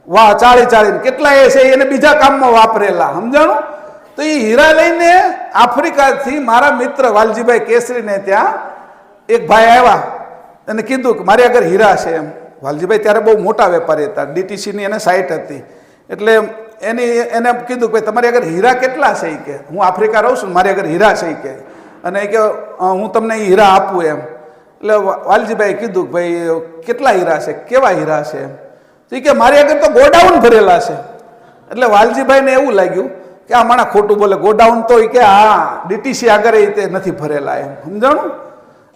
વાહ ચાળી કેટલાય છે એને બીજા કામમાં વાપરેલા, સમજાણું? તો એ હીરા લઈને આફ્રિકાથી મારા મિત્ર વાલજીભાઈ કેસરીને ત્યાં એક ભાઈ આવ્યા અને કીધું કે મારી આગળ હીરા છે એમ. વાલજીભાઈ ત્યારે બહુ મોટા વેપારી હતા, ડીટીસીની એને સાઇટ હતી. એટલે એને કીધું કે ભાઈ તમારી આગળ હીરા કેટલા છે કે, હું આફ્રિકા રહું છું ને મારી આગળ હીરા છે કે, અને એ કે હું તમને એ હીરા આપું એમ. એટલે વાલજીભાઈ કીધું કે ભાઈ કેટલા હીરા છે, કેવા હીરા છે એમ. તો એ કે મારી આગળ તો ગોડાઉન ભરેલા છે. એટલે વાલજીભાઈને એવું લાગ્યું કે આ માણા ખોટું બોલે, ગોડાઉન તો કે હા ડીટીસી આગળ એ તે નથી ભરેલા એમ, સમજાણું.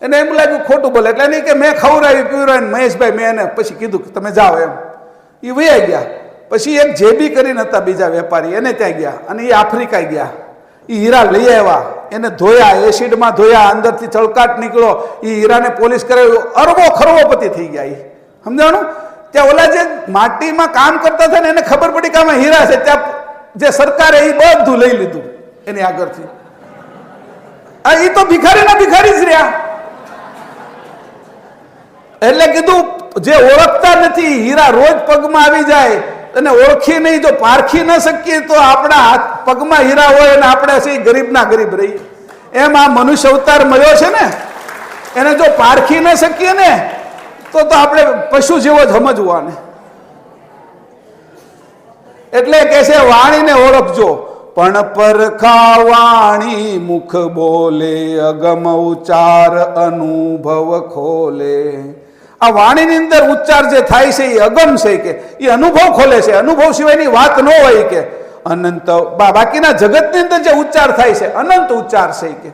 એને એમ લાગ્યું ખોટું બોલે. એટલે નહીં કે મેં ખવડાવી પીવડાવીને મહેશભાઈ મેં એને પછી કીધું કે તમે જાઓ એમ. એ વયા ગયા. પછી એક જેબી કરીને હતા બીજા વેપારી, એને ત્યાં ગયા અને એ આફ્રિકા ગયા. એ હીરા લઈ આવ્યા, એને ધોયા, એસિડમાં ધોયા, અંદરથી ચળકાટ નીકળ્યો. એ હીરાને પોલિશ કરાવ્યું, અરબો ખરબોપતિ થઈ ગયા. એ સમજાણું. ત્યાં ઓલા જે માટીમાં કામ કરતા હતા ને એને ખબર પડી કે આમાં હીરા છે, ત્યાં જે સરકારે એ બધું લઈ લીધું એની આગળથી. એ તો ભિખારીના ભિખારી જ રહ્યા. એટલે કીધું જે ઓળખતા નથી, હીરા રોજ પગમાં આવી જાય અને ઓળખી નહીં, જો પારખી ન શકીએ તો આપણા હાથ પગમાં હીરા હોય અને આપણે છે ગરીબના ગરીબ રહીએ. એમ આ મનુષ્ય અવતાર મળ્યો છે ને, એને જો પારખી ન શકીએ ને તો આપણે પશુ જેવો જ સમજવાને. એટલે કે છે વાણીને ઓળખજો, પણ પરખા વાણી મુખ બોલે, અગમ ઉચ્ચાર અનુભવ ખોલે. આ વાણીની અંદર ઉચ્ચાર જે થાય છે એ અગમ છે કે એ અનુભવ ખોલે છે, અનુભવ સિવાયની વાત ન હોય કે. અનંત બાકીના જગતની અંદર જે ઉચ્ચાર થાય છે અનંત ઉચ્ચાર છે કે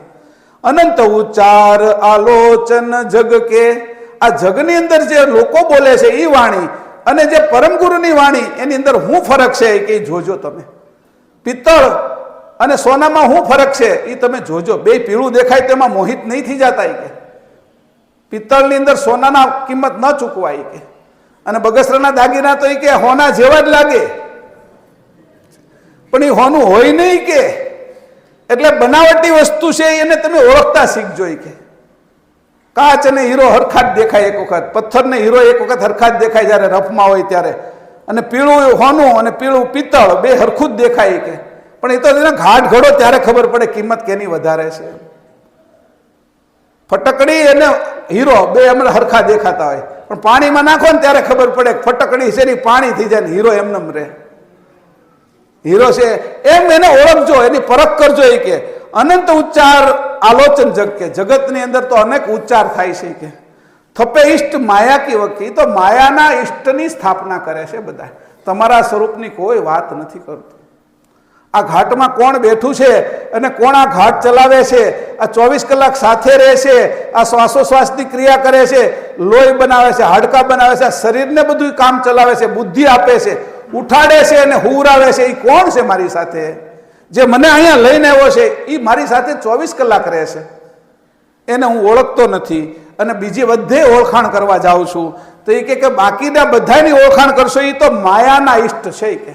અનંત ઉચ્ચાર આલોચન જગ કે. આ જગની અંદર જે લોકો બોલે છે એ વાણી અને જે પરમ ગુરુની વાણી એની અંદર શું ફરક છે કે જોજો તમે. પિત્તળ અને સોનામાં શું ફરક છે એ તમે જોજો. બે પીળું દેખાય તેમાં મોહિત નહીં થઈ જતા કે. પિત્તળની અંદર સોનાના કિંમત ન ચૂકવાય કે, અને બગસરાના દાગીના તો એ કે હોના જેવા જ લાગે પણ એ હોનું હોય નહીં કે. એટલે બનાવટી વસ્તુ છે એને તમે ઓળખતા શીખજો કે. કાચ અને હીરો હરખા જ દેખાય એક વખત, પથ્થર ને હીરો એક વખત હરખા જ દેખાય જ્યારે રફમાં હોય ત્યારે. અને પીળું હોનું અને પીળું પિત્તળ બે હરખું જ દેખાય કે, પણ એ તો એને ઘાટ ઘડો ત્યારે ખબર પડે કિંમત કેની વધારે છે. ફટકડી અને હીરો બે હમણાં હરખા દેખાતા હોય, પણ પાણીમાં નાખો ને ત્યારે ખબર પડે ફટકડી છે ને પાણી થઈ જાય ને હીરો એમનેમ રહે. હીરો છે એમ એને ઓળખજો, એની પરખ કરજો. એ કે અનંત ઉચ્ચાર આલોચન જગ કે, જગતની અંદર તો અનેક ઉચ્ચાર થાય છે કે. થપે ઈષ્ટ માયા કી વખી, તો માયાના ઈષ્ટની સ્થાપના કરે છે બધા, તમારા સ્વરૂપની કોઈ વાત નથી કરતું. આ ઘાટમાં કોણ બેઠું છે અને કોણ આ ઘાટ ચલાવે છે, આ 24 કલાક સાથે રહે છે, આ શ્વાસોશ્વાસની ક્રિયા કરે છે, લોહી બનાવે છે, હાડકા બનાવે છે, આ શરીરને બધું કામ ચલાવે છે, બુદ્ધિ આપે છે, ઉઠાડે છે અને હુવરાવે છે. એ કોણ છે મારી સાથે? જે મને અહીંયા લઈને આવ્યો છે એ મારી સાથે 24 કલાક રહે છે. એને હું ઓળખતો નથી અને બીજી બધે ઓળખાણ કરવા જાઉં છું. તો એ કે બાકીના બધાની ઓળખાણ કરશો એ તો માયાના ઈષ્ટ છે કે,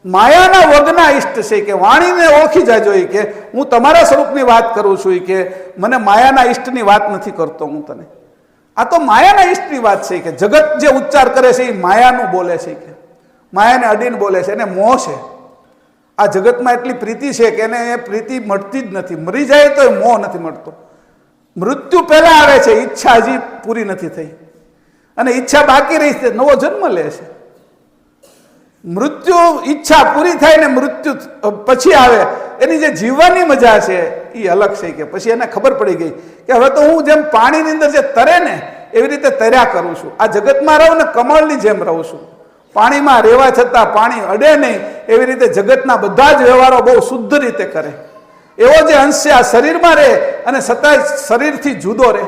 માયાના વર્ગના ઈષ્ટ છે કે. વાણીને ઓળખી જાજો એ કે હું તમારા સ્વરૂપની વાત કરું છું એ કે મને માયાના ઈષ્ટની વાત નથી કરતો હું તને. આ તો માયાના ઈષ્ટની વાત છે કે જગત જે ઉચ્ચાર કરે છે એ માયાનું બોલે છે કે, માયાને અડીને બોલે છે. એને મોહ છે. આ જગતમાં એટલી પ્રીતિ છે કે એને એ પ્રીતિ મળતી જ નથી. મરી જાય તો એ મોહ નથી મળતો. મૃત્યુ પહેલા આવે છે, ઈચ્છા હજી પૂરી નથી થઈ અને ઈચ્છા બાકી રહી છે, નવો જન્મ લે છે. મૃત્યુ ઈચ્છા પૂરી થાય ને મૃત્યુ પછી આવે, એની જે જીવવાની મજા છે એ અલગ છે કે. પછી એને ખબર પડી ગઈ કે હવે તો હું જેમ પાણીની અંદર જે તરે ને એવી રીતે તર્યા કરું છું. આ જગતમાં રહું ને કમળની જેમ રહું છું, પાણીમાં રહેવા છતાં પાણી અડે નહીં એવી રીતે જગતના બધા જ વ્યવહારો બહુ શુદ્ધ રીતે કરે. એવો જે અંશ છે આ શરીરમાં રહે અને છતાં શરીરથી જુદો રહે,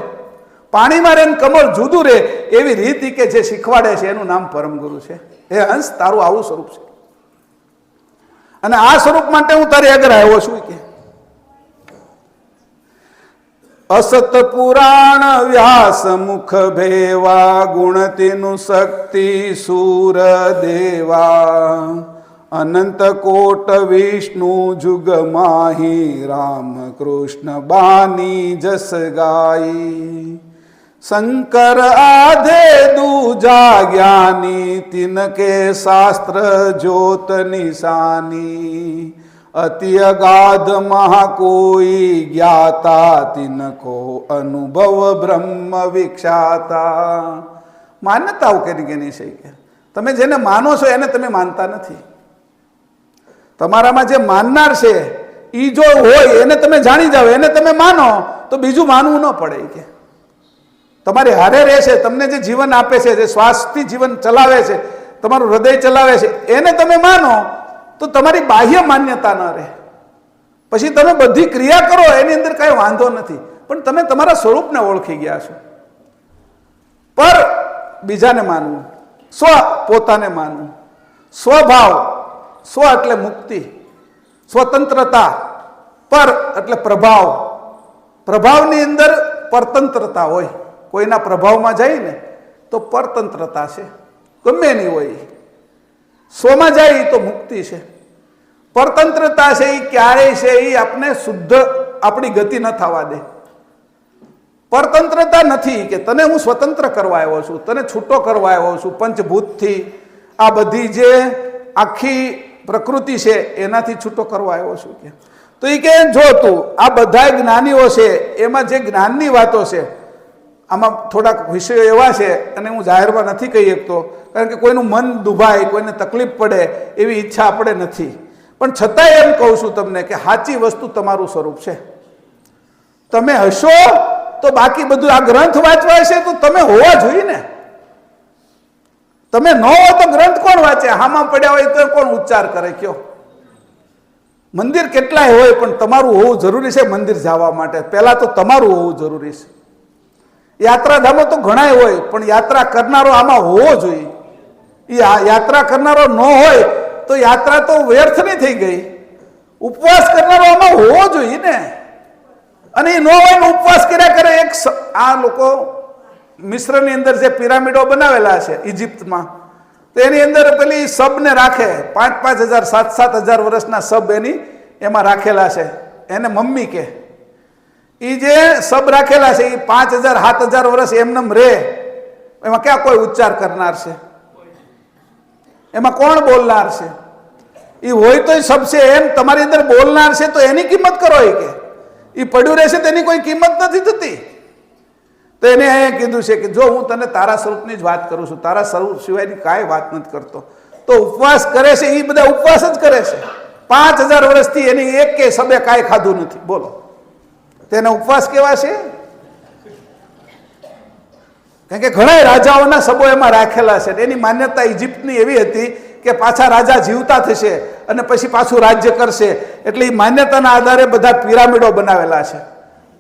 પાણીમાં રહે ને કમળ જુદું રહે એવી રીત કે જે શીખવાડે છે એનું નામ પરમ ગુરુ છે. એ અંશ તારું આવું સ્વરૂપ છે અને આ સ્વરૂપ માટે હું તારી આગળ આવ્યો છું કે. અસત પુરાણ વ્યાસ મુખ ભેવા, ગુણ તેનું શક્તિ સૂર દેવા, અનંત કોટ વિષ્ણુ જુગ માહી, રામ કૃષ્ણ બાની જસ ગાઈ. શંકર આધે દૂજા જ્ઞાની, તિનકે શાસ્ત્ર જ્યોત નિશાની, અતિ અગાધ મહા કોઈ જ્ઞાતા, તિनको અનુભવ બ્રહ્મ વિખ્યાતા. માન્યતાઓ કેની છે કે તમે જેને માનો છો એને તમે માનતા નથી. તમારામાં જે માનનાર છે એ જો હોય એને તમે જાણી જાઓ, એને તમે માનો તો બીજું માનવું ન પડે. કે તમારી હારે રહેશે, તમને જે જીવન આપે છે, જે શ્વાસથી જીવન ચલાવે છે, તમારું હૃદય ચલાવે છે, એને તમે માનો તો તમારી બાહ્ય માન્યતા ન રહે. પછી તમે બધી ક્રિયા કરો એની અંદર કાંઈ વાંધો નથી, પણ તમે તમારા સ્વરૂપને ઓળખી ગયા છો. પર બીજાને માનવું, સ્વ પોતાને માનવું, સ્વભાવ, સ્વ એટલે મુક્તિ, સ્વતંત્રતા, પર એટલે પ્રભાવ. પ્રભાવની અંદર પરતંત્રતા હોય. કોઈના પ્રભાવમાં જાય ને તો પરતંત્રતા છે, ગમે એની હોય. સ્વમાં જાય તો મુક્તિ છે. પરતંત્રતા છે એ ક્યારેય છે એ આપણે શુદ્ધ આપણી ગતિ ન થવા દે. પરતંત્રતા નથી કે તને હું સ્વતંત્ર કરવા આવ્યો છું, તને છૂટો કરવા આવ્યો છું પંચભૂતથી, આ બધી જે આખી પ્રકૃતિ છે એનાથી છૂટો કરવા આવ્યો છું. કે તો એ કે જો તું આ બધા જ્ઞાનીઓ છે એમાં જે જ્ઞાનની વાતો છે, આમાં થોડાક વિષયો એવા છે અને હું જાહેરમાં નથી કહી શકતો, કારણ કે કોઈનું મન દુભાય, કોઈને તકલીફ પડે એવી ઈચ્છા આપણે નથી. પણ છતાંય એમ કહું છું તમને કે સાચી વસ્તુ તમારું સ્વરૂપ છે. તમે હશો તો બાકી બધું આ ગ્રંથ વાંચવા હશે તો તમે હોવા જોઈએ ને. તમે ન હો તો ગ્રંથ કોણ વાંચે? હામાં પડ્યા હોય તો કોણ ઉચ્ચાર કરે? કયો મંદિર કેટલાય હોય પણ તમારું હોવું જરૂરી છે. મંદિર જવા માટે પહેલા તો તમારું હોવું જરૂરી છે. યાત્રાધામો તો ઘણાય હોય પણ યાત્રા કરનારો આમાં હોવો જોઈએ. એ યાત્રા કરનારો ન હોય તો યાત્રા તો વ્યર્થની થઈ ગઈ. ઉપવાસ કરનારો આમાં હોવો જોઈએ ને. અને એ ન હોય ને ઉપવાસ કર્યા કરે. આ લોકો મિસ્રની અંદર જે પિરામિડો બનાવેલા છે ઇજિપ્તમાં, તો એની અંદર પેલી સબને રાખે, 5,000 7,000 વર્ષના સબ એની એમાં રાખેલા છે. એને મમ્મી કે એ જે સબ રાખેલા છે એ 5,000 7,000 વર્ષ એમનેમ રહે. એમાં ક્યાં કોઈ ઉચ્ચાર કરનાર છે? એમાં કોણ બોલનાર છે? એ હોય તો સબ છે એમ તમારી અંદર બોલનાર છે તો એની કિંમત કરો. કે એ પડ્યું રહેશે તેની કોઈ કિંમત નથી થતી. તો એને અહીંયા કીધું છે કે જો હું તને તારા સ્વરૂપની જ વાત કરું છું, તારા સ્વરૂપ સિવાયની કાંઈ વાત નથી કરતો. તો ઉપવાસ કરે છે એ બધા ઉપવાસ જ કરે છે. 5,000 વર્ષથી એની એક કે સબે કાંઈ ખાધું નથી. બોલો તેને ઉપવાસ કેવા છે? કારણ કે ઘણા રાજાઓના સબો એમાં રાખેલા છે. એની માન્યતા ઇજિપ્તની એવી હતી કે પાછા રાજા જીવતા થશે અને પછી પાછું રાજ્ય કરશે. એટલે એ માન્યતાના આધારે બધા પિરામિડો બનાવેલા છે.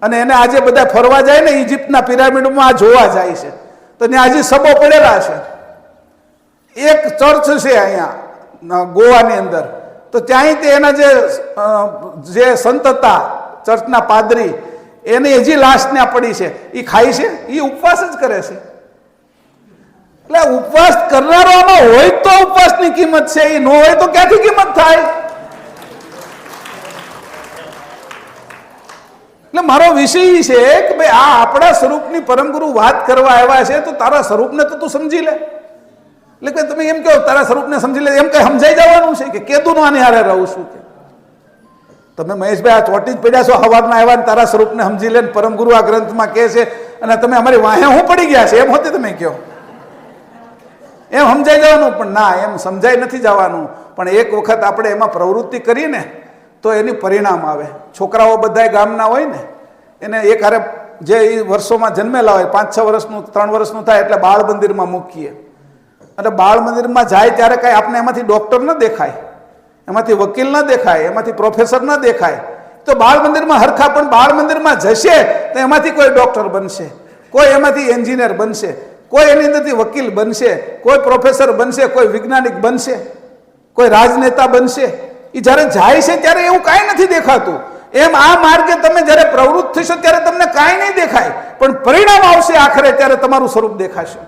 અને એને આજે બધા ફરવા જાય ને ઇજિપ્તના પિરામિડમાં આ જોવા જાય છે તો ત્યાં હજી સબો પડેલા છે. એક ચર્ચ છે અહીંયા ગોવાની અંદર, તો ત્યાંય તે એના જે સંત હતા ચર્ચના પાદરી, એની હજી લાશ ત્યાં પડી છે. એ ખાય છે? એ ઉપવાસ જ કરે છે. એટલે ઉપવાસ કરનારો આમાં હોય તો ઉપવાસની કિંમત છે, એ ન હોય તો ક્યાંથી કિંમત થાય? એટલે મારો વિષય છે કે ભાઈ આ આપણા સ્વરૂપની પરમગુરુ વાત કરવા આવ્યા છે તો તારા સ્વરૂપને તો તું સમજી લે. એટલે કે તમે એમ કહો તારા સ્વરૂપને સમજી લે, એમ કઈ સમજાઈ જવાનું છે કે કેદું નો આની હારે રહું છું? કે તમે મહેશભાઈ આ ચોટી જ પડ્યા છો, હવારના આવ્યા ને તારા સ્વરૂપને સમજી લે, પરમગુરુ આ ગ્રંથમાં કહે છે અને તમે અમારી વાહે હું પડી ગયા છે એમ હોતી તમે કહો એમ સમજાઈ જવાનું. પણ ના, એમ સમજાઈ નથી જવાનું. પણ એક વખત આપણે એમાં પ્રવૃત્તિ કરીને તો એની પરિણામ આવે. છોકરાઓ બધા ગામના હોય ને, એને એક હારે જે એ વર્ષોમાં જન્મેલા હોય, 5-6 વર્ષનું 3 વર્ષનું થાય એટલે બાળ મંદિરમાં મૂકીએ. અને બાળ મંદિરમાં જાય ત્યારે કાંઈ આપણે એમાંથી ડૉક્ટર ન દેખાય, એમાંથી વકીલ ન દેખાય, એમાંથી પ્રોફેસર ન દેખાય. તો બાળ મંદિરમાં હરખા, પણ બાળ મંદિરમાં જશે તો એમાંથી કોઈ ડૉક્ટર બનશે, કોઈ એમાંથી એન્જિનિયર બનશે, કોઈ એની અંદરથી વકીલ બનશે, કોઈ પ્રોફેસર બનશે, કોઈ વૈજ્ઞાનિક બનશે, કોઈ રાજનેતા બનશે. એ જ્યારે જાય છે ત્યારે એવું કાંઈ નથી દેખાતું. એમ આ માર્ગે તમે જ્યારે પ્રવૃત્ત થશો ત્યારે તમને કાંઈ નહીં દેખાય, પણ પરિણામ આવશે આખરે ત્યારે તમારું સ્વરૂપ દેખાશે.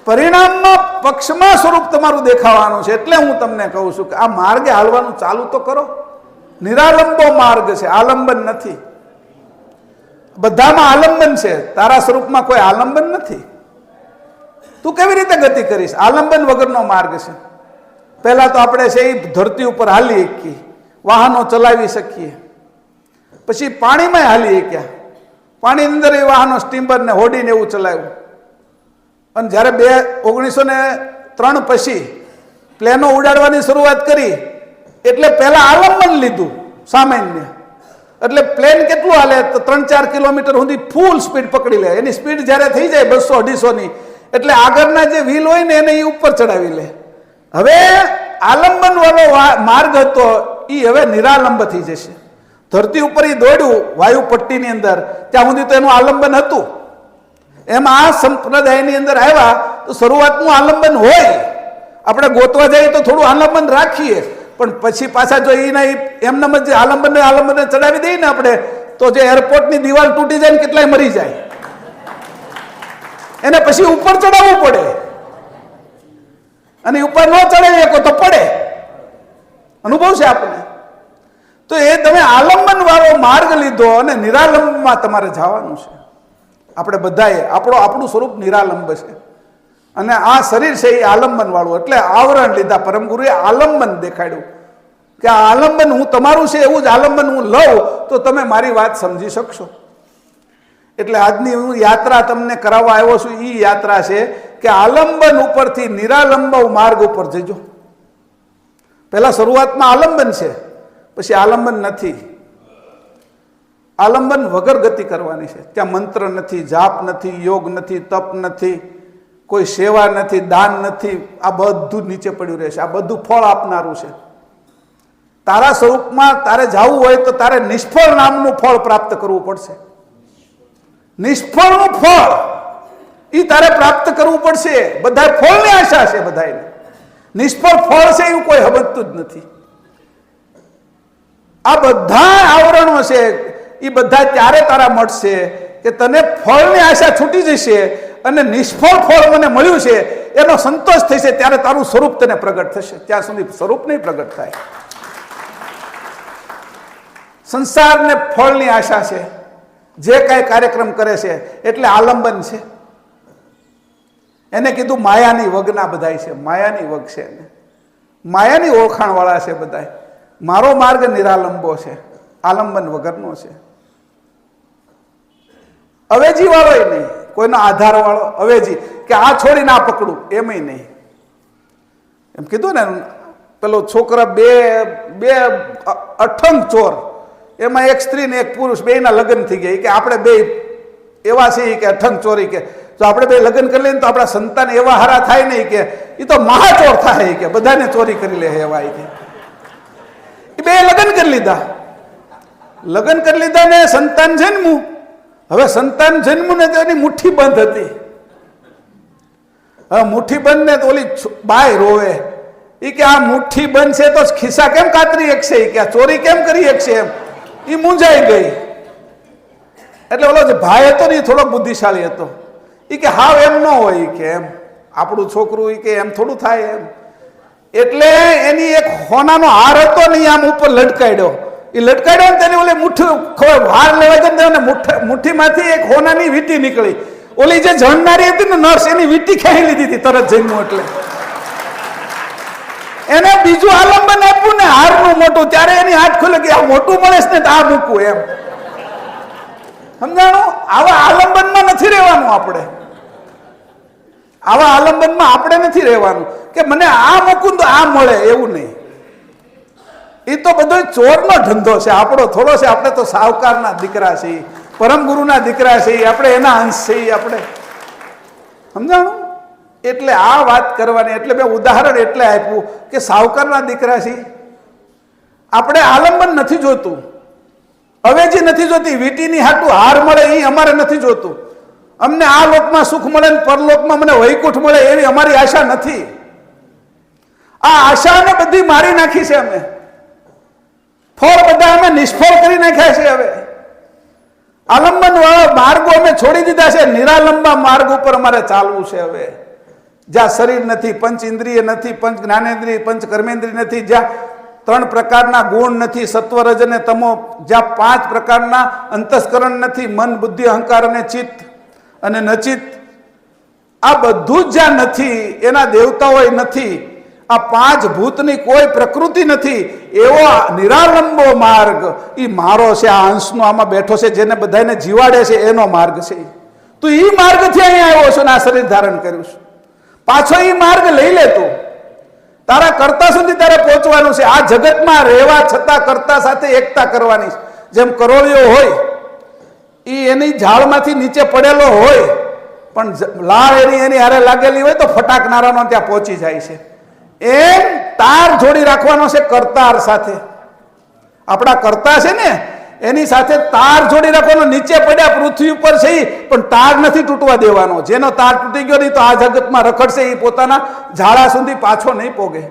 પરિણામમાં પક્ષમાં સ્વરૂપ તમારું દેખાવાનું છે. એટલે હું તમને કહું છું કે આ માર્ગે હાલવાનું ચાલુ તો કરો. નિરાલંબો માર્ગ છે, આલંબન નથી. બધામાં આલંબન છે, તારા સ્વરૂપમાં કોઈ આલંબન નથી. તું કેવી રીતે ગતિ કરીશ? આલંબન વગરનો માર્ગ છે. પહેલા તો આપણે છે એ ધરતી ઉપર હાલી શકીએ, વાહનો ચલાવી શકીએ, પછી પાણીમાં હાલી શક્યા, પાણીની અંદર એ વાહનો સ્ટીમર ને હોડીને એવું ચલાવ્યું. અને જ્યારે 1903 પછી પ્લેનો ઉડાડવાની શરૂઆત કરી એટલે પહેલા આલંબન લીધું સામાન્ય. એટલે પ્લેન કેટલું હાલે તો 3-4 કિલોમીટર સુધી ફૂલ સ્પીડ પકડી લે. એની સ્પીડ જ્યારે થઈ જાય 200-250 ની એટલે આગળના જે વ્હીલ હોય ને એને એ ઉપર ચડાવી લે. હવે આલંબન વાળો માર્ગ હતો એ હવે નિરાલંબ થઈ જશે. ધરતી ઉપર એ દોડ્યું વાયુ પટ્ટીની અંદર ત્યાં સુધી તો એનું આલંબન હતું. એમાં આ સંપ્રદાયની અંદર આવ્યા તો શરૂઆતનું આલંબન હોય, આપણે ગોતવા જઈએ તો થોડું આલંબન રાખીએ, પણ પછી પાછા જો એના એમનામ જ આલંબનને ચડાવી દઈએ ને આપણે તો જે એરપોર્ટની દિવાલ તૂટી જાય ને કેટલાય મરી જાય. એને પછી ઉપર ચડાવવું પડે અને ઉપર ન ચડાવી શકો તો પડે. અનુભવ છે આપણે. તો એ તમે આલંબન વાળો માર્ગ લીધો અને નિરાલંબમાં તમારે જવાનું છે. આપણે બધાએ આપણું સ્વરૂપ નિરાલંબ છે અને આ શરીર છે એ આલંબન વાળું. એટલે આવરણ લીધા પરમ ગુરુએ, આલંબન દેખાડ્યું કે આ આલંબન હું તમારું છે એવું જ આલંબન હું લઉં તો તમે મારી વાત સમજી શકશો. એટલે આજની હું યાત્રા તમને કરાવવા આવ્યો છું. એ યાત્રા છે કે આલંબન ઉપરથી નિરાલંબ માર્ગ ઉપર જજો. પહેલા શરૂઆતમાં આલંબન છે, પછી આલંબન નથી. આલંબન વગર ગતિ કરવાની છે. ત્યાં મંત્ર નથી, જાપ નથી, યોગ નથી, તપ નથી, કોઈ સેવા નથી, દાન નથી. આ બધું નીચે પડ્યું રહેશે. આ બધું ફળ આપનારું છે. તારા સ્વરૂપમાં તારે જવું હોય તો તારે નિષ્ફળ નામનું ફળ પ્રાપ્ત કરવું પડશે. નિષ્ફળનું ફળ એ તારે પ્રાપ્ત કરવું પડશે. બધા ફળની આશા છે બધાને. નિષ્ફળ ફળ છે એવું કોઈ સમજતું જ નથી. આ બધા આવરણો છે એ બધા ત્યારે તારા મળશે કે તને ફળની આશા છૂટી જશે અને નિષ્ફળ ફળ મને મળ્યું છે એનો સંતોષ થશે. ત્યારે તારું સ્વરૂપ તને પ્રગટ થશે. ત્યાં સુધી સ્વરૂપ નહીં પ્રગટ થાય. સંસારને ફળની આશા છે. જે કાંઈ કાર્યક્રમ કરે છે એટલે આલંબન છે. એને કીધું માયાની વગના બધાય છે. માયાની વગ છે, માયાની ઓળખાણ વાળા છે બધાય. મારો માર્ગ નિરાલંબો છે, આલંબન વગરનો છે. અવેજી વાળો નહીં, કોઈનો આધાર વાળો અવેજી કે આ છોડીને આ પકડું એમય નહીં. એમ કીધું ને પેલો છોકરા બે અઠંગ ચોર, એમાં એક સ્ત્રી ને એક પુરુષ બેયના લગ્ન થઈ ગયા કે આપણે બે એવા છીએ કે અઠંગ ચોરી કે જો આપણે બે લગ્ન કરી લઈએ તો આપણા સંતાન એવા હારા થાય નહીં કે એ તો મહાચોર થાય કે બધાને ચોરી કરી લે એવા. એ બે લગ્ન કરી લીધા ને સંતાન જન્મ્યું. હવે સંતાન જન્મ્યું ને તો એની મુઠ્ઠી બંધ હતી. હવે મુઠ્ઠી બંધ ને તો ઓલી બાય રોવે એ કે આ મુઠ્ઠી બંધ છે તો ખિસ્સા કેમ કાતરી શકશે, કે આ ચોરી કેમ કરી શકશે, એમ એ મૂંઝાઈ ગઈ. એટલે ઓલો જે ભાઈ હતો ને એ થોડો બુદ્ધિશાળી હતો. એ કે હાવ એમ ન હોય કે એમ આપણું છોકરું એ કે એમ થોડું થાય એમ. એટલે એની એક હોનાનો હાર હતો ને આમ ઉપર લટકાડ્યો. એ લટકાડ્યો ને તેની ઓલી મુઠ્ઠી હાર લેવા જાય ને મુઠ્ઠીમાંથી એક હોનાની વીંટી નીકળી. ઓલી જે જણનારી હતી ને નર્સ એની વીંટી ખેંચી લીધી હતી તરત જન્મ્યું. એટલે એને બીજું આલંબન આપ્યું ને હારનું મોટું. ત્યારે એની હાથ ખુલે કે આ મોટું મળે ને તો આ મૂકવું એમ. સમજાણું? આવા આલંબનમાં નથી રહેવાનું આપણે. આવા આલંબનમાં આપણે નથી રહેવાનું કે મને આ મૂકું તો આ મળે એવું નહીં. એ તો બધો ચોરનો ધંધો છે, આપણો થોડો છે. આપણે તો સાહુકારના દીકરા છીએ, પરમ ગુરુના દીકરા છીએ, આપણે એના અંશ છીએ આપણે. સમજાણું? એટલે આ વાત કરવાની. એટલે મેં ઉદાહરણ એટલે આપ્યું કે સાહુકારના દીકરા છીએ. આપણે આલંબન નથી જોતું, અવેજી નથી જોતી. વીટીની હાટું હાર મળે એ અમારે નથી જોતું. અમને આ લોકમાં સુખ મળે ને પરલોકમાં મને વૈકુંઠ મળે એવી અમારી આશા નથી. આ આશાને બધી મારી નાખી છે અમે. ફળ બધા અમે નિષ્ફળ કરી નાખ્યા છે. હવે આલંબન વાળા માર્ગો અમે છોડી દીધા છે. નિરાલંબા માર્ગ ઉપર અમારે ચાલવું છે. હવે જ્યાં શરીર નથી, પંચ ઇન્દ્રિય નથી, પંચ જ્ઞાનેન્દ્રિય, પંચ કર્મેન્દ્રિય નથી, જ્યાં 3 પ્રકારના ગુણ નથી, સત્વ રજ અને તમો, જ્યાં 5 પ્રકારના અંતસ્કરણ નથી, મન બુદ્ધિ અહંકાર અને ચિત્ત અને નચિત, આ બધું જ જ્યાં નથી, એના દેવતાઓ નથી, આ પાંચ ભૂતની કોઈ પ્રકૃતિ નથી એવો નિરાલંબો માર્ગ એ મારો છે. આ અંશનો આમાં બેઠો છે, જેને બધાને જીવાડે છે, એનો માર્ગ છે. તું એ માર્ગથી અહીંયા આવ્યો છો ને આ શરીર ધારણ કર્યું છે. પાછો એ માર્ગ લઈ લે તું. તારા કર્તા સુધી તારે પહોંચવાનું છે. આ જગતમાં રહેવા છતાં કર્તા સાથે એકતા કરવાની છે. જેમ કરોળિયો હોય એ એની ઝાડમાંથી નીચે પડેલો હોય, પણ લાળ એની હારે લાગેલી હોય તો ફટાકનારાનો ત્યાં પહોંચી જાય છે. એમ તાર જોડી રાખવાનો છે કરતાર સાથે. આપણા કરતા છે ને એની સાથે તાર જોડી રાખવાનો. નીચે પડ્યા પૃથ્વી ઉપર છે પણ તાર નથી તૂટવા દેવાનો. જેનો તાર તૂટી ગયો નહીં તો આ જગતમાં રખડશે. એ પોતાના ઝાડા સુધી પાછો નહીં પોગે,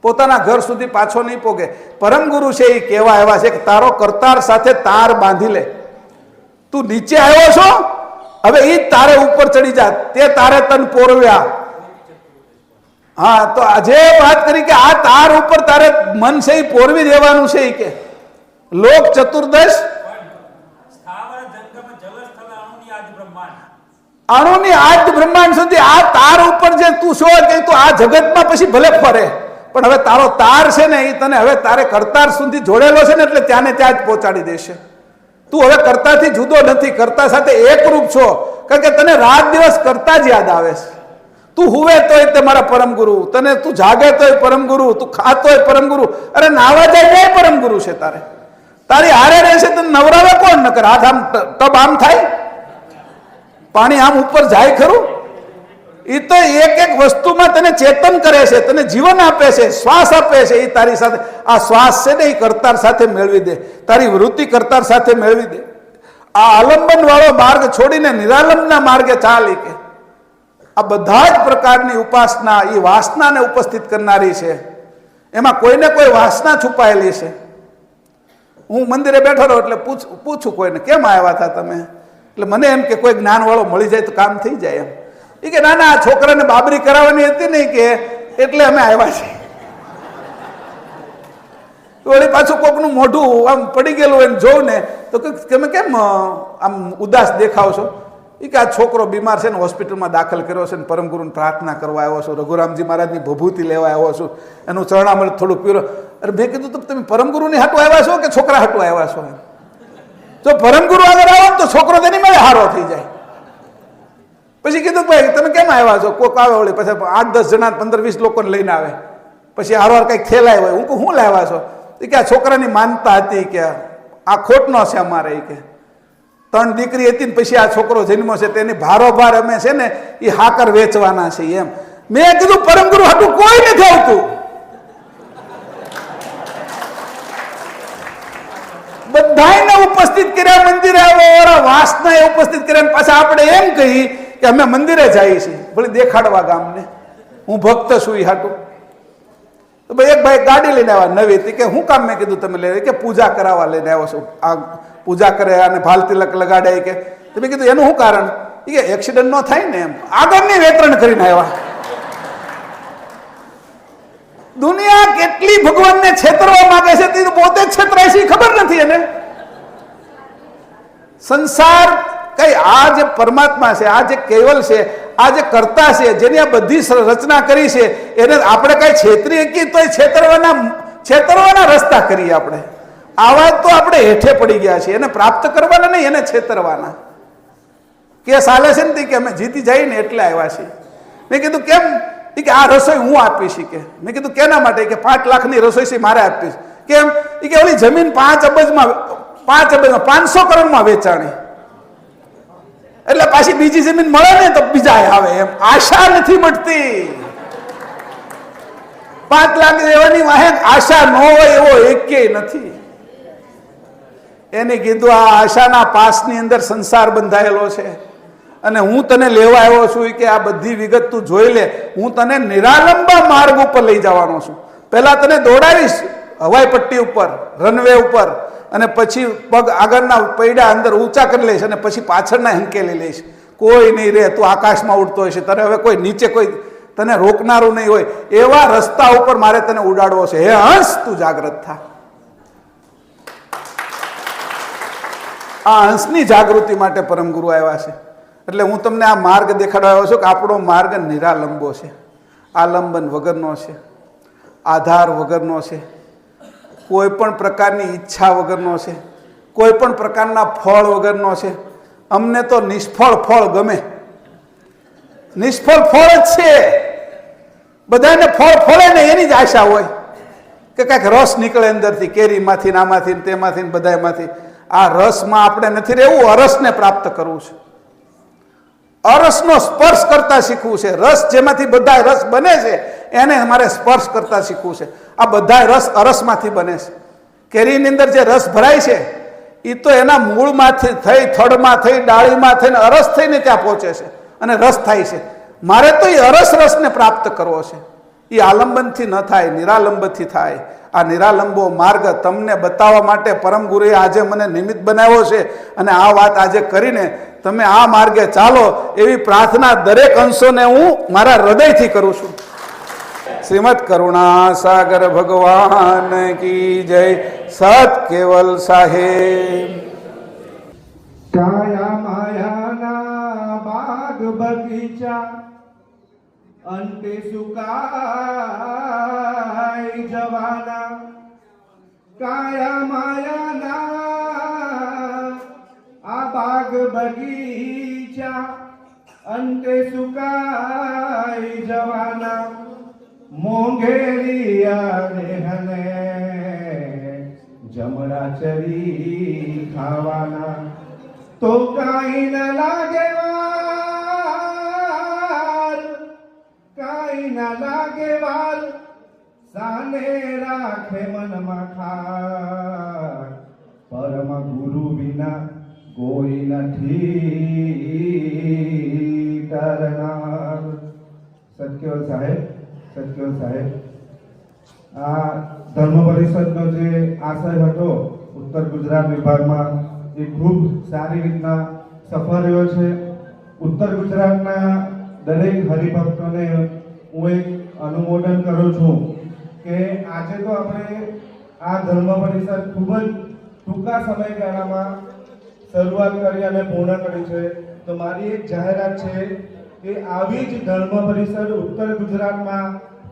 પોતાના ઘર સુધી પાછો નહીં પોગે. પરમ ગુરુ છે એ કહેવા આવ્યા છે કે તારો કરતાર સાથે તાર બાંધી લે. તું નીચે આવ્યો છો, હવે એ તારે ઉપર ચડી જા. તે તારે તન પોરવ્યા. હા, તો આજે વાત કરી કે આ તાર ઉપર તારે મન છે એ પોરવી દેવાનું છે. કે લોક ચતુર્દશ સ્થાવર જંગમ જલ સ્થળ અણુની આદિ બ્રહ્માંડ, અણુની આદ બ્રહ્માંડ સુધી આ તાર ઉપર જે તું છો કે તું આ જગતમાં પછી ભલે ફરે, પણ હવે તારો તાર છે ને એ તને હવે તારે કરતાર સુધી જોડેલો છે ને એટલે ત્યાં ને ત્યાં જ પહોંચાડી દેશે. તું હવે કરતાથી જુદો નથી, કરતા સાથે એકરૂપ છો. કારણ કે તને રાત દિવસ કરતા જ યાદ આવે છે. તું હુવે તોય તે મારા પરમ ગુરુ, તને તું જાગે તોય પરમ ગુરુ, તું ખાતોય પરમ ગુરુ, અરે નાવા જાય પરમ ગુરુ છે. તારે તારી હારે રહેશે તને નવરાવે કોણ? નકર હાથ આમ ટબ આમ થાય, પાણી આમ ઉપર જાય ખરું? એ તો એક એક વસ્તુમાં તને ચેતન કરે છે, તને જીવન આપે છે, શ્વાસ આપે છે. એ તારી સાથે આ શ્વાસ છે ને એ કરતાર સાથે મેળવી દે, તારી વૃત્તિ કરતાર સાથે મેળવી દે. આ આલંબન વાળો માર્ગ છોડીને નિરાલંબના માર્ગે ચાલી. કે આ બધા જ પ્રકારની ઉપાસના એ વાસનાને ઉપસ્થિત કરનારી છે. એમાં કોઈને કોઈ વાસના છુપાયેલી છે. હું મંદિરે બેઠો રહો એટલે પૂછું કોઈને, કેમ આવ્યા હતા તમે? એટલે મને એમ કે કોઈ જ્ઞાન વાળો મળી જાય તો કામ થઈ જાય. એમ એ કે ના ના, આ છોકરાને બાબરી કરાવવાની હતી નહીં કે એટલે અમે આવ્યા છીએ. વળી પાછું કોકનું મોઢું આમ પડી ગયેલું હોય ને જોઉં ને તો તમે કેમ આમ ઉદાસ દેખાવ છો? એ કે આ છોકરો બીમાર છે ને હોસ્પિટલમાં દાખલ કર્યો છે ને પરમ ગુરુને પ્રાર્થના કરવા આવ્યો છું, રઘુરામજી મહારાજની ભભૂતિ લેવા આવ્યો છું, એનું ચરણામૃત થોડું પીરો. અરે મેં કીધું તો તમે પરમ ગુરુની હાટું આવ્યા છો કે છોકરા હાટું આવ્યા છો? જો પરમ ગુરુ આગળ આવો તો છોકરો તેની મળે હારો થઈ જાય. પછી કીધું ભાઈ તમે કેમ આવ્યા છો? કોક આવે વળી પછી 8-10 જણા 15-20 લોકોને લઈને આવે. પછી હારવાર કંઈક ખેલાય હોય. હું કહું શું લાવ્યા છો? એ કે આ છોકરાની માનતા હતી કે આ ખોટનો છે અમારે. એ કે 3 દીકરી હતી ને પછી આ છોકરો જન્મો છે તેની ભારોભાર અમે છે ને એ હાકર વેચવાના છે. એમ મેં કીધું પરમ ગુરુ હાટું કોઈ નથી આવતું. બધાને ઉપસ્થિત કર્યા મંદિરે આવ્યા, વાસના ઉપસ્થિત કર્યા. પાછા આપણે એમ કહી કે અમે મંદિરે જઈએ છીએ ભલે દેખાડવા ગામને, હું ભક્ત છું. એ હાટું તો ભાઈ એક ભાઈ ગાડી લઈને આવ્યા નવી. કે હું કામ? મેં કીધું તમે લઈ કે પૂજા કરાવવા લઈને આવ્યો છું. આ પૂજા કરે અને ભાલ તિલક લગાડે. કે તમે કીધું એનું શું કારણ? એ કે એક્સિડન્ટ ન થાય ને એમ આગળની વેતરણ કરીને આવ્યા. દુનિયા કેટલી ભગવાનને છેતરવા માંગે છે તે પોતે જ છેતરાય છે, ખબર નથી એને. સંસાર કઈ આ જે પરમાત્મા છે, આ જે કેવલ છે, આ જે કરતા છે, જેની આ બધી રચના કરી છે, એને આપણે કઈ છેતરી શકીએ તો છેતરવાના રસ્તા કરીએ આપણે. આવા તો આપણે હેઠે પડી ગયા છીએ. એને પ્રાપ્ત કરવાના નહીં, એને છેતરવાના. કેસ હાલે છે ને કે અમે જીતી જઈએ ને એટલે આવ્યા છીએ. મેં કીધું કેમ? કે આ રસોઈ હું આપીશ. કે મેં કીધું કેના માટે? કે 5 લાખની રસોઈ છે મારે આપીશ. કેમ? કે ઓલી જમીન 5 અબજમાં 500 કરોડમાં વેચાણી, એટલે પાછી બીજી જમીન મળે ને તો બીજા આવે. એમ આશા નથી મળતી. 5 લાખ દેવાની વાહે આશા ન હોય એવો એકેય નથી. એને કીધું આ આશાના પાસની અંદર સંસાર બંધાયેલો છે અને હું તને લેવા આવ્યો છું. કે આ બધી વિગત તું જોઈ લે. હું તને નિરાલંબા માર્ગ ઉપર લઈ જવાનો છું. પહેલા તને દોડાવીશ હવાઈ પટ્ટી ઉપર, રનવે ઉપર, અને પછી પગ આગળના પૈડા અંદર ઊંચા કરી લઈશ અને પછી પાછળના હંકેલી લઈશ. કોઈ નહીં રહે, તું આકાશમાં ઉડતો હશે. તને હવે કોઈ નીચે કોઈ તને રોકનારું નહીં હોય. એવા રસ્તા ઉપર મારે તને ઉડાડવો છે. હે હંસ, તું જાગૃત થા. આ હંસની જાગૃતિ માટે પરમ ગુરુ આવ્યા છે. એટલે હું તમને આ માર્ગ દેખાડવા આવ્યો છું કે આપણો માર્ગ નિરાલંબો છે, આલંબન વગરનો છે. આધાર વગરનો છે, કોઈ પણ પ્રકારની ઈચ્છા વગરનો છે, કોઈ પણ પ્રકારના ફળ વગરનો છે. અમને તો નિષ્ફળ ફળ ગમે. નિષ્ફળ ફળ જ છે. બધાને ફળ ફળે ને એની જ આશા હોય કે કાંઈક રસ નીકળે અંદરથી, કેરીમાંથી ને આમાંથી ને તેમાંથી ને બધામાંથી. આ રસમાં આપણે નથી રહેવું, અરસને પ્રાપ્ત કરવું છે. અરસનો સ્પર્શ કરતા શીખવું છે. રસ જેમાંથી બધા રસ બને છે એને અમારે સ્પર્શ કરતા શીખવું છે. આ બધા રસ અરસમાંથી બને છે. કેરીની અંદર જે રસ ભરાય છે એ તો એના મૂળમાંથી થઈ, થડમાં થઈ, ડાળીમાં થઈને અરસ થઈને ત્યાં પહોંચે છે અને રસ થાય છે. મારે તો એ રસને પ્રાપ્ત કરવો છે. એ આલંબનથી ન થાય, નિરાલંબથી થાય. આ નિરાલંબો માર્ગ તમને બતાવવા માટે પરમ ગુરુએ આજે મને નિમિત્ત બનાવ્યો છે અને આ વાત આજે કરીને તમે આ માર્ગે ચાલો એવી પ્રાર્થના દરેક અંશોને હું મારા હૃદયથી કરું છું. શ્રીમદ કરુણા સાગર ભગવાન કી જય. સત કેવલ સાહેબ. કાયા માયાના બાગ બગીચા અંતે સુકાઈ જવાના. કાયા માયાના આ બાગ બગીચા અંતે સુકાઈ જવાના. મોંઘેરિયા દેહને જમણા ચરી ખાવાના. તો કાઈ ન લાગે વાર, કાઈ ન લાગે વાર, સાને રાખે મનમાં ખાર. પરમ ગુરુ વિના કોઈ નથી તરનાર. સત્યવલ સાહેબ, સત્યવલ સાહેબ, આ ધર્મ પરિષદનો જે આશય હતો ઉત્તર ગુજરાત વિભાગમાં એ ખૂબ સારી રીતના સફળ રહ્યો છે. ઉત્તર ગુજરાતના દરેક હરિભક્તોને હું એક અનુમોદન કરું છું કે આજે તો આપણે આ ધર્મ પરિષદ ખૂબ જ ટૂંકા સમયગાળામાં શરૂઆત કરી અને પૂર્ણ કરી છે. તો મારી એક જાહેરાત છે કે આવી જ ધર્મ પરિષદ ઉત્તર ગુજરાતમાં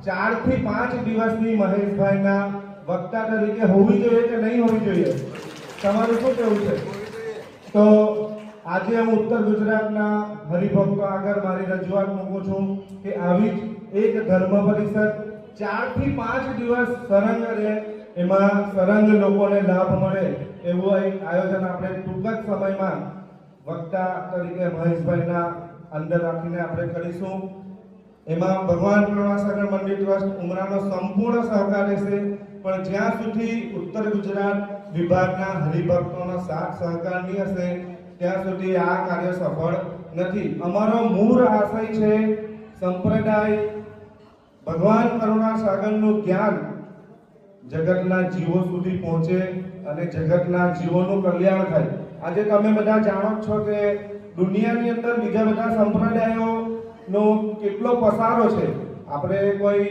4 થી 5 દિવસની મહેશભાઈના વક્તા તરીકે હોવી જોઈએ કે નહીં હોવી જોઈએ? તમારું શું કહેવું છે? તો આજે હું ઉત્તર ગુજરાતના હરિભક્તો આગળ મારી રજૂઆત મૂકું છું કે આવી જ એક ધર્મ પરિષદ 4 થી 5 દિવસ સળંગ રહે, એમાં સળંગ લોકોને લાભ મળે એવું એક આયોજન આપણે ટૂંક જ સમયમાં વક્તા તરીકે મહેશભાઈના અંદર રાખીને આપણે કરીશું. એમાં ભગવાન કરુણાસાગર મંદિર ટ્રસ્ટ ઉમરાનો સંપૂર્ણ સહકાર રહેશે. પણ જ્યાં સુધી ઉત્તર ગુજરાત વિભાગના હરિભક્તોનો સાથ સહકાર નહીં હશે ત્યાં સુધી આ કાર્ય સફળ નથી. અમારો મૂળ આશય છે સંપ્રદાય, ભગવાન કરુણાસાગરનું જ્ઞાન જગતના જીવો સુધી પહોંચે અને જગતના જીવોનું કલ્યાણ થાય. આજે તમે બધા જાણો છો કે દુનિયાની અંદર બીજા બધા સંપ્રદાયોનો કેટલો પસારો છે. આપણે કોઈ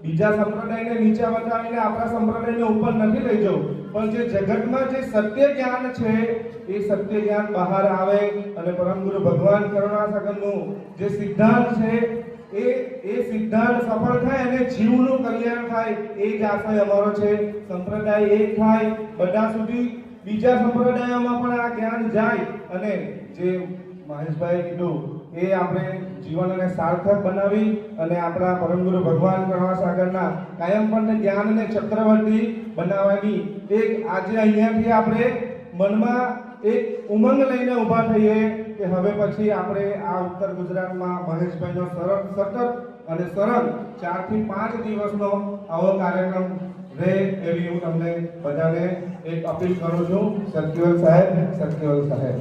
બીજા સંપ્રદાયને નીચે બતાવીને આપણા સંપ્રદાયને ઉપર નથી લઈ જવું, પણ જે જગતમાં જે સત્ય જ્ઞાન છે એ સત્ય જ્ઞાન બહાર આવે અને પરમ ગુરુ ભગવાન કરુણાસાગરનું જે સિદ્ધાંત છે એ સિદ્ધાંત સફળ થાય અને જીવનું કલ્યાણ થાય. એ જ આશય અમારો છે. સંપ્રદાય એક થાય, બધા સુધી બીજા સંપ્રદાયોમાં પણ આ જ્ઞાન જાય અને જે મહેશભાઈ કીધું એ આપણે જીવનને સાર્થક બનાવી અને આપણા પરમ ગુરુ ભગવાન કરુણાસાગરના કાયમ પણ જ્ઞાનને ચક્રવર્તી બનાવવાની એક આજે અહીંયાથી આપણે મનમાં એક ઉમંગ લઈને ઊભા થઈએ કે હવે પછી આપણે આ ઉત્તર ગુજરાતમાં મહેશભાઈનો સતત અને સરળ 4 થી 5 દિવસનો આવો કાર્યક્રમ રહે એવી હું તમને બધાને એક અપીલ કરું છું. સત્યવલ સાહેબ, સત્યવલ સાહેબ.